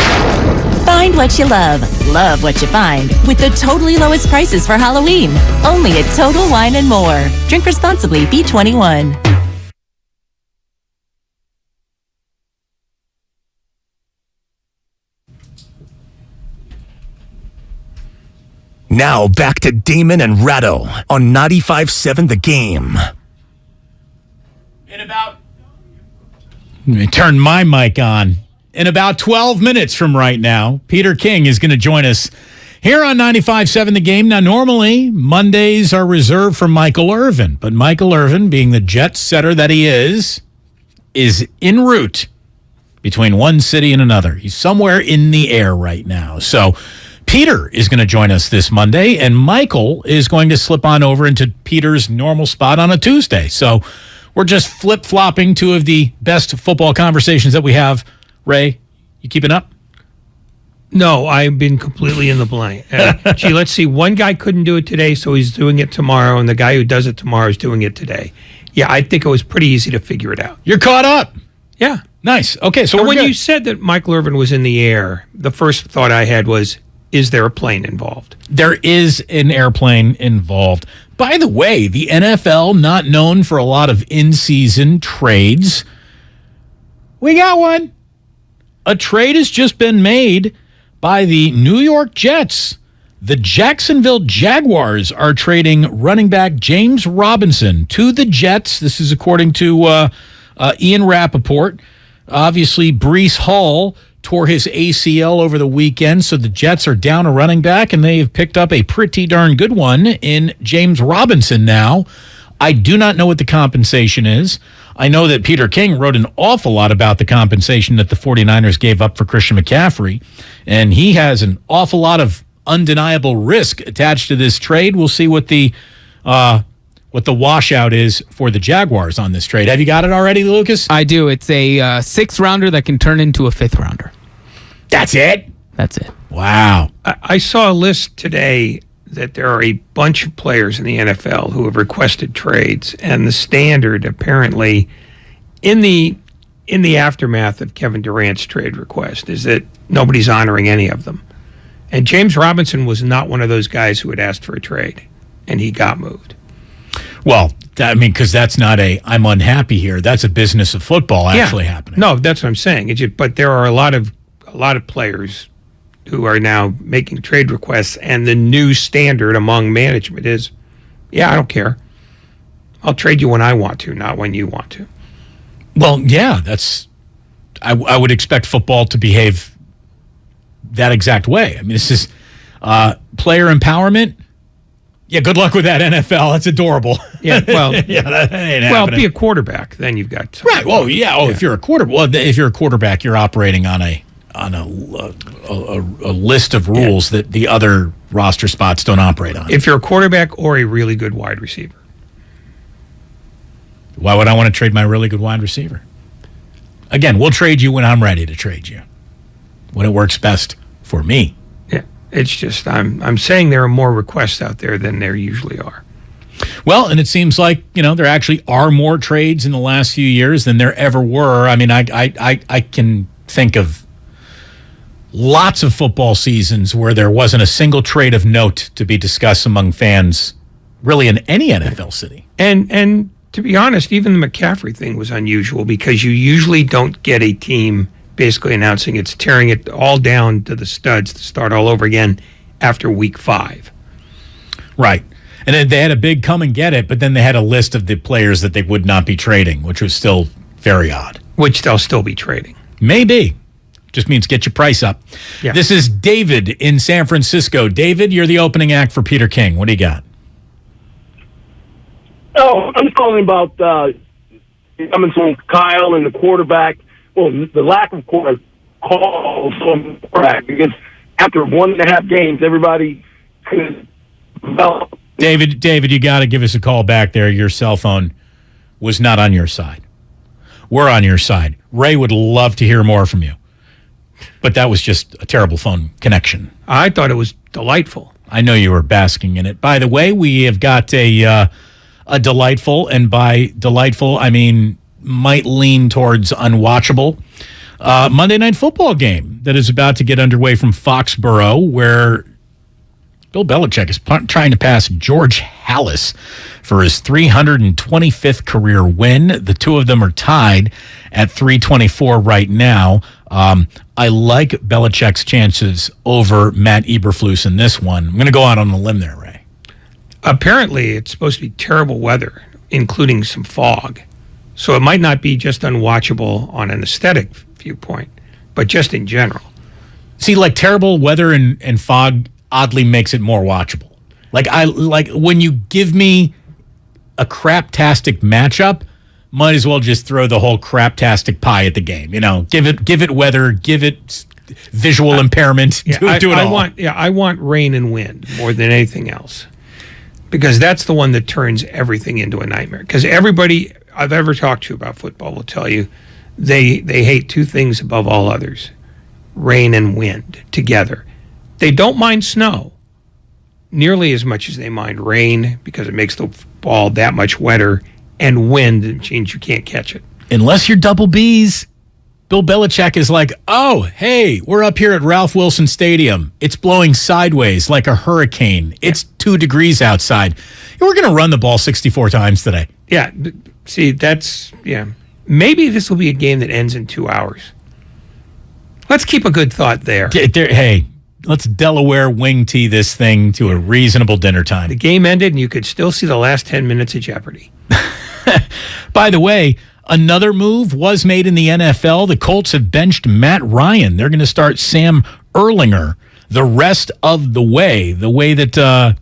Find what you love what you find with the totally lowest prices for Halloween. Only at Total Wine & More. Drink responsibly, B21. Now back to Damon and Ratto on 95.7 The Game. Let me turn my mic on. In about 12 minutes from right now, Peter King is going to join us here on 95.7 The Game. Now, normally, Mondays are reserved for Michael Irvin, but Michael Irvin, being the jet setter that he is en route between one city and another. He's somewhere in the air right now. So Peter is going to join us this Monday, and Michael is going to slip on over into Peter's normal spot on a Tuesday. So we're just flip-flopping two of the best football conversations that we have. Ray, you keeping up? No, I've been completely in the blank. Let's see. One guy couldn't do it today, so he's doing it tomorrow, and the guy who does it tomorrow is doing it today. Yeah, I think it was pretty easy to figure it out. You're caught up. Yeah. Nice. Okay, so when you said that Michael Irvin was in the air, the first thought I had was, is there a plane involved? There is an airplane involved. By the way, the NFL, not known for a lot of in-season trades, we got one. A trade has just been made by the New York Jets. The Jacksonville Jaguars are trading running back James Robinson to the Jets. This is according to Ian Rappaport. Obviously, Breece Hall tore his ACL over the weekend, so the Jets are down a running back, and they have picked up a pretty darn good one in James Robinson now. I do not know what the compensation is. I know that Peter King wrote an awful lot about the compensation that the 49ers gave up for Christian McCaffrey, and he has an awful lot of undeniable risk attached to this trade. We'll see what the washout is for the Jaguars on this trade. Have you got it already, Lucas? I do. It's a sixth-rounder that can turn into a fifth-rounder. That's it? That's it. Wow. I saw a list today that there are a bunch of players in the NFL who have requested trades, and the standard apparently in the aftermath of Kevin Durant's trade request is that nobody's honoring any of them. And James Robinson was not one of those guys who had asked for a trade, and he got moved. Well, because that's not I'm unhappy here. That's a business of football actually happening. No, that's what I'm saying. But there are a lot of players who are now making trade requests, and the new standard among management is, I don't care. I'll trade you when I want to, not when you want to. Well, yeah, I would expect football to behave that exact way. I mean, this is player empowerment. Yeah, good luck with that, NFL. That's adorable. Yeah, well, that ain't happening. Be a quarterback. Then you've got right. Well, yeah. Oh, yeah. If you're a quarterback, you're operating on a list of rules that the other roster spots don't operate on. If you're a quarterback or a really good wide receiver. Why would I want to trade my really good wide receiver? Again, we'll trade you when I'm ready to trade you. When it works best for me. Yeah. It's just I'm saying there are more requests out there than there usually are. Well, and it seems like, there actually are more trades in the last few years than there ever were. I mean, I can think of lots of football seasons where there wasn't a single trade of note to be discussed among fans, really, in any NFL city. And to be honest, even the McCaffrey thing was unusual because you usually don't get a team basically announcing it's tearing it all down to the studs to start all over again after week 5. Right. And then they had a big come and get it, but then they had a list of the players that they would not be trading, which was still very odd. Which they'll still be trading. Maybe. Just means get your price up. Yeah. This is David in San Francisco. David, you're the opening act for Peter King. What do you got? Oh, I'm calling about coming from Kyle and the quarterback. Well, the lack of calls on the quarterback because after 1.5 games, everybody could develop. David, you got to give us a call back there. Your cell phone was not on your side. We're on your side. Ray would love to hear more from you. But that was just a terrible phone connection. I thought it was delightful. I know you were basking in it. By the way, we have got a delightful, and by delightful, I mean might lean towards unwatchable, Monday Night Football game that is about to get underway from Foxborough, where Bill Belichick is trying to pass George Halas for his 325th career win. The two of them are tied at 324 right now. I like Belichick's chances over Matt Eberflus in this one. I'm going to go out on a limb there, Ray. Apparently, it's supposed to be terrible weather, including some fog. So it might not be just unwatchable on an aesthetic viewpoint, but just in general. See, like terrible weather and fog oddly makes it more watchable. Like when you give me a craptastic matchup, might as well just throw the whole craptastic pie at the game. Give it weather, give it visual impairment. Do it all. I want rain and wind more than anything else, because that's the one that turns everything into a nightmare. Because everybody I've ever talked to about football will tell you they hate two things above all others: rain and wind together. They don't mind snow nearly as much as they mind rain because it makes the ball that much wetter, and wind, it means you can't catch it. Unless you're double B's. Bill Belichick is like, oh, hey, we're up here at Ralph Wilson Stadium. It's blowing sideways like a hurricane. It's 2 degrees outside. We're going to run the ball 64 times today. Yeah, see, maybe this will be a game that ends in 2 hours. Let's keep a good thought there. Hey, let's Delaware wing tee this thing to a reasonable dinner time. The game ended, and you could still see the last 10 minutes of Jeopardy. By the way, Another move was made in the NFL. The Colts have benched Matt Ryan. They're going to start Sam Erlinger the rest of the way that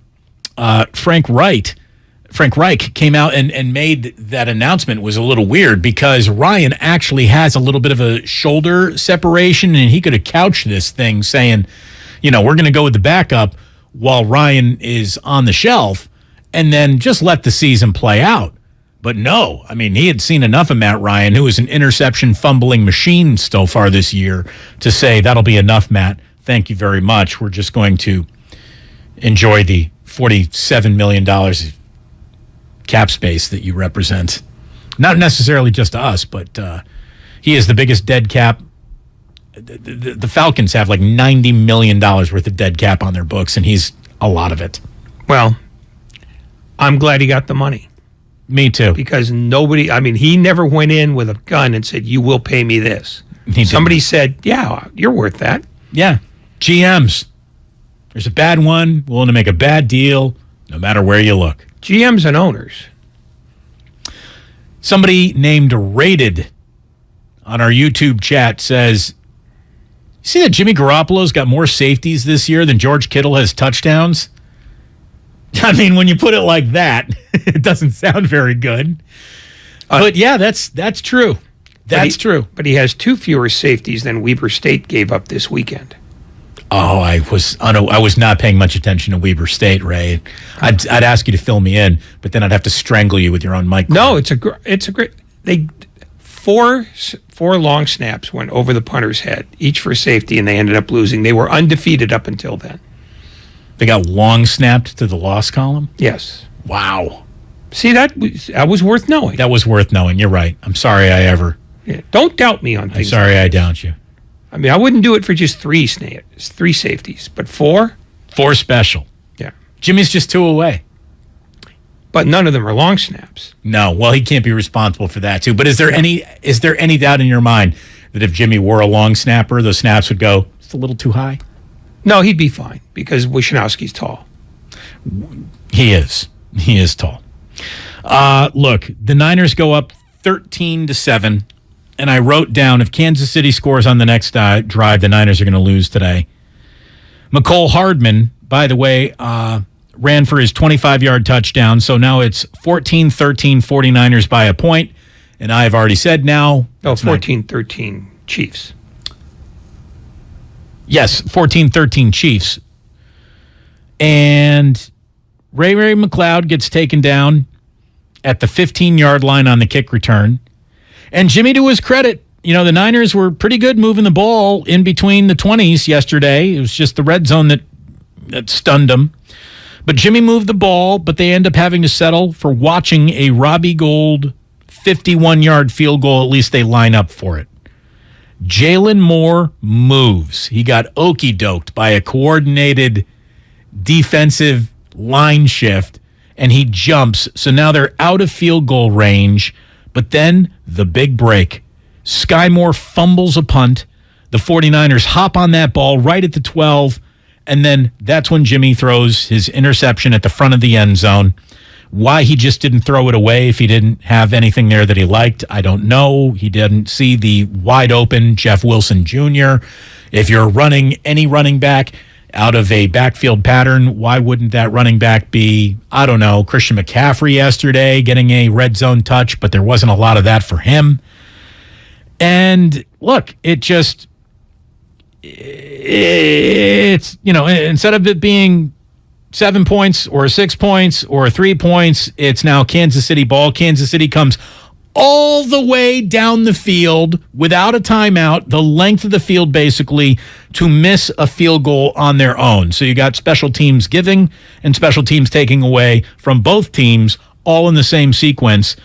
Frank Reich came out and made that announcement was a little weird because Ryan actually has a little bit of a shoulder separation, and he could have couched this thing saying, we're going to go with the backup while Ryan is on the shelf and then just let the season play out. But no, he had seen enough of Matt Ryan, who is an interception fumbling machine so far this year, to say, that'll be enough, Matt. Thank you very much. We're just going to enjoy the $47 million cap space that you represent. Not necessarily just to us, but he is the biggest dead cap. The Falcons have like $90 million worth of dead cap on their books, and he's a lot of it. Well, I'm glad he got the money. Me too. Because he never went in with a gun and said, you will pay me this. Somebody said, yeah, you're worth that. Yeah. GMs. There's a bad one, willing to make a bad deal, no matter where you look. GMs and owners. Somebody named Rated on our YouTube chat says, you see that Jimmy Garoppolo's got more safeties this year than George Kittle has touchdowns? When you put it like that, it doesn't sound very good. But yeah, that's true. That's true. But he has 2 fewer safeties than Weber State gave up this weekend. Oh, I was not paying much attention to Weber State, Ray. I'd ask you to fill me in, but then I'd have to strangle you with your own mic. No, it's a great. They 4 long snaps went over the punter's head, each for safety, and they ended up losing. They were undefeated up until then. They got long snapped to the loss column? Yes. Wow. See, that was worth knowing. That was worth knowing. You're right. I'm sorry I ever. Yeah. Don't doubt me on things. I'm sorry I doubt you. I wouldn't do it for just 3 safeties, but 4? 4 special. Yeah. Jimmy's just 2 away. But none of them are long snaps. No. Well, he can't be responsible for that, too. But is there any doubt in your mind that if Jimmy were a long snapper, those snaps would go just a little too high? No, he'd be fine because Wishnowski's tall. He is. He is tall. Look, the Niners go up 13-7, and I wrote down if Kansas City scores on the next drive, the Niners are going to lose today. McCole Hardman, by the way, ran for his 25-yard touchdown, so now it's 14-13 49ers by a point, and I've already said now. No, 14-13 Chiefs. Yes, 14-13 Chiefs. And Ray McLeod gets taken down at the 15-yard line on the kick return. And Jimmy, to his credit, the Niners were pretty good moving the ball in between the 20s yesterday. It was just the red zone that stunned them. But Jimmy moved the ball, but they end up having to settle for watching a Robbie Gould 51-yard field goal. At least they line up for it. Jalen Moore moves. He got okey-doked by a coordinated defensive line shift, and he jumps. So now they're out of field goal range, but then the big break. Sky Moore fumbles a punt. The 49ers hop on that ball right at the 12, and then that's when Jimmy throws his interception at the front of the end zone. Why he just didn't throw it away if he didn't have anything there that he liked, I don't know. He didn't see the wide open Jeff Wilson Jr. If you're running any running back out of a backfield pattern, why wouldn't that running back be, I don't know, Christian McCaffrey yesterday getting a red zone touch, but there wasn't a lot of that for him. And look, it's, instead of it being 7 points or 6 points or 3 points, it's now Kansas City ball. Kansas City comes all the way down the field without a timeout, the length of the field basically, to miss a field goal on their own. So you got special teams giving and special teams taking away from both teams all in the same sequence.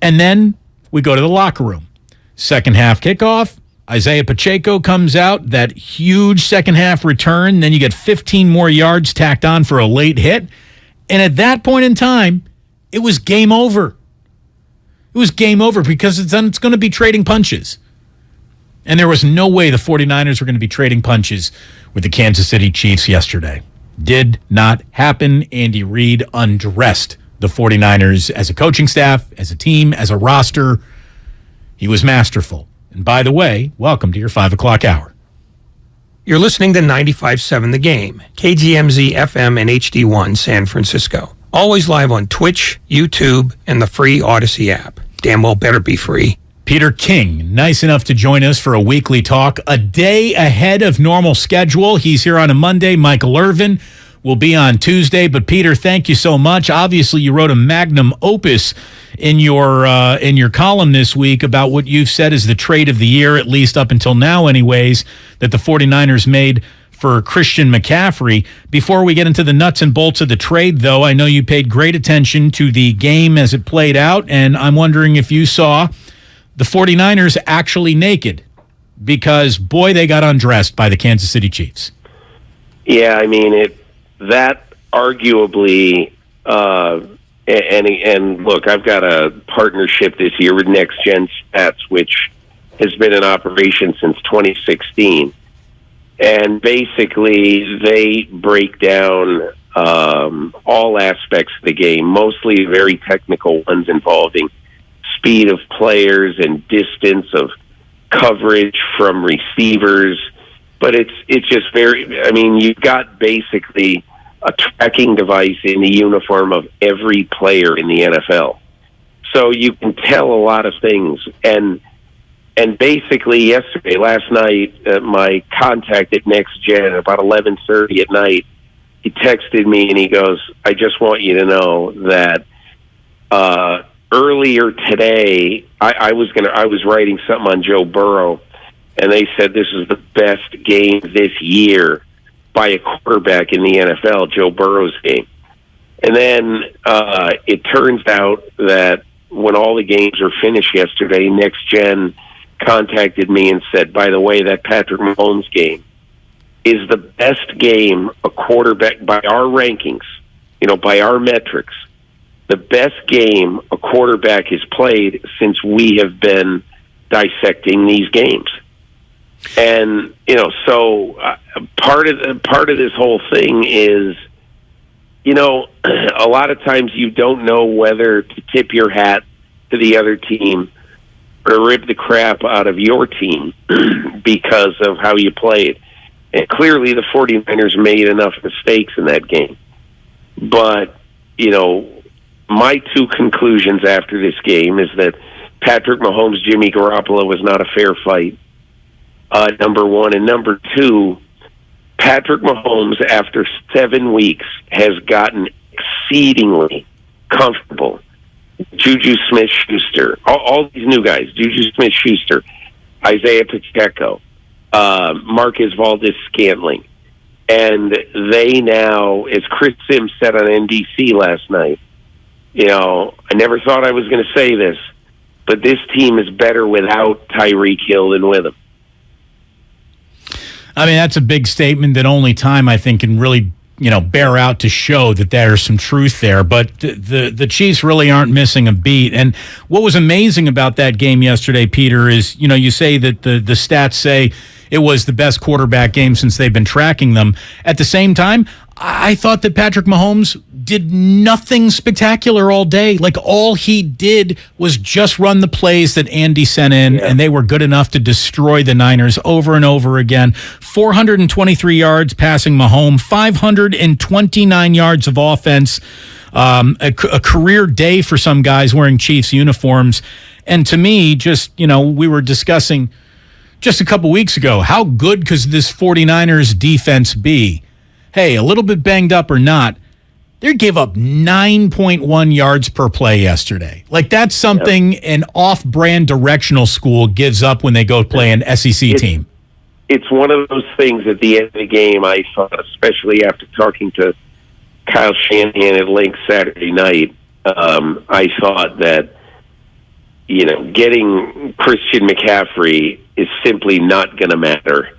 And then we go to the locker room. Second half kickoff. Isaiah Pacheco comes out, that huge second half return. Then you get 15 more yards tacked on for a late hit. And at that point in time, it was game over. It was game over because it's going to be trading punches. And there was no way the 49ers were going to be trading punches with the Kansas City Chiefs yesterday. Did not happen. Andy Reid undressed the 49ers as a coaching staff, as a team, as a roster. He was masterful. And by the way, welcome to your 5 o'clock hour. You're listening to 95.7 The Game, KGMZ FM and HD1 San Francisco. Always live on Twitch, YouTube, and the free Odyssey app. Damn well better be free. Peter King, nice enough to join us for a weekly talk, a day ahead of normal schedule. He's here on a Monday. Michael Irvin will be on Tuesday. But Peter, thank you so much. Obviously, you wrote a magnum opus in your column this week about what you've said is the trade of the year, at least up until now anyways, that the 49ers made for Christian McCaffrey. Before we get into the nuts and bolts of the trade, though, I know you paid great attention to the game as it played out, and I'm wondering if you saw the 49ers actually naked, because, boy, they got undressed by the Kansas City Chiefs. Yeah, I mean, that arguably, and look, I've got a partnership this year with Next Gen Stats, which has been in operation since 2016. And basically, they break down all aspects of the game, mostly very technical ones involving speed of players and distance of coverage from receivers. But it's just very, I mean, you've got basically a tracking device in the uniform of every player in the NFL. So you can tell a lot of things. And basically last night, my contact at Next Gen, about 11:30 at night, he texted me and he goes, I just want you to know that earlier today, I was writing something on Joe Burrow, and they said this is the best game this year by a quarterback in the NFL, Joe Burrow's game. And then it turns out that when all the games were finished yesterday, Next Gen contacted me and said, by the way, that Patrick Mahomes game is the best game a quarterback, by our rankings, by our metrics, the best game a quarterback has played since we have been dissecting these games. And, so part of this whole thing is, a lot of times you don't know whether to tip your hat to the other team or rip the crap out of your team because of how you played. And clearly the 49ers made enough mistakes in that game. But, my two conclusions after this game is that Patrick Mahomes, Jimmy Garoppolo was not a fair fight, number one. And number two, Patrick Mahomes, after 7 weeks, has gotten exceedingly comfortable. Juju Smith-Schuster, all these new guys, Juju Smith-Schuster, Isaiah Pacheco, Marquez Valdes-Scantling. And they now, as Chris Sims said on NBC last night, I never thought I was going to say this, but this team is better without Tyreek Hill than with him. I mean, that's a big statement that only time, I think, can really, bear out to show that there's some truth there. But the Chiefs really aren't missing a beat. And what was amazing about that game yesterday, Peter, is, you say that the stats say it was the best quarterback game since they've been tracking them. At the same time, I thought that Patrick Mahomes did nothing spectacular all day. Like, all he did was just run the plays that Andy sent in, and they were good enough to destroy the Niners over and over again. 423 yards passing Mahomes, 529 yards of offense, a career day for some guys wearing Chiefs uniforms. And to me, just, we were discussing just a couple weeks ago, how good could this 49ers defense be? Hey, a little bit banged up or not, they gave up 9.1 yards per play yesterday. Like, that's something an off-brand directional school gives up when they go play an SEC team. It's one of those things at the end of the game, I thought, especially after talking to Kyle Shanahan at length Saturday night, I thought that, getting Christian McCaffrey is simply not going to matter.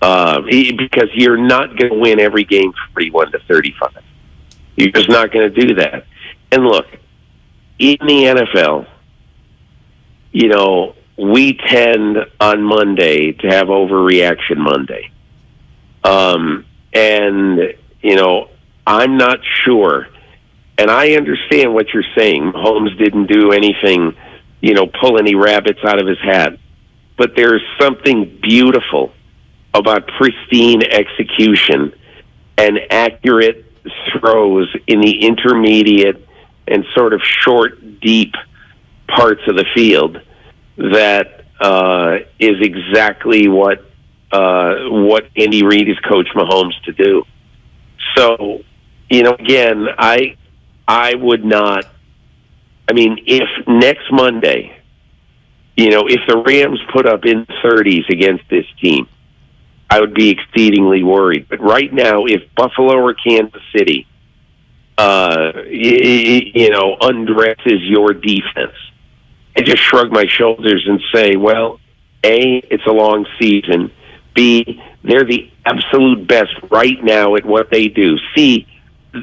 Because you're not going to win every game 41-35. You're just not going to do that. And look, in the NFL, we tend on Monday to have overreaction Monday. I'm not sure. And I understand what you're saying. Mahomes didn't do anything pull any rabbits out of his hat. But there's something beautiful about pristine execution and accurate throws in the intermediate and sort of short, deep parts of the field that is exactly what Andy Reid has coached Mahomes to do. So, again, I would not. I mean, if next Monday, if the Rams put up in 30s against this team, I would be exceedingly worried. But right now, if Buffalo or Kansas City, undresses your defense, I just shrug my shoulders and say, well, A, it's a long season. B, they're the absolute best right now at what they do. C,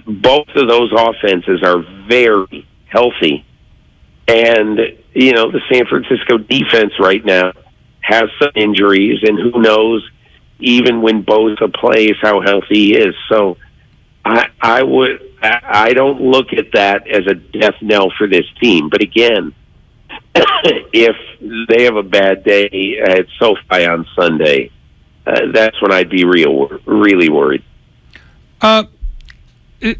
both of those offenses are very healthy. And, the San Francisco defense right now has some injuries, and who knows, even when Bosa plays, how healthy he is. So I don't look at that as a death knell for this team. But again, if they have a bad day at SoFi on Sunday, that's when I'd be really worried.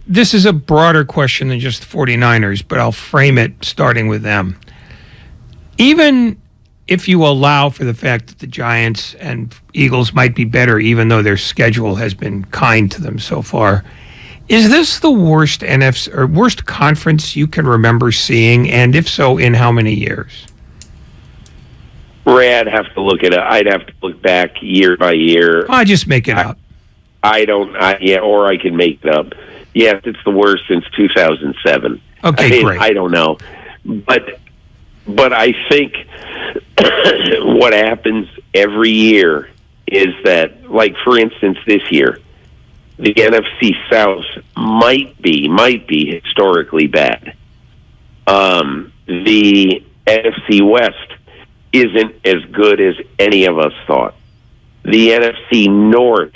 This is a broader question than just the 49ers, but I'll frame it starting with them. Even if you allow for the fact that the Giants and Eagles might be better, even though their schedule has been kind to them so far, is this the worst NFC or worst conference you can remember seeing? And if so, in how many years? Ray, I'd have to look back year by year. I just make it up. Or I can make it up. Yes, it's the worst since 2007. Okay, great. I don't know. But I think what happens every year is that, like, for instance, this year, the NFC South might be historically bad. The NFC West isn't as good as any of us thought. The NFC North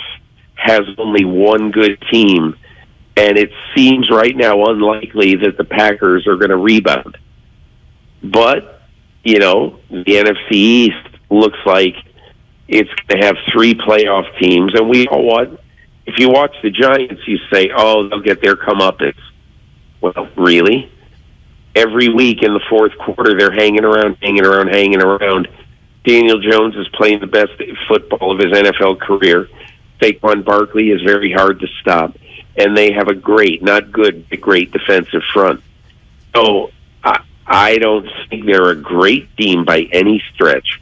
has only one good team, and it seems right now unlikely that the Packers are going to rebound. But, the NFC East looks like it's going to have three playoff teams, and we all want. If you watch the Giants, you say, oh, they'll get their comeuppance. Well, really? Every week in the fourth quarter, they're hanging around. Daniel Jones is playing the best football of his NFL career. Saquon Barkley is very hard to stop. And they have a great, not good, a great defensive front. So I don't think they're a great team by any stretch.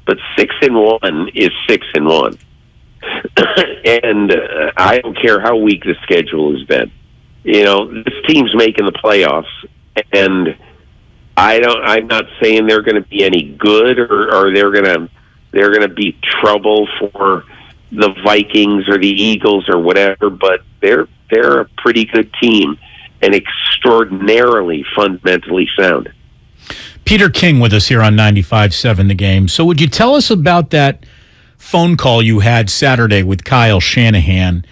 But 6-1 is 6-1. And I don't care how weak the schedule has been. This team's making the playoffs, and I'm not saying they're going to be any good or they're going to be trouble for the Vikings or the Eagles or whatever, but they're a pretty good team and extraordinarily fundamentally sound. Peter King with us here on 95.7 The Game. So would you tell us about that phone call you had Saturday with Kyle Shanahan?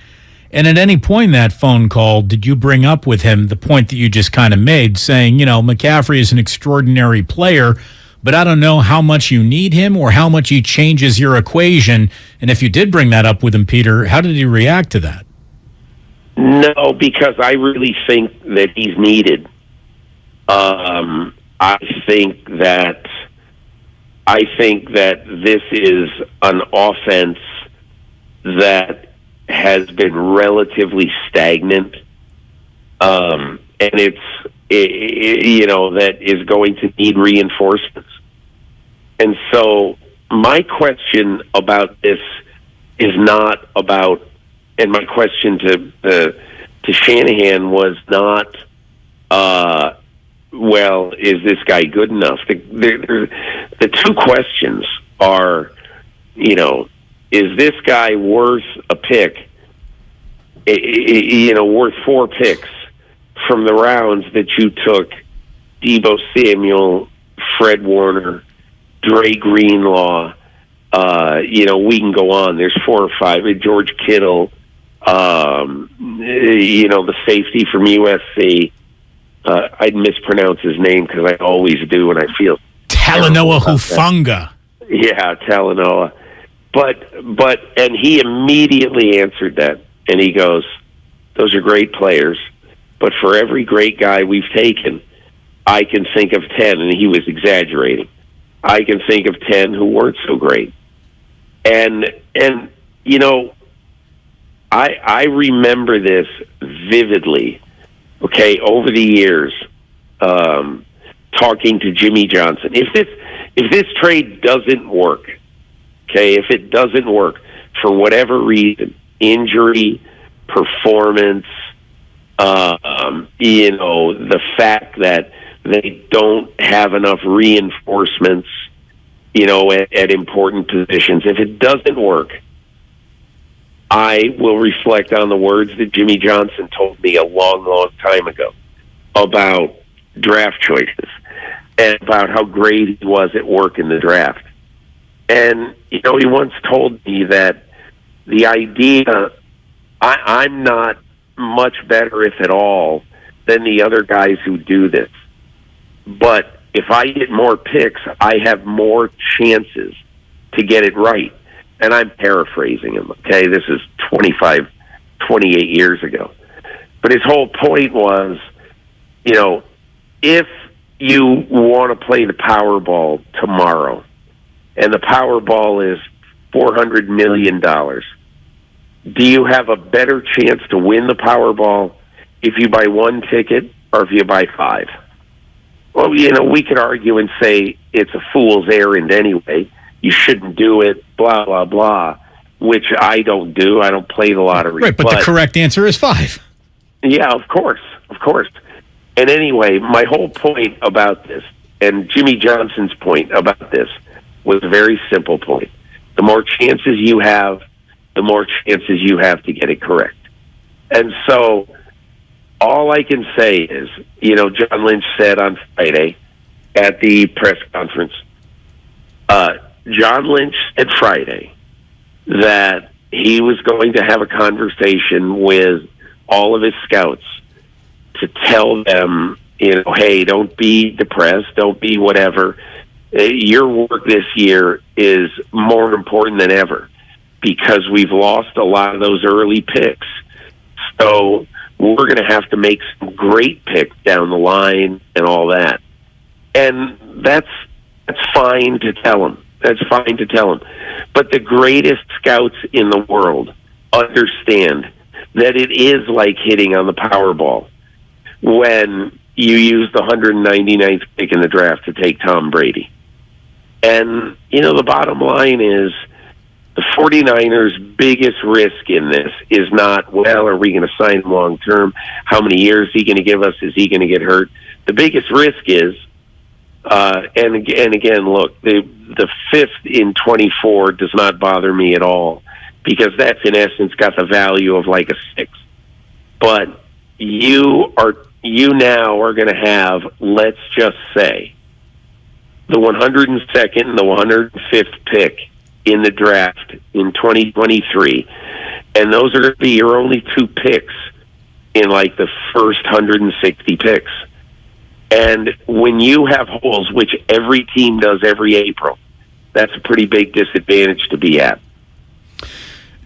And at any point in that phone call, did you bring up with him the point that you just kind of made, saying, McCaffrey is an extraordinary player, but I don't know how much you need him or how much he changes your equation? And if you did bring that up with him, Peter, how did he react to that? No, because I really think that he's needed. I think that this is an offense that has been relatively stagnant, and that is going to need reinforcements. And so my question about this is not about, and my question to Shanahan was not, well, is this guy good enough? The two questions are, is this guy worth a pick, worth 4 picks from the rounds that you took Deebo Samuel, Fred Warner, Dre Greenlaw, we can go on. There's 4 or 5. George Kittle, the safety from USC. I'd mispronounce his name because I always do when I feel. Talanoa Hufanga. Yeah, Talanoa. But and he immediately answered that, and he goes, "Those are great players, but for every great guy we've taken, I can think of 10," and he was exaggerating. "I can think of 10 who weren't so great." And you know, I remember this vividly. Okay, over the years, talking to Jimmy Johnson. If this trade doesn't work, okay, if it doesn't work for whatever reason, injury, performance, you know, the fact that they don't have enough reinforcements, you know, at important positions, if it doesn't work, I will reflect on the words that Jimmy Johnson told me a long, long time ago about draft choices and about how great he was at work in the draft. And, you know, he once told me that the idea, I'm not much better, if at all, than the other guys who do this. But if I get more picks, I have more chances to get it right. And I'm paraphrasing him, okay? This is 28 years ago. But his whole point was, you know, if you want to play the Powerball tomorrow, and the Powerball is $400 million, do you have a better chance to win the Powerball if you buy one ticket or if you buy 5? Well, you know, we could argue and say it's a fool's errand anyway. You shouldn't do it, blah, blah, blah, which I don't do. I don't play the lottery. Right, but the correct answer is 5. Yeah, of course. And anyway, my whole point about this, and Jimmy Johnson's point about this, was a very simple point. The more chances you have, the more chances you have to get it correct. And so all I can say is, you know, John Lynch said on Friday at the press conference, John Lynch said Friday that he was going to have a conversation with all of his scouts to tell them, you know, hey, don't be depressed, don't be whatever. Your work this year is more important than ever because we've lost a lot of those early picks. So we're going to have to make some great picks down the line and all that. And that's fine to tell them. That's fine to tell them. But the greatest scouts in the world understand that it is like hitting on the Powerball when you use the 199th pick in the draft to take Tom Brady. And, you know, the bottom line is the 49ers' biggest risk in this is not, well, are we going to sign him long term? How many years is he going to give us? Is he going to get hurt? The biggest risk is, and again, look, the 5th in 24 does not bother me at all because that's in essence got the value of like a 6. But you now are going to have, let's just say, the 102nd and the 105th pick in the draft in 2023, and those are going to be your only 2 picks in like the first 160 picks. And when you have holes, which every team does every April, that's a pretty big disadvantage to be at.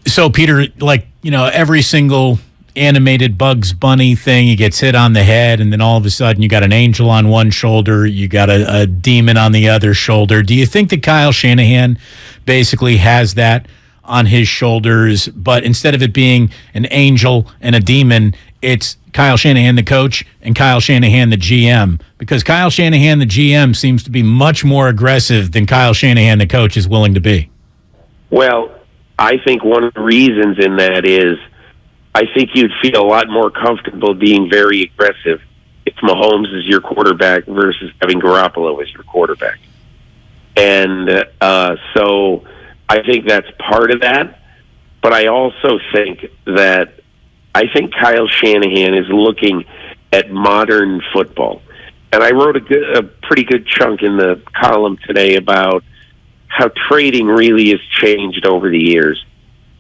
So, Peter, like, you know, every single animated Bugs Bunny thing, he gets hit on the head, and then all of a sudden you got an angel on one shoulder, you got a demon on the other shoulder. Do you think that Kyle Shanahan basically has that on his shoulders, but instead of it being an angel and a demon, it's Kyle Shanahan, the coach, and Kyle Shanahan, the GM? Because Kyle Shanahan, the GM, seems to be much more aggressive than Kyle Shanahan, the coach, is willing to be. Well, I think one of the reasons in that is I think you'd feel a lot more comfortable being very aggressive if Mahomes is your quarterback versus having Garoppolo as your quarterback. And so I think that's part of that. But I also think that Kyle Shanahan is looking at modern football. And I wrote a pretty good chunk in the column today about how trading really has changed over the years.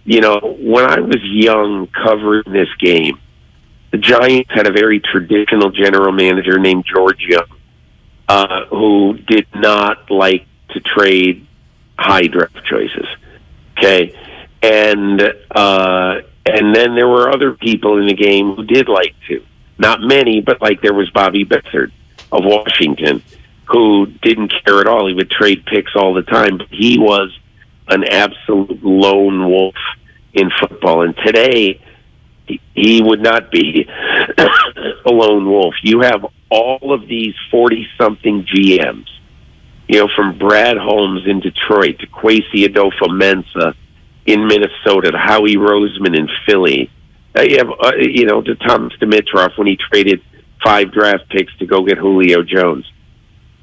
You know, when I was young covering this game, the Giants had a very traditional general manager named George Young. who did not like to trade high draft choices. Okay, and then there were other people in the game who did like to. Not many, but like there was Bobby Beathard of Washington, who didn't care at all. He would trade picks all the time, but he was an absolute lone wolf in football. And today, he would not be a lone wolf. You have all of these 40-something GMs, from Brad Holmes in Detroit to Kwesi Adolfo-Mensah in Minnesota to Howie Roseman in Philly. You have, to Thomas Dimitroff when he traded 5 draft picks to go get Julio Jones.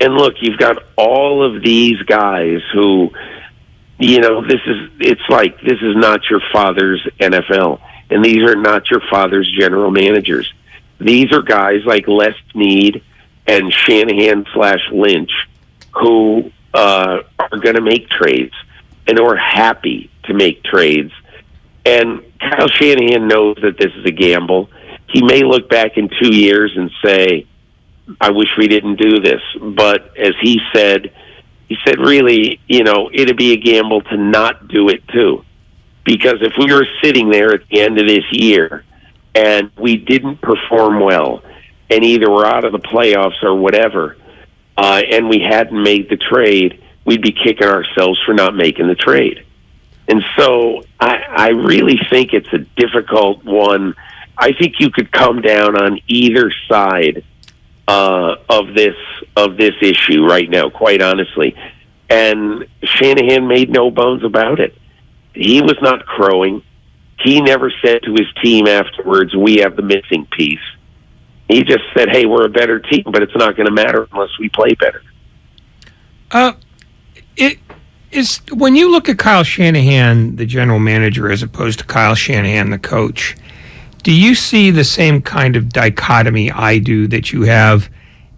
And look, you've got all of these guys who, this is not your father's NFL. And these are not your father's general managers. These are guys like Les Snead and Shanahan/Lynch who are going to make trades and who are happy to make trades. And Kyle Shanahan knows that this is a gamble. He may look back in 2 years and say, I wish we didn't do this. But as he said really, it'd be a gamble to not do it too. Because if we were sitting there at the end of this year and we didn't perform well and either we're out of the playoffs or whatever, and we hadn't made the trade, we'd be kicking ourselves for not making the trade. And so I really think it's a difficult one. I think you could come down on either side of this issue right now, quite honestly. And Shanahan made no bones about it. He was not crowing. He never said to his team afterwards, we have the missing piece. He just said, hey, we're a better team, but it's not going to matter unless we play better. When you look at Kyle Shanahan, the general manager, as opposed to Kyle Shanahan, the coach, do you see the same kind of dichotomy I do that you have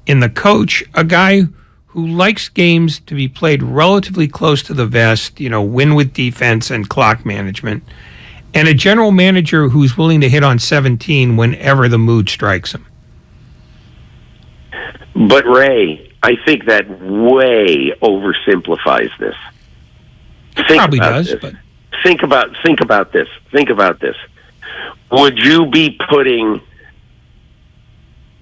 in the coach, a guy who likes games to be played relatively close to the vest, win with defense and clock management, and a general manager who's willing to hit on 17 whenever the mood strikes him? But Ray, I think that way oversimplifies this. Probably does. But think about this. Think about this. Would you be putting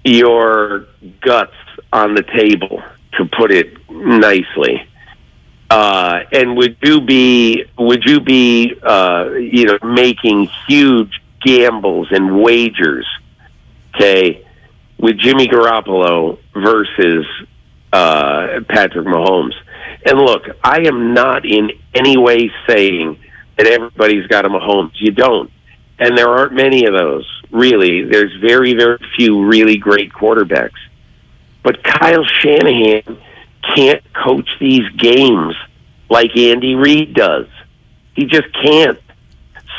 your guts on the table, to put it nicely? And would you be making huge gambles and wagers, okay, with Jimmy Garoppolo versus Patrick Mahomes? And look, I am not in any way saying that everybody's got a Mahomes. You don't. And there aren't many of those, really. There's very, very few really great quarterbacks. But Kyle Shanahan can't coach these games like Andy Reid does. He just can't.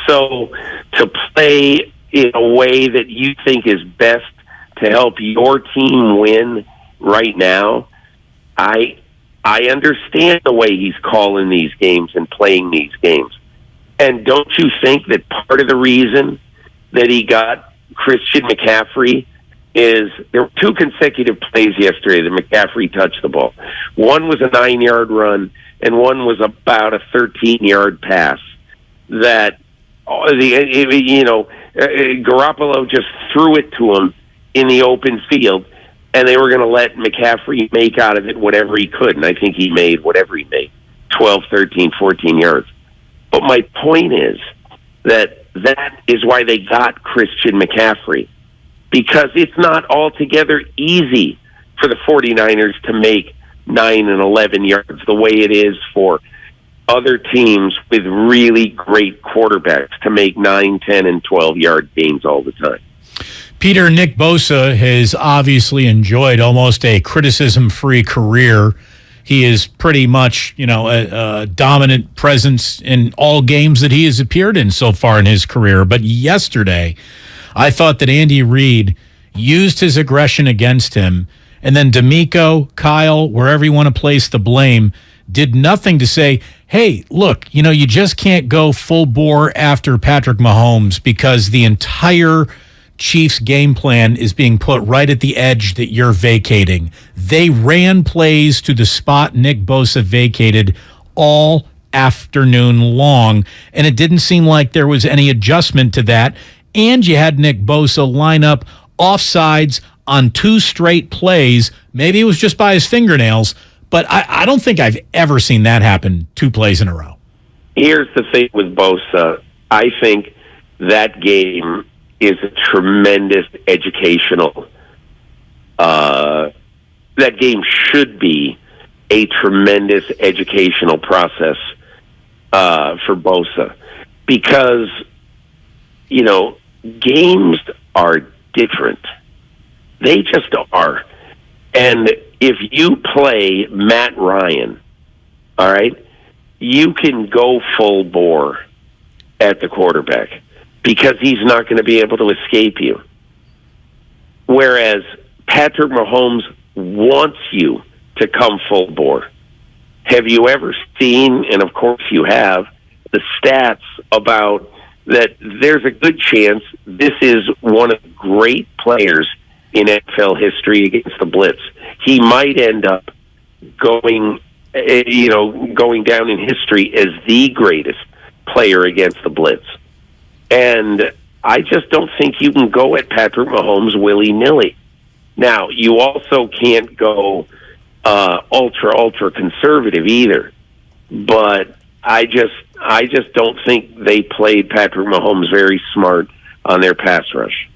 So to play in a way that you think is best to help your team win right now, I understand the way he's calling these games and playing these games. And don't you think that part of the reason that he got Christian McCaffrey is there were 2 consecutive plays yesterday that McCaffrey touched the ball. One was a 9-yard run, and one was about a 13-yard pass that Garoppolo just threw it to him in the open field, and they were going to let McCaffrey make out of it whatever he could. And I think he made whatever he made, 12, 13, 14 yards. But my point is that is why they got Christian McCaffrey, because it's not altogether easy for the 49ers to make 9 and 11 yards the way it is for other teams with really great quarterbacks to make 9, 10, and 12-yard games all the time. Peter, Nick Bosa has obviously enjoyed almost a criticism-free career. He is pretty much, a dominant presence in all games that he has appeared in so far in his career. But yesterday, I thought that Andy Reid used his aggression against him, and then D'Amico, Kyle, wherever you want to place the blame, did nothing to say, hey, look, you just can't go full bore after Patrick Mahomes because the entire Chiefs game plan is being put right at the edge that you're vacating. They ran plays to the spot Nick Bosa vacated all afternoon long, and it didn't seem like there was any adjustment to that. And you had Nick Bosa line up offsides on 2 straight plays. Maybe it was just by his fingernails, but I don't think I've ever seen that happen 2 plays in a row. Here's the thing with Bosa. I think that game is a tremendous educational. That game should be a tremendous educational process for Bosa, because games are different. They just are. And if you play Matt Ryan, all right, you can go full bore at the quarterback because he's not going to be able to escape you. Whereas Patrick Mahomes wants you to come full bore. Have you ever seen, and of course you have, the stats about that there's a good chance this is one of the great players in NFL history against the blitz. He might end up going down in history as the greatest player against the blitz. And I just don't think you can go at Patrick Mahomes willy-nilly. Now, you also can't go ultra conservative either. But I just don't think they played Patrick Mahomes very smart on their pass rush.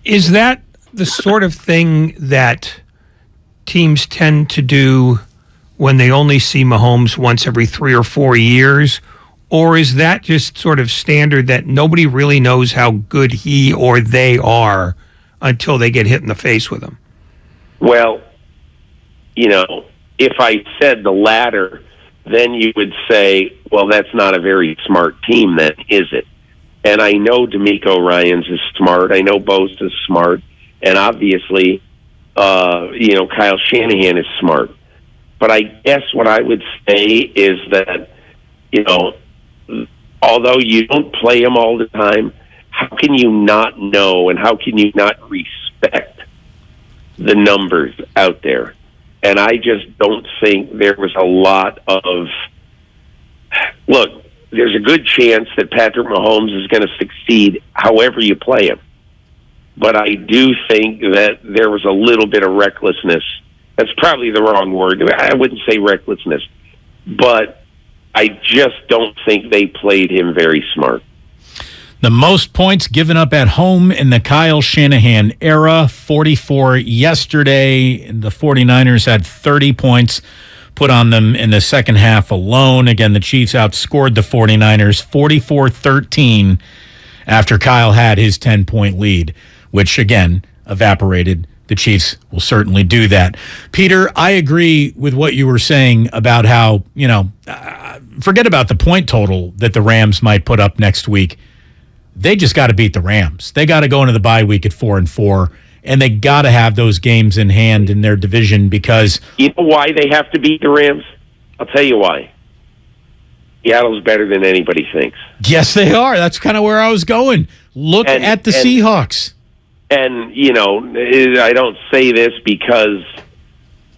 Is that the sort of thing that teams tend to do when they only see Mahomes once every 3 or 4 years? Or is that just sort of standard that nobody really knows how good he or they are until they get hit in the face with him? Well, if I said the latter, then you would say, well, that's not a very smart team then, is it? And I know DeMeco Ryans is smart. I know Bosa is smart. And obviously, Kyle Shanahan is smart. But I guess what I would say is that, although you don't play them all the time, how can you not know and how can you not respect the numbers out there? And I just don't think there was a lot of... Look, there's a good chance that Patrick Mahomes is going to succeed however you play him. But I do think that there was a little bit of recklessness. That's probably the wrong word. I wouldn't say recklessness. But I just don't think they played him very smart. The most points given up at home in the Kyle Shanahan era, 44 yesterday. The 49ers had 30 points put on them in the second half alone. Again, the Chiefs outscored the 49ers 44-13 after Kyle had his 10-point lead, which, again, evaporated. The Chiefs will certainly do that. Peter, I agree with what you were saying about how, forget about the point total that the Rams might put up next week. They just got to beat the Rams. They got to go into the bye week at 4-4. And they got to have those games in hand in their division because... You know why they have to beat the Rams? I'll tell you why. Seattle's better than anybody thinks. Yes, they are. That's kind of where I was going. Look at the Seahawks. And, I don't say this because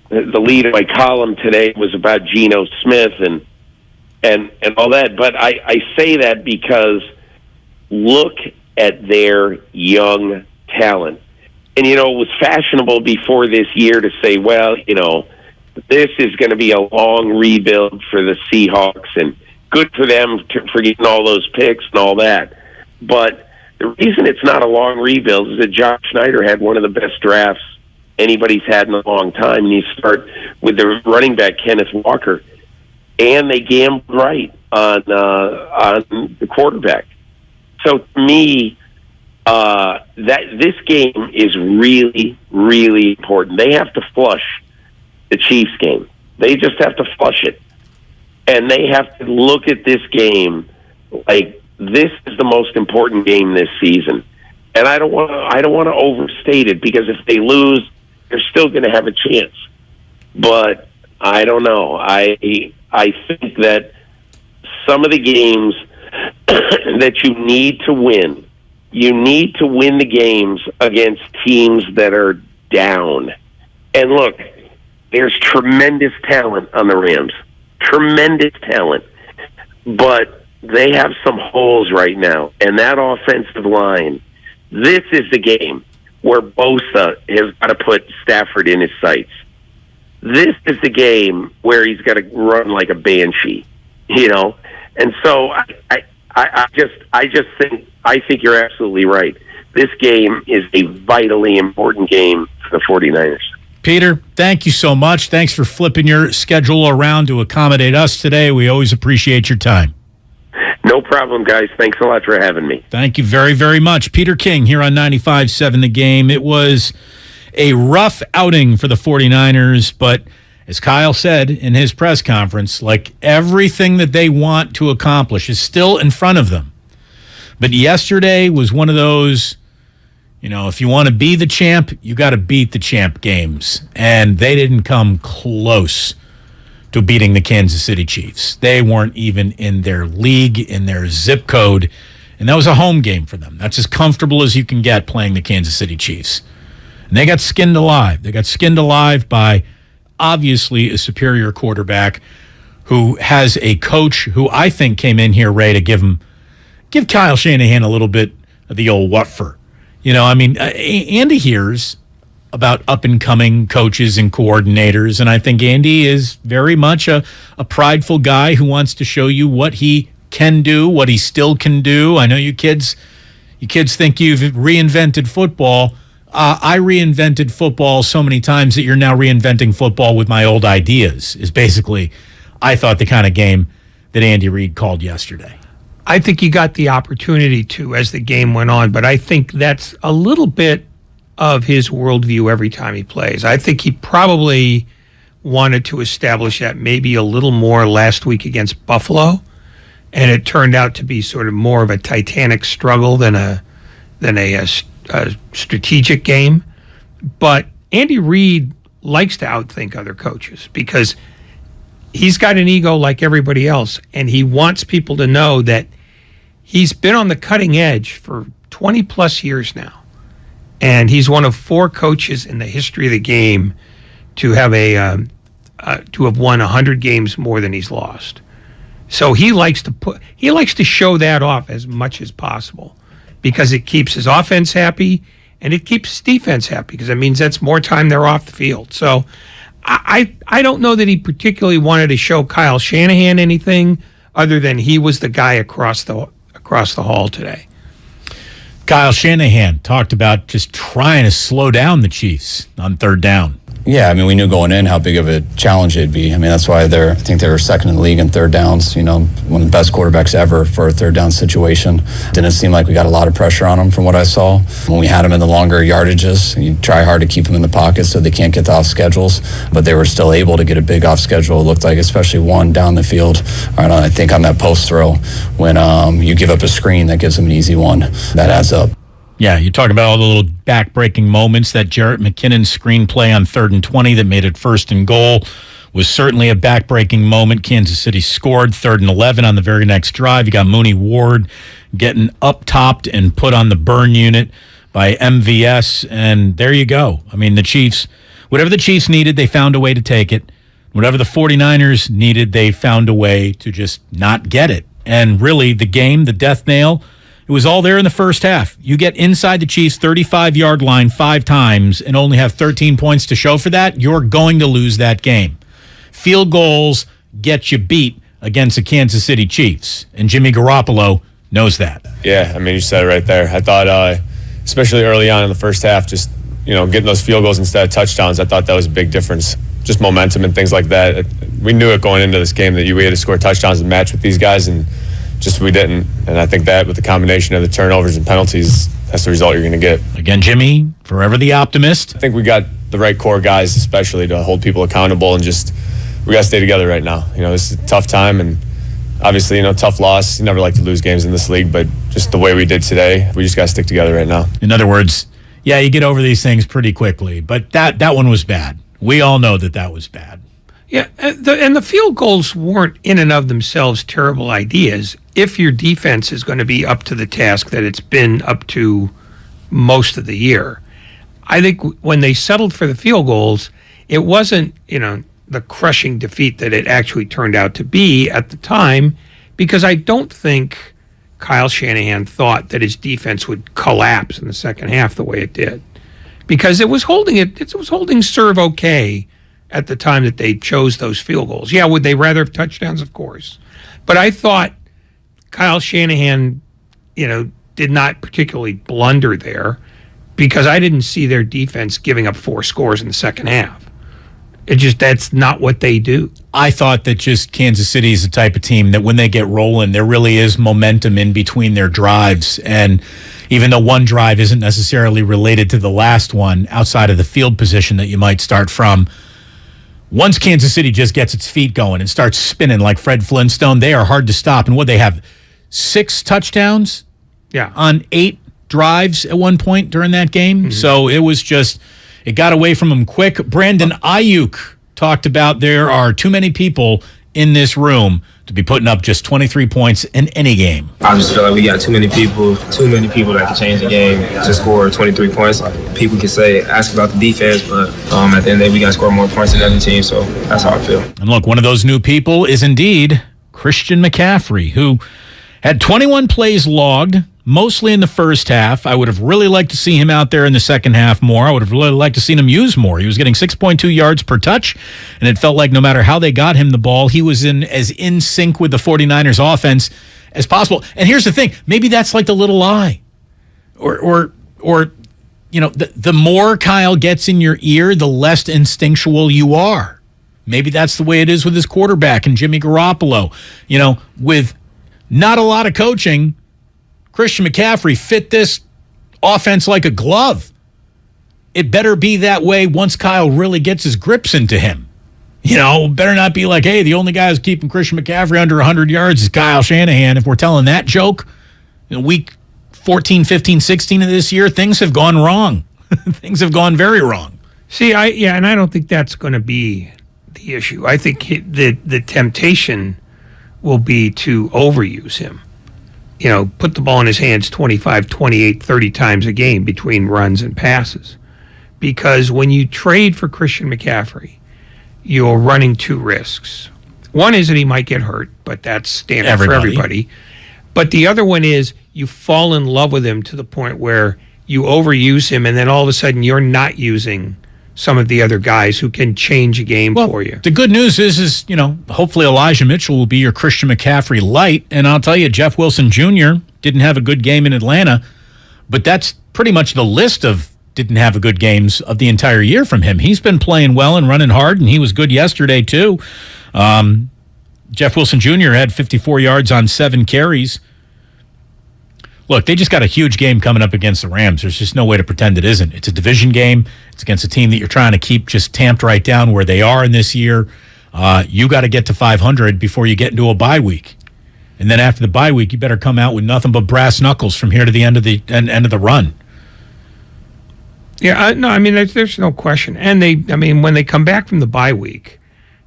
the lead of my column today was about Geno Smith and all that. But I say that because look at their young talent. And, it was fashionable before this year to say, well, this is going to be a long rebuild for the Seahawks and good for them for getting all those picks and all that. But the reason it's not a long rebuild is that John Schneider had one of the best drafts anybody's had in a long time. And you start with the running back, Kenneth Walker, and they gambled right on the quarterback. So to me, that this game is really, really important. They have to flush the Chiefs game. They just have to flush it. And they have to look at this game like this is the most important game this season. And I don't want to overstate it because if they lose, they're still going to have a chance. But I don't know. I think that some of the games that you need to win you need to win the games against teams that are down. And look, there's tremendous talent on the Rams. Tremendous talent. But they have some holes right now. And that offensive line, this is the game where Bosa has got to put Stafford in his sights. This is the game where he's got to run like a banshee, And so I think you're absolutely right. This game is a vitally important game for the 49ers. Peter, thank you so much. Thanks for flipping your schedule around to accommodate us today. We always appreciate your time. No problem, guys. Thanks a lot for having me. Thank you very, very much. Peter King here on 95.7 The Game. It was a rough outing for the 49ers, but as Kyle said in his press conference, like everything that they want to accomplish is still in front of them. But yesterday was one of those, if you want to be the champ, you got to beat the champ games. And they didn't come close to beating the Kansas City Chiefs. They weren't even in their league, in their zip code. And that was a home game for them. That's as comfortable as you can get playing the Kansas City Chiefs. And they got skinned alive. They got skinned alive by obviously a superior quarterback who has a coach who I think came in here, Ray, to give Kyle Shanahan a little bit of the old what for. Andy hears about up-and-coming coaches and coordinators, and I think Andy is very much a prideful guy who wants to show you what he can do, what he still can do. I know you kids think you've reinvented football. I reinvented football so many times that you're now reinventing football with my old ideas, is basically, I thought, the kind of game that Andy Reid called yesterday. I think he got the opportunity to as the game went on, but I think that's a little bit of his worldview every time he plays. I think he probably wanted to establish that maybe a little more last week against Buffalo, and it turned out to be sort of more of a titanic struggle than a strategic game. But Andy Reid likes to outthink other coaches because he's got an ego like everybody else, and he wants people to know that he's been on the cutting edge for 20 plus years now. And he's one of 4 coaches in the history of the game to have won 100 games more than he's lost. So he likes to show that off as much as possible because it keeps his offense happy and it keeps his defense happy because it means that's more time they're off the field. So I don't know that he particularly wanted to show Kyle Shanahan anything other than he was the guy across the hall today. Kyle Shanahan talked about just trying to slow down the Chiefs on third down. Yeah, we knew going in how big of a challenge it'd be. That's why I think they were second in the league in third downs, one of the best quarterbacks ever for a third down situation. Didn't seem like we got a lot of pressure on them from what I saw. When we had them in the longer yardages, you try hard to keep them in the pocket so they can't get the off schedules, but they were still able to get a big off schedule, it looked like, especially one down the field. I think on that post throw, when you give up a screen that gives them an easy one, that adds up. Yeah, you talk about all the little back-breaking moments. That Jarrett McKinnon screenplay on 3rd and 20 that made it 1st and goal was certainly a back-breaking moment. Kansas City scored 3rd and 11 on the very next drive. You got Mooney Ward getting up-topped and put on the burn unit by MVS, and there you go. The Chiefs, whatever the Chiefs needed, they found a way to take it. Whatever the 49ers needed, they found a way to just not get it. And really, the game, the death nail, it was all there in the first half. You get inside the Chiefs' 35-yard line 5 times and only have 13 points to show for that, you're going to lose that game. Field goals get you beat against the Kansas City Chiefs, and Jimmy Garoppolo knows that. Yeah, you said it right there. I thought, especially early on in the first half, just getting those field goals instead of touchdowns, I thought that was a big difference. Just momentum and things like that. We knew it going into this game that we had to score touchdowns and match with these guys, and just we didn't. And I think that with the combination of the turnovers and penalties, that's the result you're going to get. Again, Jimmy, forever the optimist. I think we got the right core guys, especially to hold people accountable, and just we got to stay together right now. This is a tough time, and obviously, tough loss. You never like to lose games in this league, but just the way we did today, we just got to stick together right now. In other words, yeah, you get over these things pretty quickly, but that one was bad. We all know that was bad. Yeah, and the field goals weren't in and of themselves terrible ideas if your defense is going to be up to the task that it's been up to most of the year. I think when they settled for the field goals, it wasn't, the crushing defeat that it actually turned out to be at the time, because I don't think Kyle Shanahan thought that his defense would collapse in the second half the way it did, because it was holding serve okay at the time that they chose those field goals. Yeah, would they rather have touchdowns? Of course. But I thought Kyle Shanahan, did not particularly blunder there, because I didn't see their defense giving up 4 scores in the second half. That's not what they do. I thought that just Kansas City is the type of team that when they get rolling, there really is momentum in between their drives. And even though one drive isn't necessarily related to the last one outside of the field position that you might start from, once Kansas City just gets its feet going and starts spinning like Fred Flintstone, they are hard to stop. And what they have, 6 touchdowns on 8 drives at one point during that game. Mm-hmm. So it was just, it got away from them quick. Brandon Ayuk talked about there are too many people in this room to be putting up just 23 points in any game. I just feel like we got too many people that can change the game to score 23 points. Like, people can ask about the defense, but at the end of the day, we got to score more points than the other team, so that's how I feel. And look, one of those new people is indeed Christian McCaffrey, who had 21 plays logged, mostly in the first half. I would have really liked to see him out there in the second half more. I would have really liked to see him use more. He was getting 6.2 yards per touch, and it felt like no matter how they got him the ball, he was as in sync with the 49ers offense as possible. And here's the thing, maybe that's like the little lie. Or the more Kyle gets in your ear, the less instinctual you are. Maybe that's the way it is with his quarterback and Jimmy Garoppolo. With not a lot of coaching, Christian McCaffrey fit this offense like a glove. It better be that way once Kyle really gets his grips into him. Better not be like, hey, the only guy who's keeping Christian McCaffrey under 100 yards is Kyle Shanahan. If we're telling that joke, week 14, 15, 16 of this year, things have gone wrong. Things have gone very wrong. See, and I don't think that's going to be the issue. I think the temptation will be to overuse him. Put the ball in his hands 25, 28, 30 times a game between runs and passes. Because when you trade for Christian McCaffrey, you're running 2 risks. One is that he might get hurt, but that's standard for everybody. But the other one is you fall in love with him to the point where you overuse him, and then all of a sudden you're not using some of the other guys who can change a game for you. The good news is hopefully Elijah Mitchell will be your Christian McCaffrey light. And I'll tell you, Jeff Wilson Jr. didn't have a good game in Atlanta, but that's pretty much the list of didn't have a good games of the entire year from him. He's been playing well and running hard, and he was good yesterday too. Jeff Wilson Jr. had 54 yards on 7 carries. Look, they just got a huge game coming up against the Rams. There's just no way to pretend it isn't. It's a division game. It's against a team that you're trying to keep just tamped right down where they are in this year. You got to get to 500 before you get into a bye week. And then after the bye week, you better come out with nothing but brass knuckles from here to the end of the run. Yeah, there's no question. And when they come back from the bye week,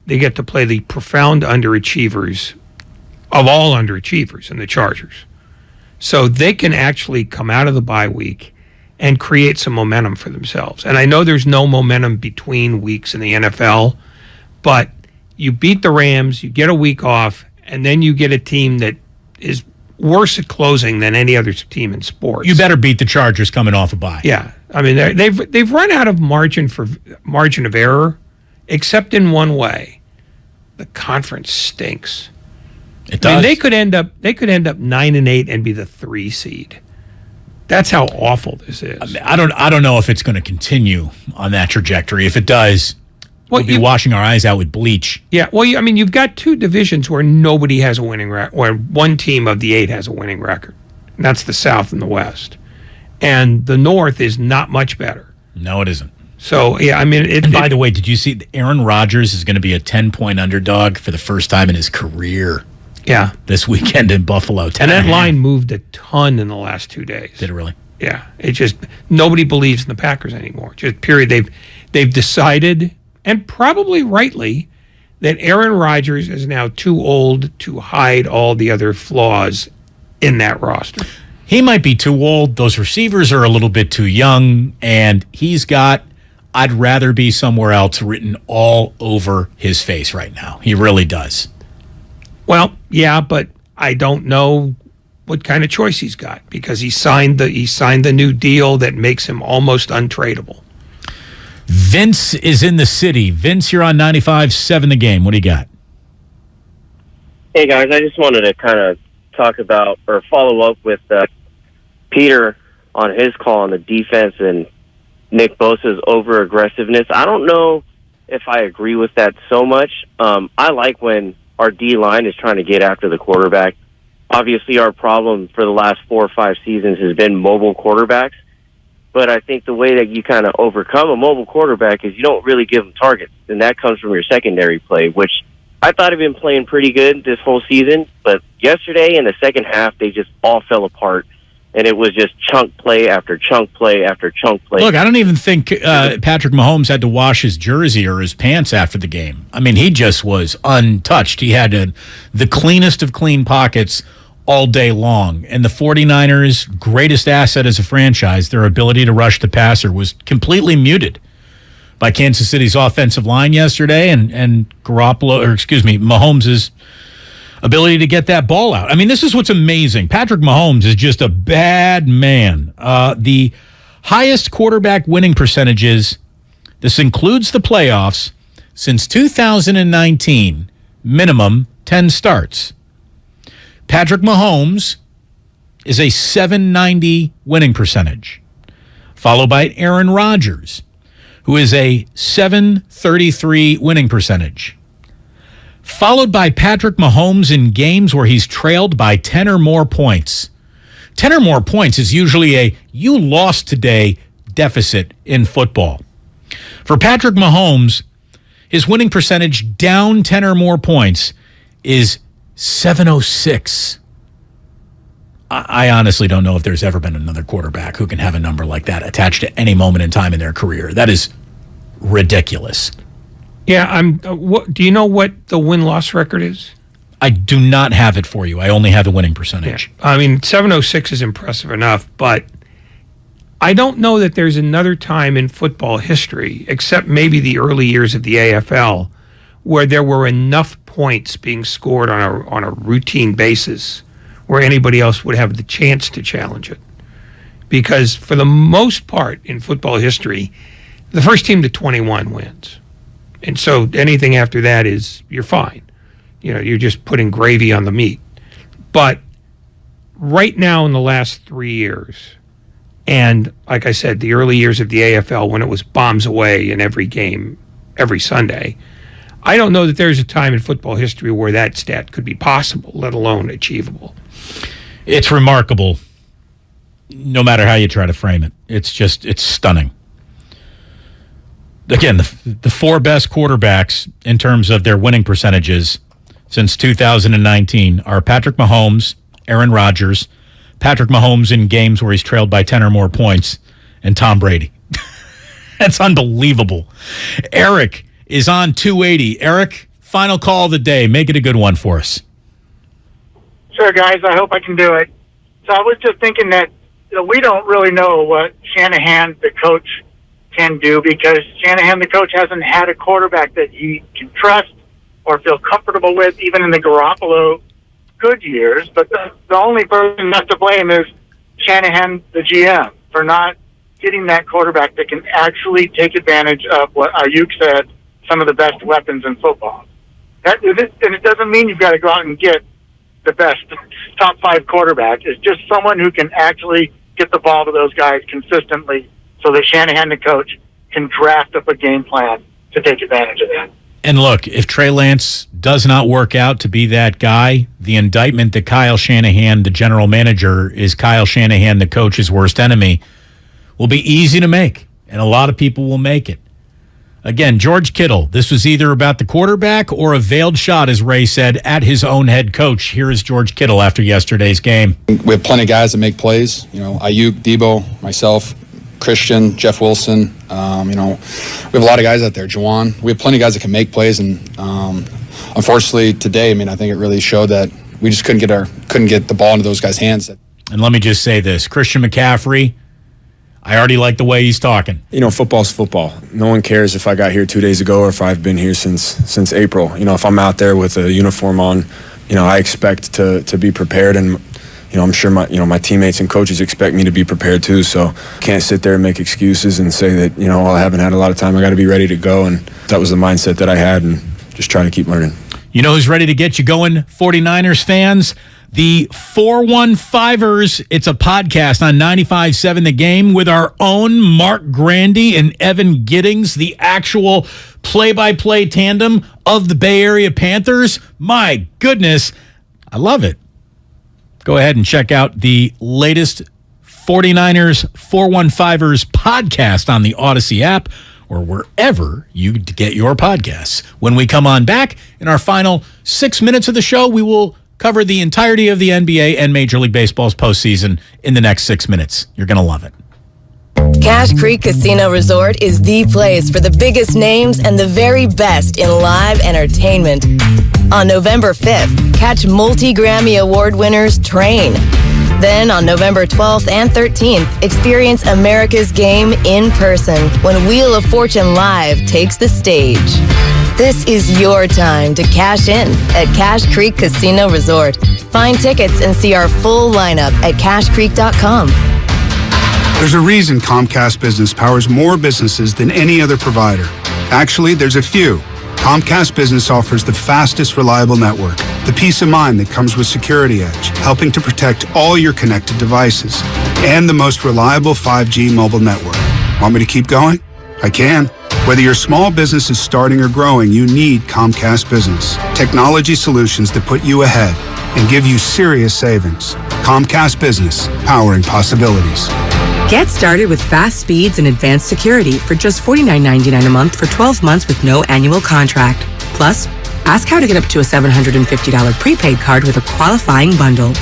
they get to play the profound underachievers of all underachievers in the Chargers. So they can actually come out of the bye week and create some momentum for themselves. And I know there's no momentum between weeks in the NFL, but you beat the Rams, you get a week off, and then you get a team that is worse at closing than any other team in sports. You better beat the Chargers coming off a bye. Yeah. They've run out of margin of error, except in one way. The conference stinks. It does. They could end up 9-8 and be the 3 seed. That's how awful this is. I don't know if it's going to continue on that trajectory. If it does, we'll be washing our eyes out with bleach. Yeah. Well, you've got 2 divisions where nobody has a winning record, where one team of the 8 has a winning record. And that's the South and the West. And the North is not much better. No, it isn't. So, yeah, And by the way, did you see that Aaron Rodgers is going to be a 10-point underdog for the first time in his career? Yeah. This weekend in Buffalo. And that line moved a ton in the last 2 days. Did it really? Yeah. It just, nobody believes in the Packers anymore. Just period. They've decided, and probably rightly, that Aaron Rodgers is now too old to hide all the other flaws in that roster. He might be too old. Those receivers are a little bit too young, and he's got "I'd rather be somewhere else" written all over his face right now. He really does. Well, yeah, but I don't know what kind of choice he's got because he signed the new deal that makes him almost untradeable. Vince is in the city. Vince, you're on 95.7 The Game. What do you got? Hey, guys, I just wanted to kind of talk about or follow up with Peter on his call on the defense and Nick Bosa's over-aggressiveness. I don't know if I agree with that so much. I like when our D-line is trying to get after the quarterback. Obviously, our problem for the last 4 or 5 seasons has been mobile quarterbacks. But I think the way that you kind of overcome a mobile quarterback is you don't really give them targets. And that comes from your secondary play, which I thought had been playing pretty good this whole season. But yesterday in the second half, they just all fell apart. And it was just chunk play after chunk play after chunk play. Look, I don't even think Patrick Mahomes had to wash his jersey or his pants after the game. I mean, he just was untouched. He had the cleanest of clean pockets all day long. And the 49ers' greatest asset as a franchise, their ability to rush the passer, was completely muted by Kansas City's offensive line yesterday and Mahomes' ability to get that ball out. I mean, this is what's amazing. Patrick Mahomes is just a bad man. The highest quarterback winning percentages, this includes the playoffs, since 2019, minimum 10 starts. Patrick Mahomes is a 790 winning percentage, followed by Aaron Rodgers, who is a 733 winning percentage, followed by Patrick Mahomes in games where he's trailed by 10 or more points. 10 or more points is usually a "you lost today" deficit in football. For Patrick Mahomes, his winning percentage down 10 or more points is 706. I honestly don't know if there's ever been another quarterback who can have a number like that attached to any moment in time in their career. That is ridiculous. Yeah, do you know what the win-loss record is? I do not have it for you. I only have the winning percentage. Yeah. I mean, 706 is impressive enough, but I don't know that there's another time in football history, except maybe the early years of the AFL, where there were enough points being scored on a routine basis where anybody else would have the chance to challenge it. Because for the most part in football history, the first team to 21 wins. And so anything after that is, you're fine. You know, you're just putting gravy on the meat. But right now in the last 3 years, and like I said, the early years of the AFL when it was bombs away in every game, every Sunday, I don't know that there's a time in football history where that stat could be possible, let alone achievable. It's remarkable, no matter how you try to frame it. It's stunning. Again, the 4 best quarterbacks in terms of their winning percentages since 2019 are Patrick Mahomes, Aaron Rodgers, Patrick Mahomes in games where he's trailed by 10 or more points, and Tom Brady. That's unbelievable. Eric is on 280. Eric, final call of the day. Make it a good one for us. Sure, guys. I hope I can do it. So I was just thinking that we don't really know what Shanahan, the coach, can do because Shanahan, the coach, hasn't had a quarterback that he can trust or feel comfortable with, even in the Garoppolo good years. But the only person not to blame is Shanahan, the GM, for not getting that quarterback that can actually take advantage of what Ayuk said, some of the best weapons in football. And it doesn't mean you've got to go out and get the best top 5 quarterback. It's just someone who can actually get the ball to those guys consistently so that Shanahan, the coach, can draft up a game plan to take advantage of that. And look, if Trey Lance does not work out to be that guy, the indictment that Kyle Shanahan, the general manager, is Kyle Shanahan, the coach's worst enemy, will be easy to make. And a lot of people will make it. Again, George Kittle, this was either about the quarterback or a veiled shot, as Ray said, at his own head coach. Here is George Kittle after yesterday's game. We have plenty of guys that make plays. You know, Ayuk, Debo, myself, Christian, Jeff Wilson. We have a lot of guys out there. Juwan. We have plenty of guys that can make plays, and unfortunately today, I think it really showed that we just couldn't get the ball into those guys' hands. And let me just say this, Christian McCaffrey, I already like the way he's talking. Football's football. No one cares if I got here 2 days ago or if I've been here since April. If I'm out there with a uniform on, I expect to be prepared, and I'm sure my teammates and coaches expect me to be prepared too. So can't sit there and make excuses and say that I haven't had a lot of time. I got to be ready to go, and that was the mindset that I had, and just try to keep learning. You know who's ready to get you going, 49ers fans? The 415ers. It's a podcast on 95.7 The Game with our own Mark Grandy and Evan Giddings, the actual play-by-play tandem of the Bay Area Panthers. My goodness, I love it. Go ahead and check out the latest 49ers 415ers podcast on the Odyssey app or wherever you get your podcasts. When we come on back in our final 6 minutes of the show, we will cover the entirety of the NBA and Major League Baseball's postseason in the next 6 minutes. You're going to love it. Cache Creek Casino Resort is the place for the biggest names and the very best in live entertainment. On November 5th, catch multi-Grammy Award winners Train. Then on November 12th and 13th, experience America's Game in person when Wheel of Fortune Live takes the stage. This is your time to cash in at Cache Creek Casino Resort. Find tickets and see our full lineup at cachecreek.com. There's a reason Comcast Business powers more businesses than any other provider. Actually, there's a few. Comcast Business offers the fastest, reliable network, the peace of mind that comes with Security Edge, helping to protect all your connected devices, and the most reliable 5G mobile network. Want me to keep going? I can. Whether your small business is starting or growing, you need Comcast Business. Technology solutions that put you ahead and give you serious savings. Comcast Business, powering possibilities. Get started with fast speeds and advanced security for just $49.99 a month for 12 months with no annual contract. Plus, ask how to get up to a $750 prepaid card with a qualifying bundle.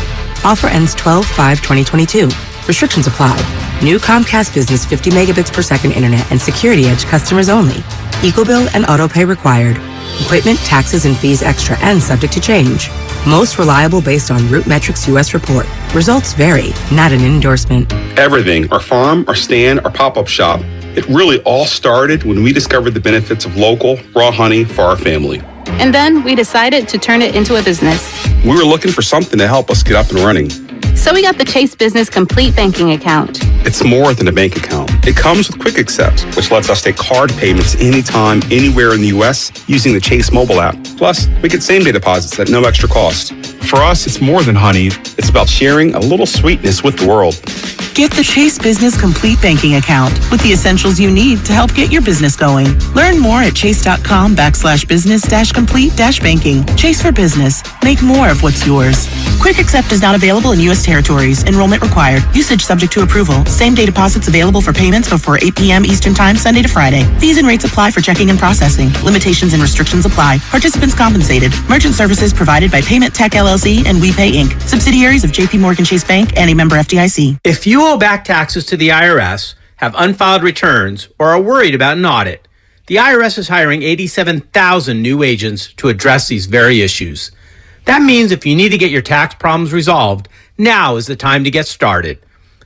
Offer ends 12/5/2022. Restrictions apply. New Comcast Business 50 megabits per second internet and Security Edge customers only. EcoBill and autopay required. Equipment, taxes, and fees extra and subject to change. Most reliable based on Root Metrics US report. Results vary, not an endorsement. Everything, our farm, our stand, our pop-up shop, it really all started when we discovered the benefits of local, raw honey for our family. And then we decided to turn it into a business. We were looking for something to help us get up and running. So we got the Chase Business Complete Banking Account. It's more than a bank account. It comes with Quick Accept, which lets us take card payments anytime, anywhere in the U.S. using the Chase mobile app. Plus, we get same-day deposits at no extra cost. For us, it's more than honey. It's about sharing a little sweetness with the world. Get the Chase Business Complete Banking Account with the essentials you need to help get your business going. Learn more at chase.com/business-complete-banking. Chase for business. Make more of what's yours. Quick Accept is not available in U.S. territories. Enrollment required. Usage subject to approval. Same-day deposits available for payments before 8 p.m. Eastern Time, Sunday to Friday. Fees and rates apply for checking and processing. Limitations and restrictions apply. Participants compensated. Merchant services provided by Payment Tech LLC and WePay Inc. Subsidiaries of J.P. Morgan Chase Bank and a member FDIC. If you owe back taxes to the IRS, have unfiled returns, or are worried about an audit, the IRS is hiring 87,000 new agents to address these very issues. That means if you need to get your tax problems resolved, now is the time to get started.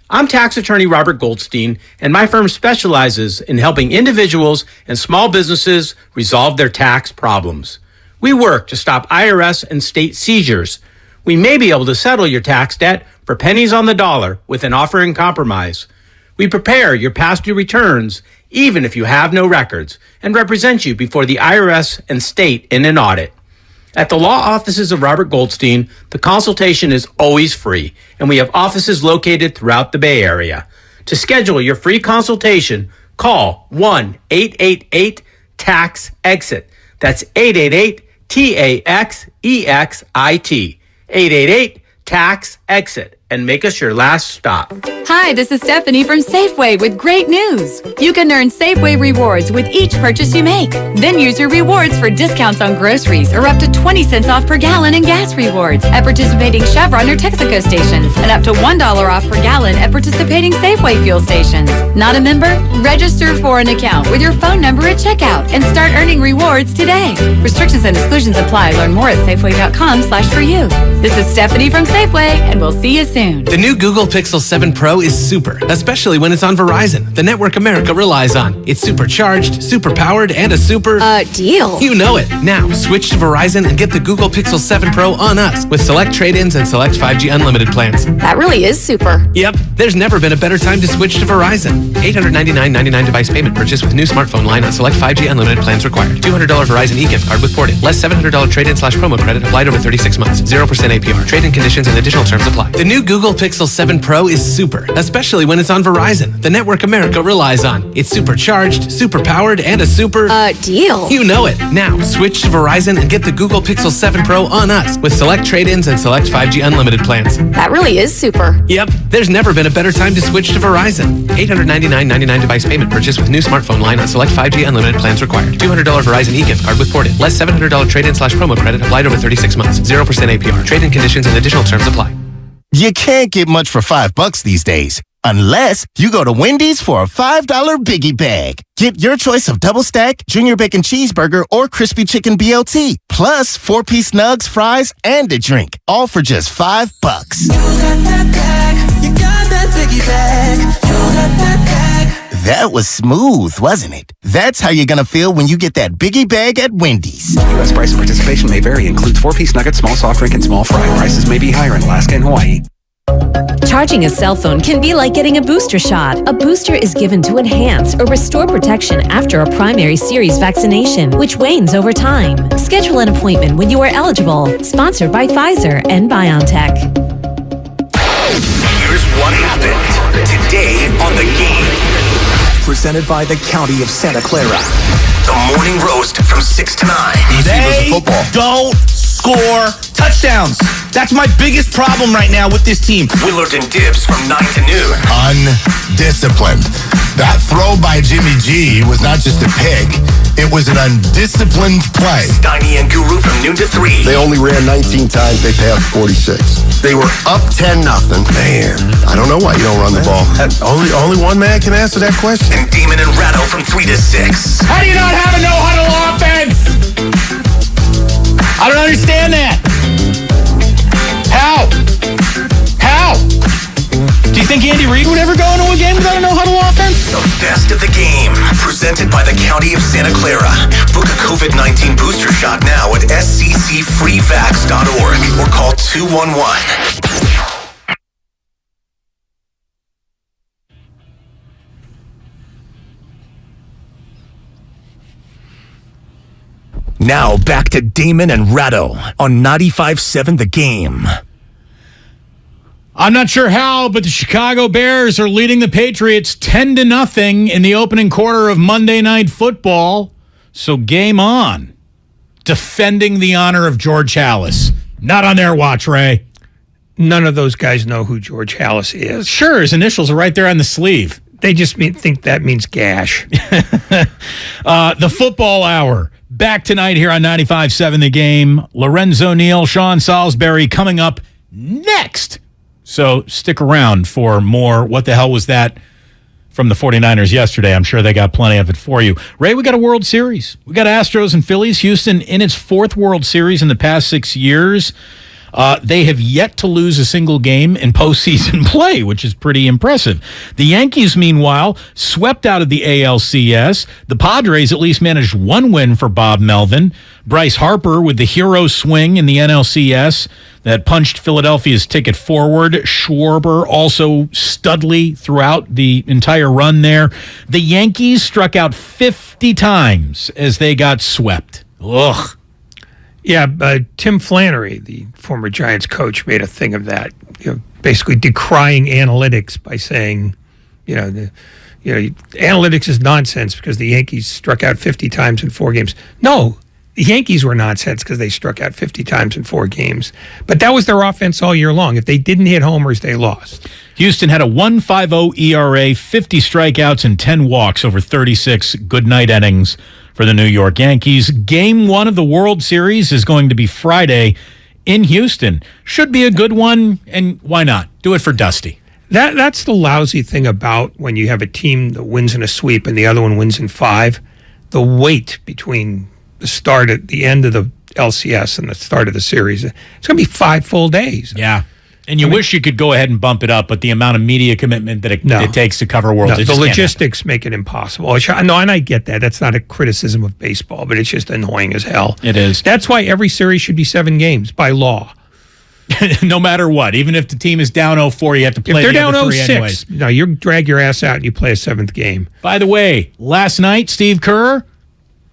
I'm tax attorney Robert Goldstein, and my firm specializes in helping individuals and small businesses resolve their tax problems. We work to stop IRS and state seizures. We may be able to settle your tax debt for pennies on the dollar with an offer in compromise. We prepare your past due returns, even if you have no records, and represent you before the IRS and state in an audit. At the law offices of Robert Goldstein, the consultation is always free, and we have offices located throughout the Bay Area. To schedule your free consultation, call 1-888-TAX-EXIT. That's 888-TAXEXIT. 888-TAX-EXIT. and make us your last stop. Hi, this is Stephanie from Safeway with great news. You can earn Safeway rewards with each purchase you make. Then use your rewards for discounts on groceries or up to 20 cents off per gallon in gas rewards at participating Chevron or Texaco stations and up to $1 off per gallon at participating Safeway fuel stations. Not a member? Register for an account with your phone number at checkout and start earning rewards today. Restrictions and exclusions apply. Learn more at Safeway.com/for-you. This is Stephanie from Safeway, and we'll see you soon. The new Google Pixel 7 Pro is super, especially when it's on Verizon, the network America relies on. It's supercharged, super powered, and a super... deal. You know it. Now, switch to Verizon and get the Google Pixel 7 Pro on us with select trade-ins and select 5G unlimited plans. That really is super. Yep, there's never been a better time to switch to Verizon. $899.99 device payment purchase with new smartphone line on select 5G unlimited plans required. $200 Verizon e-gift card with ported. Less $700 trade-in/promo credit applied over 36 months. 0% APR. Trade-in conditions and additional terms apply. The new Google Pixel 7 Pro is super, especially when it's on Verizon, the network America relies on. It's supercharged, super powered, and a super... deal. You know it. Now, switch to Verizon and get the Google Pixel 7 Pro on us with select trade-ins and select 5G unlimited plans. That really is super. Yep, there's never been a better time to switch to Verizon. $899.99 device payment purchase with new smartphone line on select 5G unlimited plans required. $200 Verizon e-gift card with ported. Less $700 trade-in/promo credit applied over 36 months. 0% APR. Trade-in conditions and additional terms apply. You can't get much for $5 these days. Unless you go to Wendy's for a $5 Biggie Bag. Get your choice of double stack, junior bacon cheeseburger, or crispy chicken BLT. Plus 4-piece nugs, fries, and a drink. All for just $5. You got that bag. You got that Biggie Bag. You got that bag. That was smooth, wasn't it? That's how you're gonna feel when you get that Biggie Bag at Wendy's. U.S. price and participation may vary. Includes 4-piece nuggets, small soft drink, and small fry. Prices may be higher in Alaska and Hawaii. Charging a cell phone can be like getting a booster shot. A booster is given to enhance or restore protection after a primary series vaccination, which wanes over time. Schedule an appointment when you are eligible. Sponsored by Pfizer and BioNTech. Here's what happened today on The Game. Presented by the County of Santa Clara. The Morning Roast from 6 to 9. They don't score touchdowns. That's my biggest problem right now with this team. Willard and Dibbs from 9 to noon. Undisciplined. That throw by Jimmy G was not just a pick. It was an undisciplined play. Steiny and Guru from noon to 3. They only ran 19 times. They passed 46. They were up 10-0. Man, I don't know why you don't run the ball. Only one man can answer that question. And Damon and Ratto from 3 to 6. How do you not have a no-huddle offense? I don't understand that. How? Do you think Andy Reid would ever go into a game without a no-huddle offense? The best of the game. Presented by the County of Santa Clara. Book a COVID-19 booster shot now at sccfreevax.org or call 211. Now back to Damon and Ratto on 95.7 The Game. I'm not sure how, but the Chicago Bears are leading the Patriots 10-0 in the opening quarter of Monday Night Football. So game on. Defending the honor of George Halas. Not on their watch, Ray. None of those guys know who George Halas is. Sure, his initials are right there on the sleeve. They just think that means gash. The Football Hour. Back tonight here on 95.7 The Game. Lorenzo Neal, Sean Salisbury coming up next. So stick around for more What the Hell Was That from the 49ers yesterday. I'm sure they got plenty of it for you. Ray, we got a World Series. We got Astros and Phillies. Houston in its 4th World Series in the past 6 years. They have yet to lose a single game in postseason play, which is pretty impressive. The Yankees, meanwhile, swept out of the ALCS. The Padres at least managed one win for Bob Melvin. Bryce Harper with the hero swing in the NLCS that punched Philadelphia's ticket forward. Schwarber also studly throughout the entire run there. The Yankees struck out 50 times as they got swept. Ugh. Yeah, Tim Flannery, the former Giants coach, made a thing of that. Basically decrying analytics by saying, analytics is nonsense because the Yankees struck out 50 times in 4 games. No, The Yankees were nonsense because they struck out 50 times in 4 games. But that was their offense all year long. If they didn't hit homers, they lost. Houston had a 1.50 ERA, 50 strikeouts, and 10 walks over 36 goodnight innings for the New York Yankees. Game 1 of the World Series is going to be Friday in Houston. Should be a good one, and why not? Do it for Dusty. That's the lousy thing about when you have a team that wins in a sweep and the other one wins in 5. The wait between the start at the end of the LCS and the start of the series. It's going to be 5 full days. Yeah. And you wish you could go ahead and bump it up, but the amount of media commitment that it takes to cover World Series. The logistics make it impossible. No, and I get that. That's not a criticism of baseball, but it's just annoying as hell. It is. That's why every series should be 7 games by law. No matter what. Even if the team is down 0-4, you have to play if they're the down other 3 0-6, anyways. no, you drag your ass out and you play a 7th game. By the way, last night, Steve Kerr,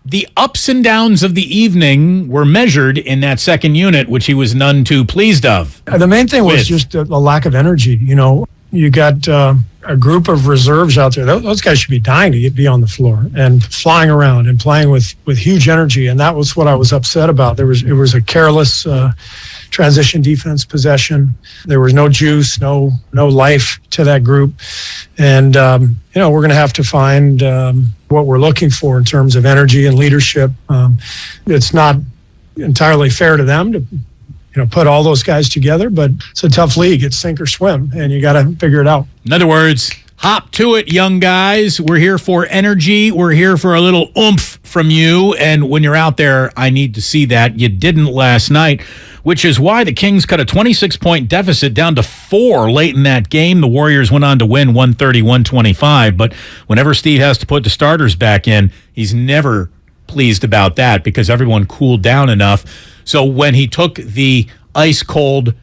the ups and downs of the evening were measured in that second unit, which he was none too pleased of. The main thing was just a lack of energy. You know, you got a group of reserves out there. Those guys should be dying to be on the floor and flying around and playing with huge energy. And that was what I was upset about. It was a careless transition defense possession. There was no juice, no life to that group. And, we're going to have to find what we're looking for in terms of energy and leadership. It's not entirely fair to them to put all those guys together, but it's a tough league. It's sink or swim, and you got to figure it out. In other words, hop to it, young guys. We're here for energy. We're here for a little oomph from you. And when you're out there, I need to see that. You didn't last night, which is why the Kings cut a 26-point deficit down to 4 late in that game. The Warriors went on to win 130-125. But whenever Steve has to put the starters back in, he's never pleased about that because everyone cooled down enough. So when he took the ice-cold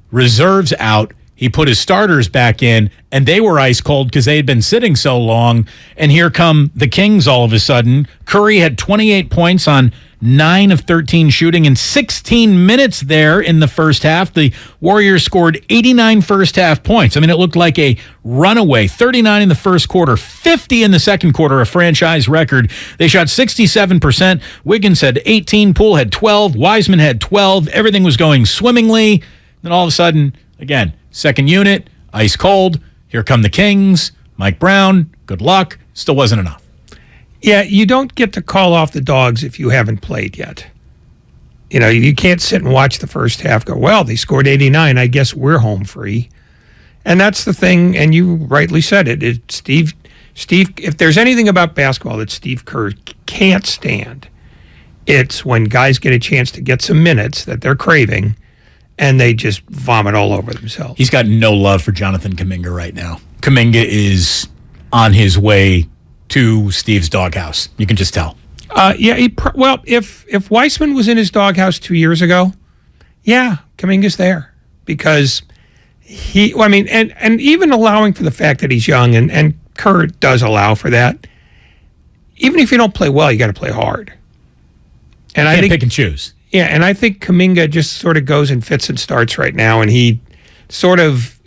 reserves out, he put his starters back in, and they were ice cold because they had been sitting so long. And here come the Kings all of a sudden. Curry had 28 points on 9 of 13 shooting in 16 minutes there in the first half. The Warriors scored 89 first half points. I mean, it looked like a runaway. 39 in the first quarter, 50 in the second quarter, a franchise record. They shot 67%. Wiggins had 18. Poole had 12. Wiseman had 12. Everything was going swimmingly. Then all of a sudden, again, second unit, ice cold. Here come the Kings. Mike Brown, good luck. Still wasn't enough. Yeah, you don't get to call off the dogs if you haven't played yet. You can't sit and watch the first half go, well, they scored 89. I guess we're home free. And that's the thing, and you rightly said it. Steve, if there's anything about basketball that Steve Kerr can't stand, it's when guys get a chance to get some minutes that they're craving and they just vomit all over themselves. He's got no love for Jonathan Kuminga right now. Kuminga is on his way to Steve's doghouse. You can just tell. If Weissman was in his doghouse 2 years ago, yeah, Kuminga's there because and even allowing for the fact that he's young, and Kerr does allow for that. Even if you don't play well, you got to play hard. And I think pick and choose. Yeah, and I think Kuminga just sort of goes in fits and starts right now, and he sort of,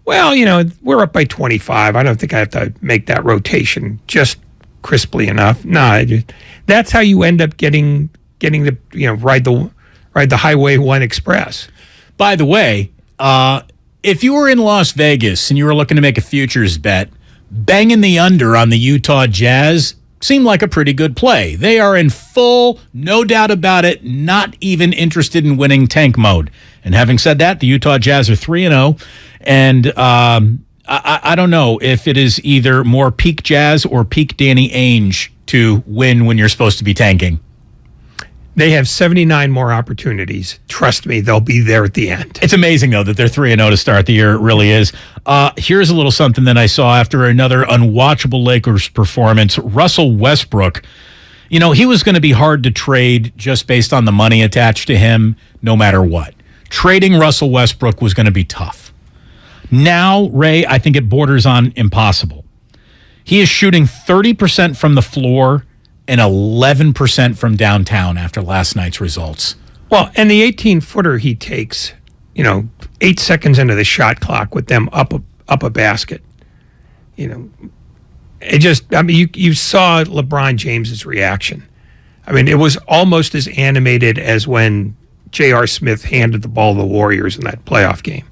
we're up by 25. I don't think I have to make that rotation just crisply enough. No, that's how you end up getting the ride the Highway 1 Express. By the way, if you were in Las Vegas and you were looking to make a futures bet, banging the under on the Utah Jazz seemed like a pretty good play. They are in full, no doubt about it, not even interested in winning tank mode. And having said that, the Utah Jazz are 3-0. And I don't know if it is either more peak Jazz or peak Danny Ainge to win when you're supposed to be tanking. They have 79 more opportunities. Trust me, they'll be there at the end. It's amazing, though, that they're 3-0 to start the year. It really is. Here's a little something that I saw after another unwatchable Lakers performance. Russell Westbrook, he was going to be hard to trade just based on the money attached to him, no matter what. Trading Russell Westbrook was going to be tough. Now, Ray, I think it borders on impossible. He is shooting 30% from the floor and 11% from downtown after last night's results. Well, and the 18-footer he takes, 8 seconds into the shot clock with them up a basket. It just, you saw LeBron James's reaction. I mean, it was almost as animated as when J.R. Smith handed the ball to the Warriors in that playoff game.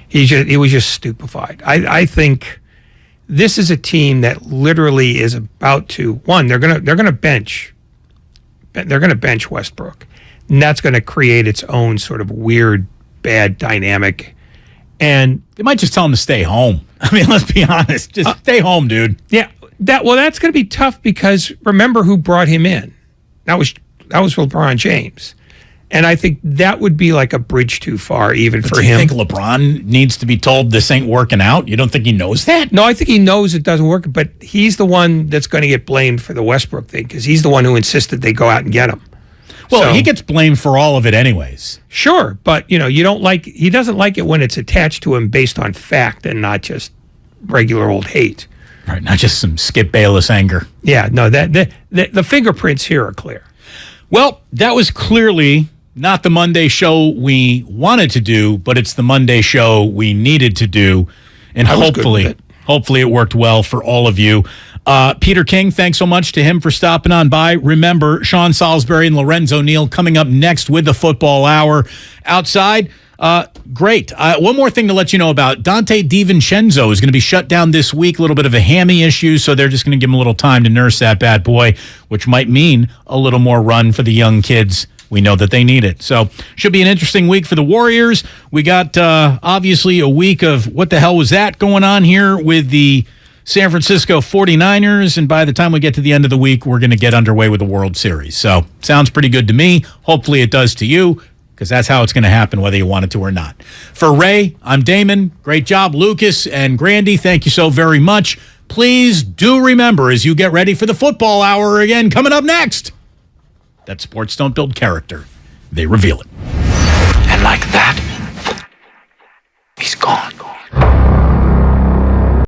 He was just stupefied. I think this is a team that literally is about to, one, they're gonna bench Westbrook, and that's going to create its own sort of weird, bad dynamic. And they might just tell him to stay home. I mean, let's be honest, just stay home, dude. Yeah, that's going to be tough because remember who brought him in? That was LeBron James. And I think that would be like a bridge too far even for him. Do you think LeBron needs to be told this ain't working out? You don't think he knows that? No, I think he knows it doesn't work, but he's the one that's going to get blamed for the Westbrook thing because he's the one who insisted they go out and get him. Well, he gets blamed for all of it anyways. Sure, but he doesn't like it when it's attached to him based on fact and not just regular old hate. Right, not just some Skip Bayless anger. Yeah, no, the fingerprints here are clear. Well, that was clearly not the Monday show we wanted to do, but it's the Monday show we needed to do. And hopefully it worked well for all of you. Peter King, thanks so much to him for stopping on by. Remember, Sean Salisbury and Lorenzo Neal coming up next with the Football Hour. Outside, great. One more thing to let you know about. Dante DiVincenzo is going to be shut down this week. A little bit of a hammy issue, so they're just going to give him a little time to nurse that bad boy, which might mean a little more run for the young kids. We know that they need it. So should be an interesting week for the Warriors. We got, obviously, a week of what the hell was that going on here with the San Francisco 49ers, and by the time we get to the end of the week, we're going to get underway with the World Series. So sounds pretty good to me. Hopefully it does to you, because that's how it's going to happen, whether you want it to or not. For Ray, I'm Damon. Great job, Lucas and Grandy. Thank you so very much. Please do remember, as you get ready for the Football Hour again coming up next, that sports don't build character. They reveal it. And like that.